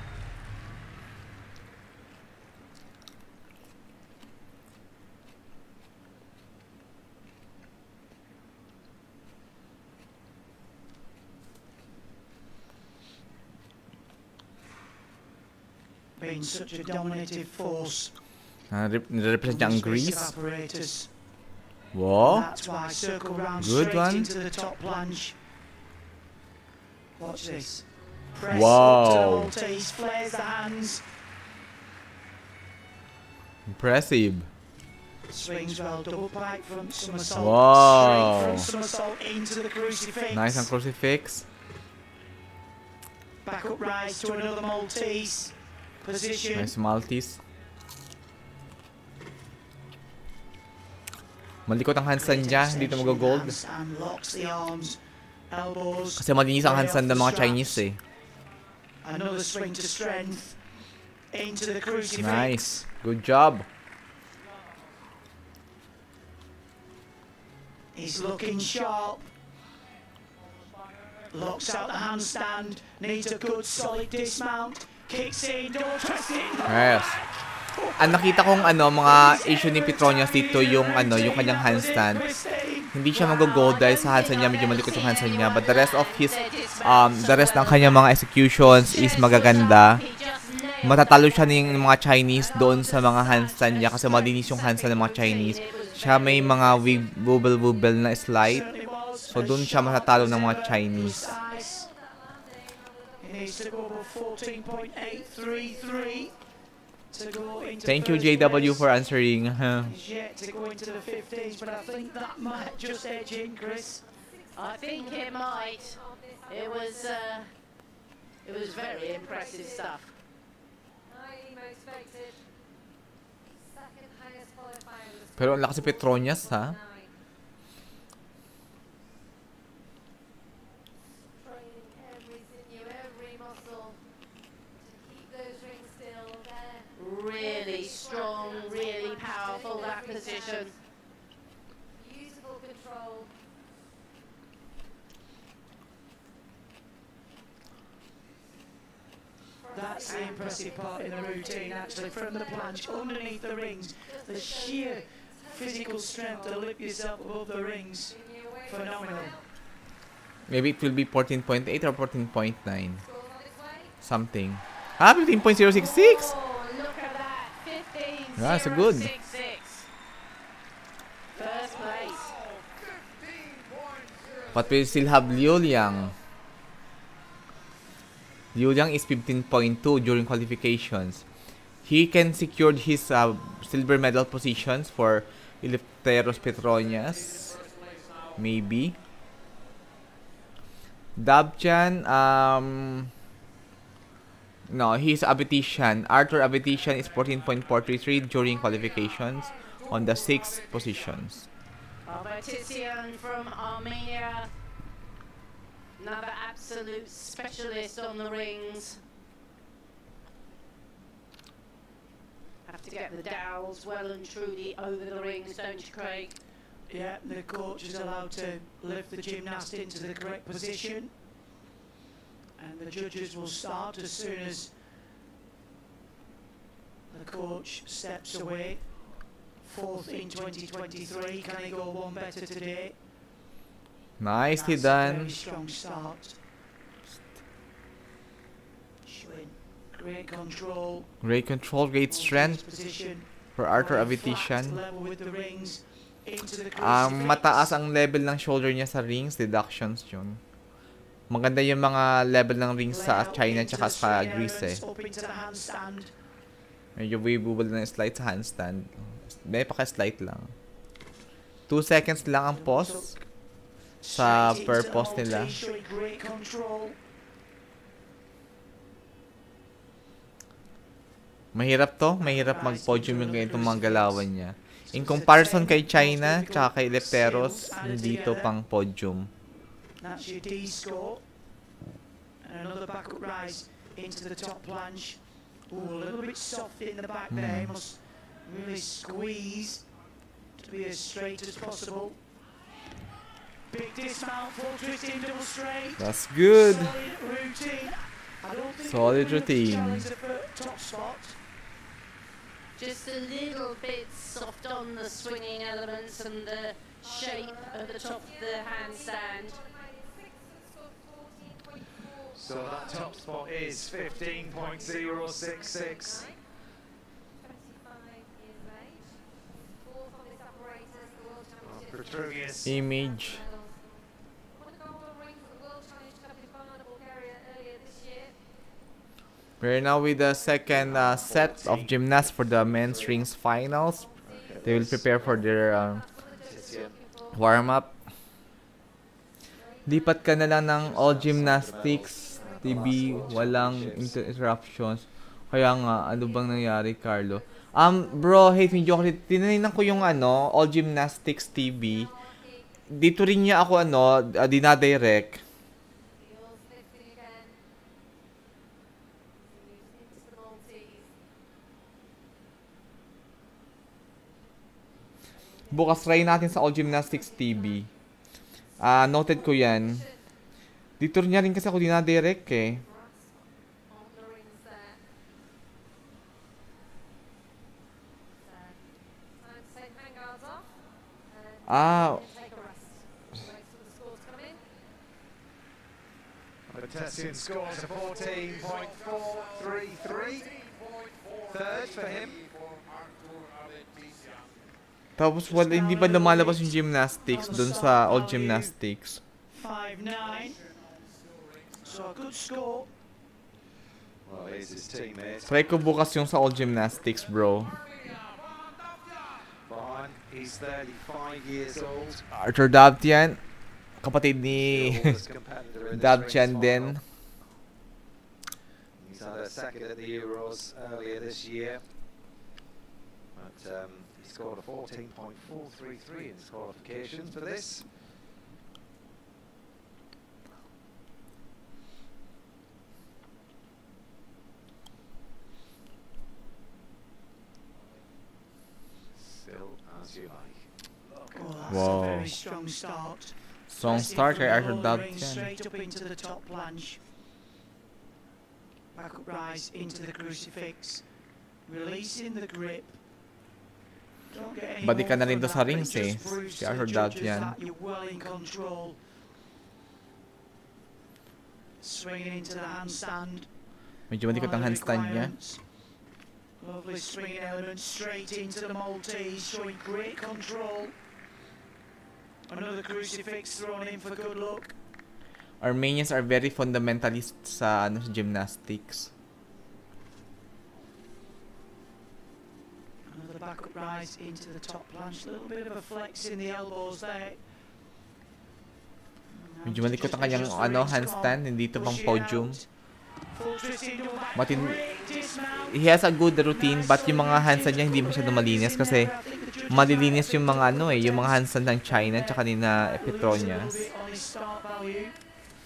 Been such a dominative force. Represent ang Greece. Apparatus. Whoa. That's why circle round Good straight one. into the top plunge. Watch this. Press Wow. up to the Maltese, flares the hands. Impressive. Swings well, double pike front somersault. Wow. Straight front somersault into the crucifix. Nice ang crucifix. Back up rise to another Maltese. Position. Nice Maltese. Malikot ang handstand niya, hindi ito mag-gold. And locks the arms, elbows. Kasi malinis ang handstand ng mga Chinese eh. Another swing to strength. Into the crucifix. Nice. Good job. He's looking sharp. Locks out the handstand. Needs a good solid dismount. Kicks in, door press in. Yes. Ang nakita kong mga issue ni Petrounnias dito yung yung kanyang handstand. hindi siya mag-gold dahil sa handstand niya, medyo malikot yung handstand niya. But the rest of his, the rest ng kanyang mga executions is magaganda. Matatalo siya ng mga Chinese doon sa mga handstand niya kasi malinis yung handstand ng mga Chinese. Siya may mga wobble na slide. So doon siya matatalo ng mga Chinese. Thank you, JW, for answering. He's yet to go into the 50s, but I think that might just edge in, Chris. I think it might. It was very impressive stuff. Highly motivated. Second highest qualifier. Pero ang lakas si Petrounnias, ha? Training every sinew, every muscle to keep those rings still there. Really strong, really powerful, that position. Beautiful control. That's the impressive part in the routine, actually, from the planche underneath the rings. The sheer physical strength to lift yourself above the rings. Phenomenal. Maybe it will be 14.8 or 14.9. Something. Ah, 15.066! Oh, look at that. 15.066. That's good. First place. But we still have Liu Liang. Liu Liang is 15.2 during qualifications. He can secure his silver medal positions for Eleftheros Petrounnias. Maybe. Dabchan, no, he's Abetitian. Arthur Abetitian is 14.433 during qualifications on the 6th positions. Abetitian from Armenia. Another absolute specialist on the rings. Have to get the dowels well and truly over the rings, don't you, Craig? Yeah, the coach is allowed to lift the gymnast into the correct position. And the judges will start as soon as the coach steps away. 4th in 2023. Can he go one better today? Nicely That's done. A very strong start. Showing great control. Great control, great strength for Arthur Abetitian. Level with the rings. Mataas ang level ng shoulder niya sa rings, deductions yun. Maganda yung mga level ng rings sa China tsaka sa Greece eh. Medyo wibubol na yung slide sa handstand. May paka-slide lang. 2 seconds lang ang pause sa per pause nila. Mahirap to. Mahirap mag-podium yung ganitong mga galawan niya. In comparison kay China, tsaka kay Eleftheros, hindi to pang podium. That's your D score. And another backup rise into the top planche. Ooh, a little bit soft in the back there. Must really squeeze to be as straight as possible. Big dismount, full twisting, double straight. That's good. Solid routine. I don't think solid routine. Top spot. Just a little bit soft on the swinging elements and the shape of the top of the handstand. So that top spot is 15.066. Petrounnias. Image. We're now with the second set of gymnasts for the men's rings finals. They will prepare for their warm-up. Lipat ka na lang ng all gymnastics TV, walang interruptions. Kaya nga, ano bang nangyari, Carlo? Bro, hate me joke. Tinaninan ko yung all gymnastics TV. Dito rin niya ako dinadirect. Bukas try natin sa All Gymnastics TV. Noted ko yan. Dito niya rin kasi ako dinadirect eh. Petrounnias scores a 14.433. Third for him. Tapos hindi ba lumalabas yung gymnastics dun sa all gymnastics? 5-9. So a good score. Well, here's his teammate. Try ko bukas yung sa all gymnastics, bro. He's 35 years old. Arthur Dabtian, kapatid ni Dabtian din. He's had a second at the Euros earlier this year. But he scored a 14.433 in his qualifications for this. Still as you like. Oh, that's Wow. a very strong start. Strong start kay Arthur Dabtian. Straight up into the top planche. Back up rise into the crucifix. Releasing the grip. Don't get any Balik ka na more rin to from sa that, rings but eh. just proves Si to the Arthur judges Dabtian. that you're well in control. Swinging into the handstand. Medyo malikot ang handstand niya. Lovely swinging element straight into the Maltese, showing great control. Another crucifix thrown in for good luck. Armenians are very fundamentalist sa gymnastics. Another back up rise into the top planche. A little bit of a flex in the elbows there. Medyo malikot ang kanyang handstand, hindi ito pang podium. He has a good routine, but yung mga handstand niya hindi masyado malinis kasi malilinis yung mga yung mga handstand ng China at saka ni na Petrounnias.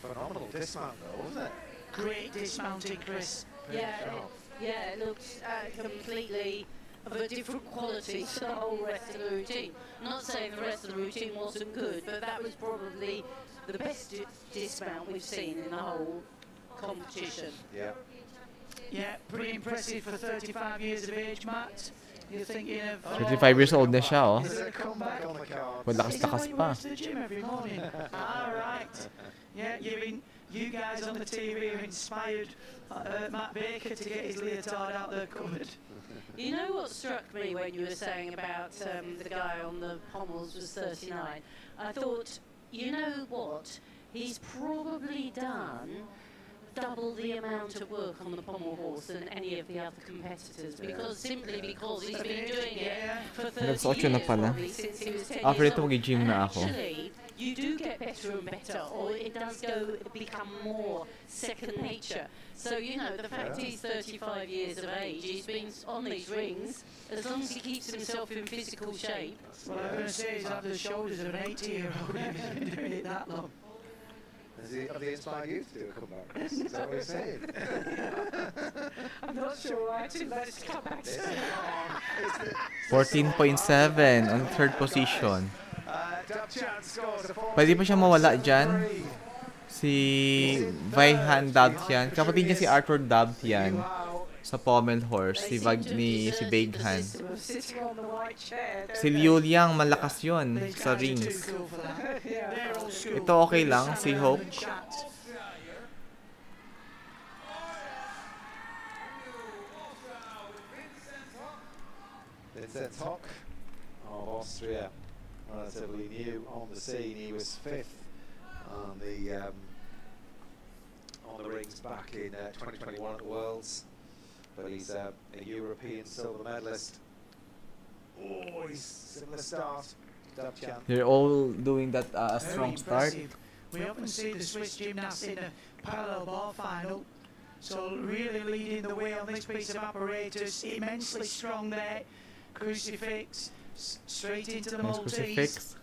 Phenomenal dismount though, wasn't it? Great dismounting, Chris. Yeah, it looks completely of a different quality to the whole rest of the routine. I'm not saying the rest of the routine wasn't good, but that was probably the best dismount we've seen in the whole competition. Yeah, pretty impressive for 35 years of age, Matt. You're thinking of 35 years old na siya, oh. Is there a comeback on the cards? Malakas-lakas pa. to the gym every morning. All right. Yeah, you guys on the TV have inspired Matt Baker to get his leotard out the cupboard. You know what struck me when you were saying about the guy on the Pommels was 39? I thought, you know what? He's probably done double the amount of work on the pommel horse than any of the other competitors because he's been doing it for 30 years probably since he was 10 years old. And actually, you do get better and better, or it does become more second nature. So, you know, the fact he's 35 years of age, he's been on these rings, as long as he keeps himself in physical shape. What I'm going to say is have the shoulders of an 80-year-old who's been doing it that long. Have they inspired you to do a comeback, Chris? Is that what you're saying? I'm not sure, actually. Let's come back to it. 14.7 on third position. Pwede pa siya mawala dyan. Si Vaihan Dabtian. Kapatid niya si Arthur Dabtian sa Pommel horse. Si Vaighan. Si Liu Liang, malakas yun sa rings. Ito okay lang, si Hope. Vincent Hock of Austria, relatively new on the scene. He was fifth on the rings back in 2021 at the Worlds, but he's a European silver medalist. Oh, he's similar start. They're all doing that strong start. We often see the Swiss gymnasts in a parallel bar final, so really leading the way on this piece of apparatus. Immensely strong there. Crucifix straight into the Maltese.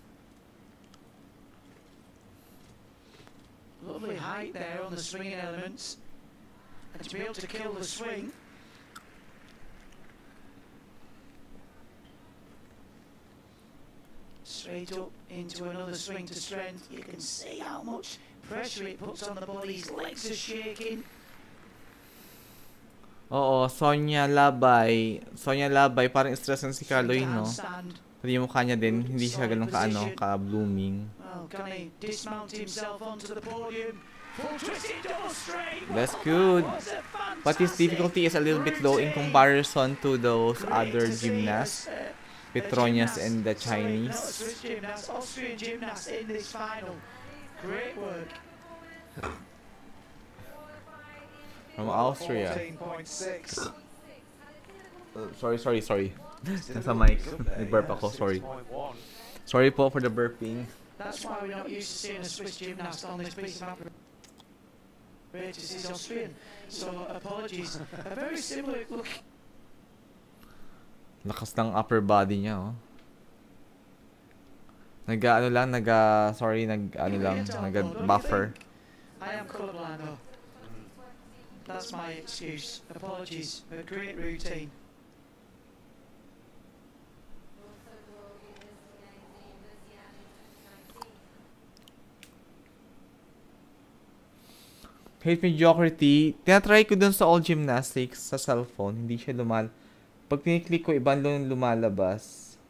Lovely height there on the swinging elements, and to be able to kill the swing. Straight up into another swing to strength. You can see how much pressure it puts on the body. His legs are shaking. Oo, Sonia Labay. Sonia Labay, parang stress si Carloy, no? Pati yung mukha niya din, hindi siya ganun ka-blooming. Well, can he dismount himself onto the podium? That's good. But his difficulty is a little bit low in comparison to those other gymnasts, Petrounnias and the Chinese. Swiss gymnast, Austrian gymnast in this final. Great work. From Austria. 14.6. Sorry. Nasa mic. Nag-burp ako, sorry. Sorry po for the burping. That's why we're not used to seeing a Swiss gymnast on this piece of apparatus. Is Austrian. So apologies. A very similar look. Lakas ng upper body niya, oh. Nag-buffer. I am colorblind though. That's my excuse. Apologies. A great routine. Hate mediocrity. Tinatry ko dun sa all gymnastics sa cellphone. Hindi siya Pag tiniklik ko, ibang lumalabas.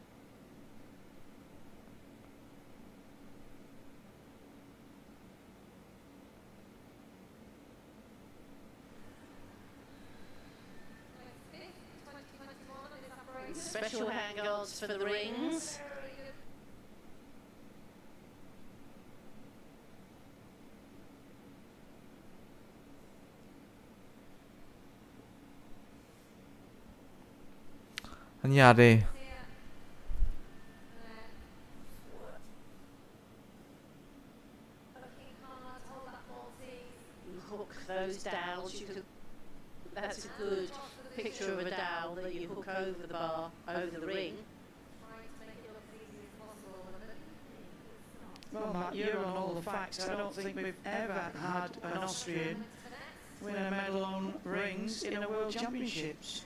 Special handguards for the rings. Anyari? Hook those dowels. That's a good picture of a dowel that you hook over the bar, over the ring. Well, Matt, you're on all the facts. I don't think we've ever had an Austrian win a medal on rings in a World Championships.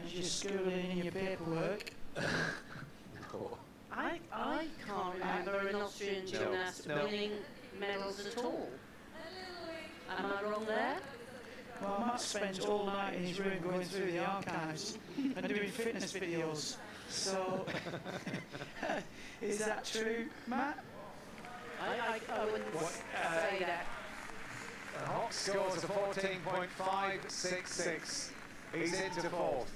As you're schooling in your paperwork. I can't remember an Austrian gymnast winning medals at all. Am I wrong there? Well, Matt spends all night in his room going through the archives and doing fitness videos. So, is that true, Matt? I wouldn't say that. Hawk scores a 14.566. He's into fourth.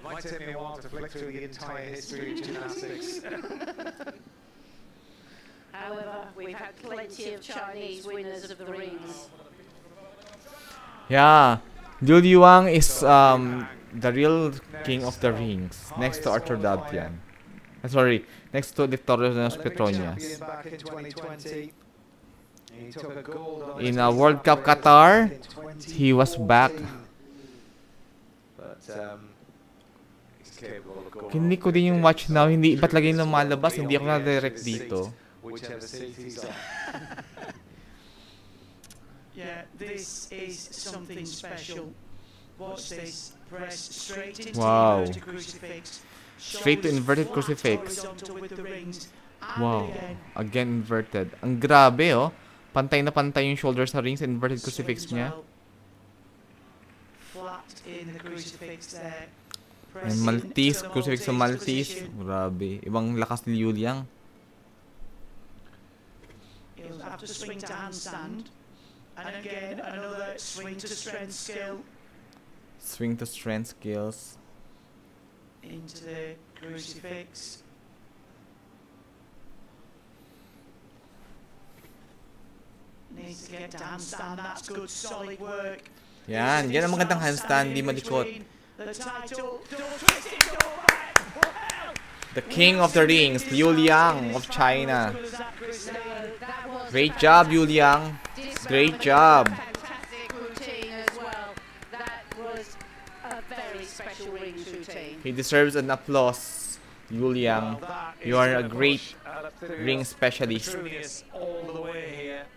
It might take me a while to flick through the entire history of gymnastics. However, we've had plenty of Chinese winners of the rings. Yeah, Liu Yuang is the real king of the rings, next to Arthur Dabian. Sorry, next to Victorious Petrounnias. In a World Cup Qatar, he was back. Hindi ko din yung watch now, hindi ba't lagay lumalabas, hindi ako na-direct dito. Yeah, this is something special. Watch this. Press straight into Wow. the inverted crucifix. Straight to inverted crucifix. Wow. Again inverted. Ang grabe, oh. Pantay na pantay yung shoulders sa rings, inverted crucifix niya. Flat in the crucifix there. And Maltese, crucifix sa Maltese. Grabe. Ibang lakas ni Yuliang. He'll have to swing to handstand. And again, another swing to strength skill. Swing to strength skills. Into the crucifix. Needs to get to handstand. That's good, solid work. Yan. Yan ang magandang handstand. Di malikot. The title, double twisting, double back. The king of the rings, Liu Liang of China. Great job, Liu Liang. Great job. Fantastic routine as well. That was a very special rings routine. He deserves an applause, Liu Liang. You are a great ring specialist. Petrounnias all the way here.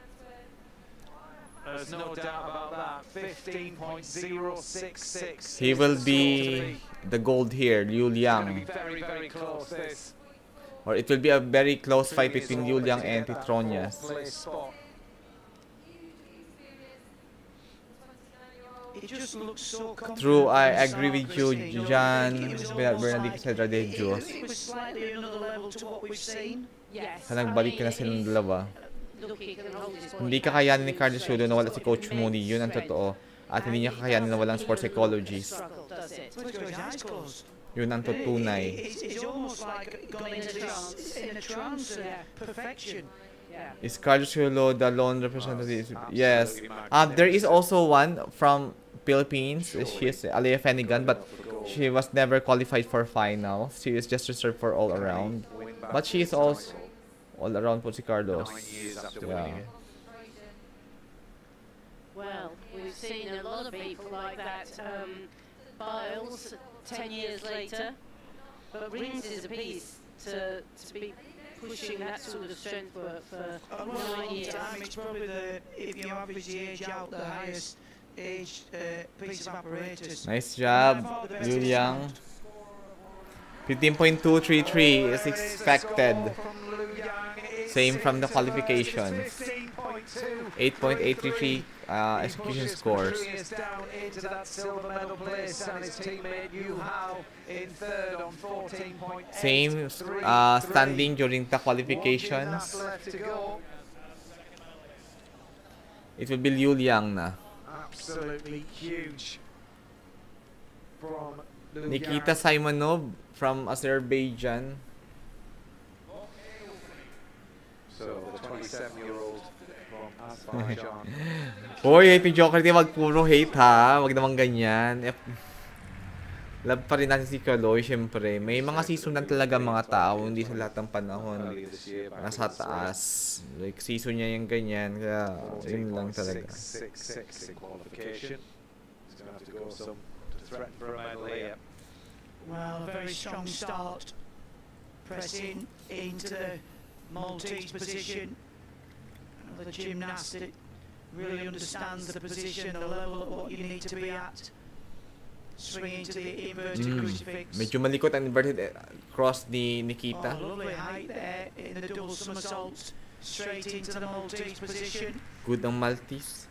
There's no doubt about that. 15.066. He will be the gold here, Liu Liang. Very, very close. This. Or it will be a very close fight between Liu Liang and Petrounnias. It just looks so True, I agree with you, Jan Bernadette Cedradejos. It was slightly another level to what we've seen. Yes. Nagbalik na silang dalawa. look, he can hold his Hindi body back. kakayanin ni Carlos Yulo na wala si Coach Mooney, yun ang totoo. At hindi niya kakayanin na walang sports psychologist. Yun ang tutunay. It's almost like gone into this in a trance of perfection. Is Carlos Yulo the lone representative? Yes. There is also one from Philippines. She's Alea Fenigan, but she was never qualified for finals. She is just reserved for all around. But she is also all around po si Carlos. Yeah. Well, we've seen a lot of people like that. Biles, 10 years later, but Rings is a piece to be pushing that sort of strength work for 9 years. It's probably if you average the age out, the highest age piece of apparatus. Nice job, Yu Yang. 15.233 is expected. Same from the qualifications. 8.833 execution scores. Down into that silver medal place, and his teammate Yu Hao in third on 14.8. Same standing during the qualifications. It will be Liu Liang na. Absolutely huge. From Nikita Simonov from Azerbaijan. So the 27-year-old from Azerbaijan. Hoy, hate Joker, di wag puro hate ha. Wag naman ganyan. Love pa rin natin si Kaloy, syempre. May mga season lang talaga mga tao, hindi sa lahat ng panahon nasa taas. Like season niya yung ganyan, kaya yun lang talaga. Well, a very strong start. Pressing into the Maltese position. The gymnastic really understands the position, the level of what you need to be at. Swinging to the inverted crucifix. Medyo malikot ang inverted cross ni Nikita. Oh, lovely height there in the double somersaults. Straight into the Maltese position. Good ang Maltese.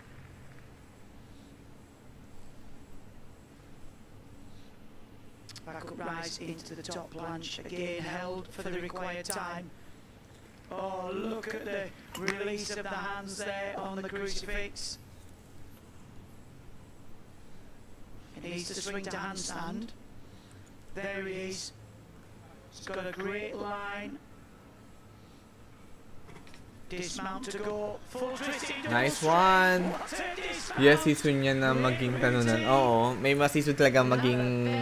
Backup rise into the top planche. Again held for the required time. Oh, look at the release of the hands there on the crucifix. He needs to swing to handstand. There he is. He's got a great line. Dismount to go. Full twisting. Nice one! Yes, season niya na maging talunan. Oo, may mga season talaga maging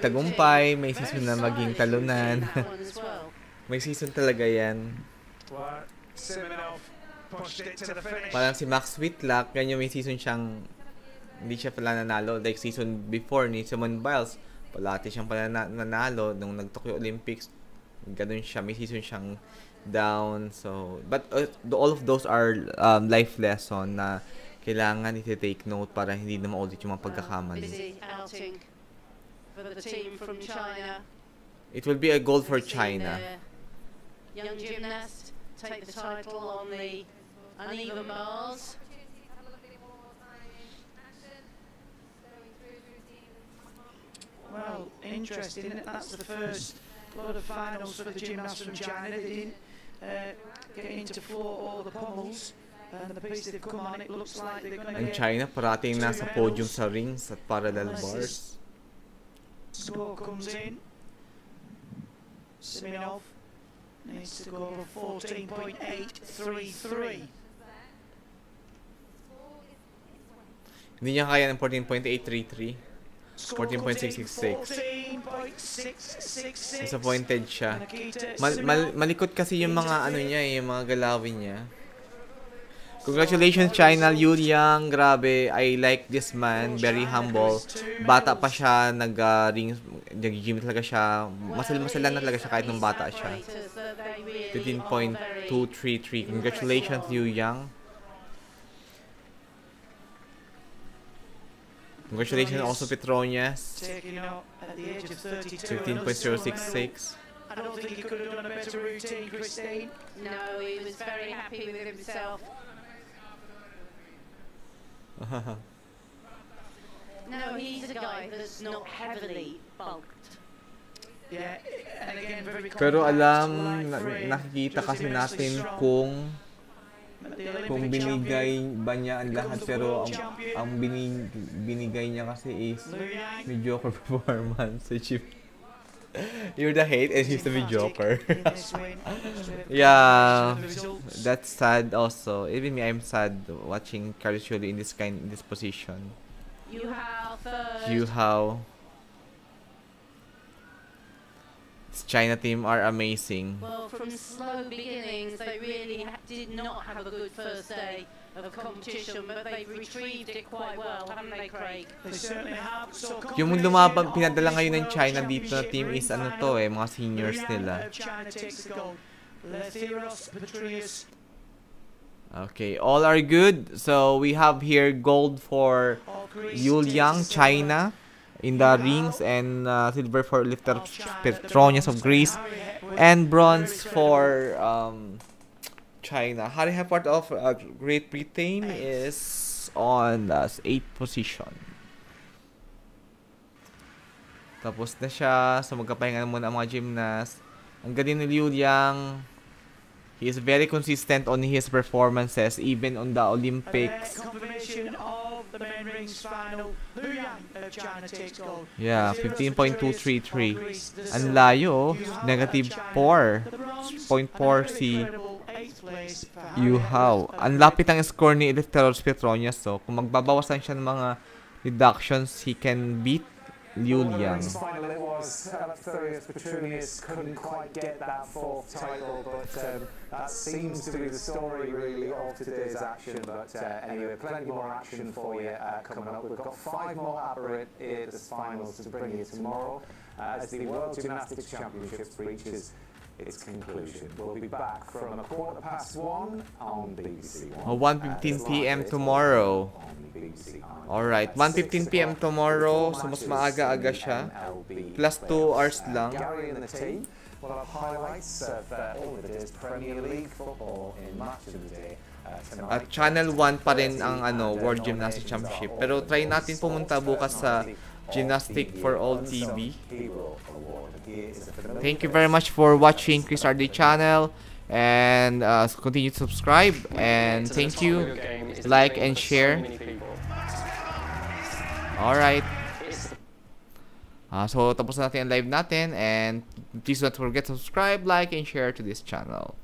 tagumpay, may season na maging talunan. May season talaga yan. Parang si Max Whitlock, ganyan may season siyang hindi siya pala nanalo. Like season before ni Simone Biles, palati siyang pala nanalo nung nag-Tokyo Olympics. Ganun siya, may season siyang down. So, but all of those are life lesson na kailangan i-take note para hindi na maulit yung mga pagkakamali. Busy outing for the team from China. It will be a gold for China. Young gymnast take the title on the uneven bars. Well, interesting. That's the first lot of finals for the gymnasts from China. They didn't get into floor all the pommels. And the piece they've come on, it looks like they're going to Ang China parating nasa podium sa rings at parallel bars. Score comes in. Simonov needs to go over 14.833. Hindi niya kaya ng 14.833. 14.666. Disappointed siya. Malikot kasi yung mga ano niya, yung mga galawin niya. Congratulations China, Yu Yang, grabe. I like this man, very humble. Bata pa siya, nag-gym talaga siya. Masal-masalan na talaga siya kahit nung bata siya. 15.233. Congratulations Yu Yang. Congratulations also Petrounnias. 15.066. I don't think he could have done a better routine, Christine. No, he was very happy with himself. No, he's a guy that's not heavily bulked. Yeah, and again, very Pero alam, nakikita kasi natin kung the kung Olympic binigay champion. ba niya ang lahat, pero ang binigay niya kasi is mediocre performance. You're the hate and he's the mediocre. Yeah, that's sad also. Even me, I'm sad watching Carlos Yulo in this position. Yuhao. This China team are amazing. Well, from slow beginnings, they really did not have a good first day of competition, but they've retrieved it quite well, haven't they, Craig? They certainly have. So Yung lumaban, pinadala ngayon ng China dito na team is ano to mga seniors nila. Okay, all are good. So we have here gold for Yuliang, China, in the rings, and silver for lifter Petrounnias of Greece, and bronze for China. Harry Hepworth of Great Britain is on 8th position. Tapos na siya. So magkapahinga na muna ang mga gymnasts. Ang galing ni Liu Liang. He is very consistent on his performances, even on the Olympics. Yeah, 15.233. Ang layo, negative 4.4 si Yuhao. Ang lapit ang score ni Eleftheros Petrounnias. So, kung magbabawasan siya ng mga reductions, he can beat Liu Liang. Final it was. Petrounnias couldn't quite get that fourth title, but that seems to be the story really of today's action. But anyway, plenty more action for you coming up. We've got 5 more Apparatus finals to bring you tomorrow as the World Gymnastics Championships reaches its conclusion. We'll be back from 1:15 on BBC One. 1:15 p.m. tomorrow. Alright, 1:15 p.m. tomorrow. So mas maaga-aga siya. Plus 2 hours lang. We'll have highlights of all of the day's Premier League football in Match of the Day. At Channel 1 pa rin ang World Gymnastics Championship. Pero try natin pumunta bukas sa Gymnastics for All TV. Thank you very much for watching Chris RD channel, and continue to subscribe, and thank you, like and share. Alright. So tapos na natin ang live natin, and please don't forget to subscribe, like and share to this channel.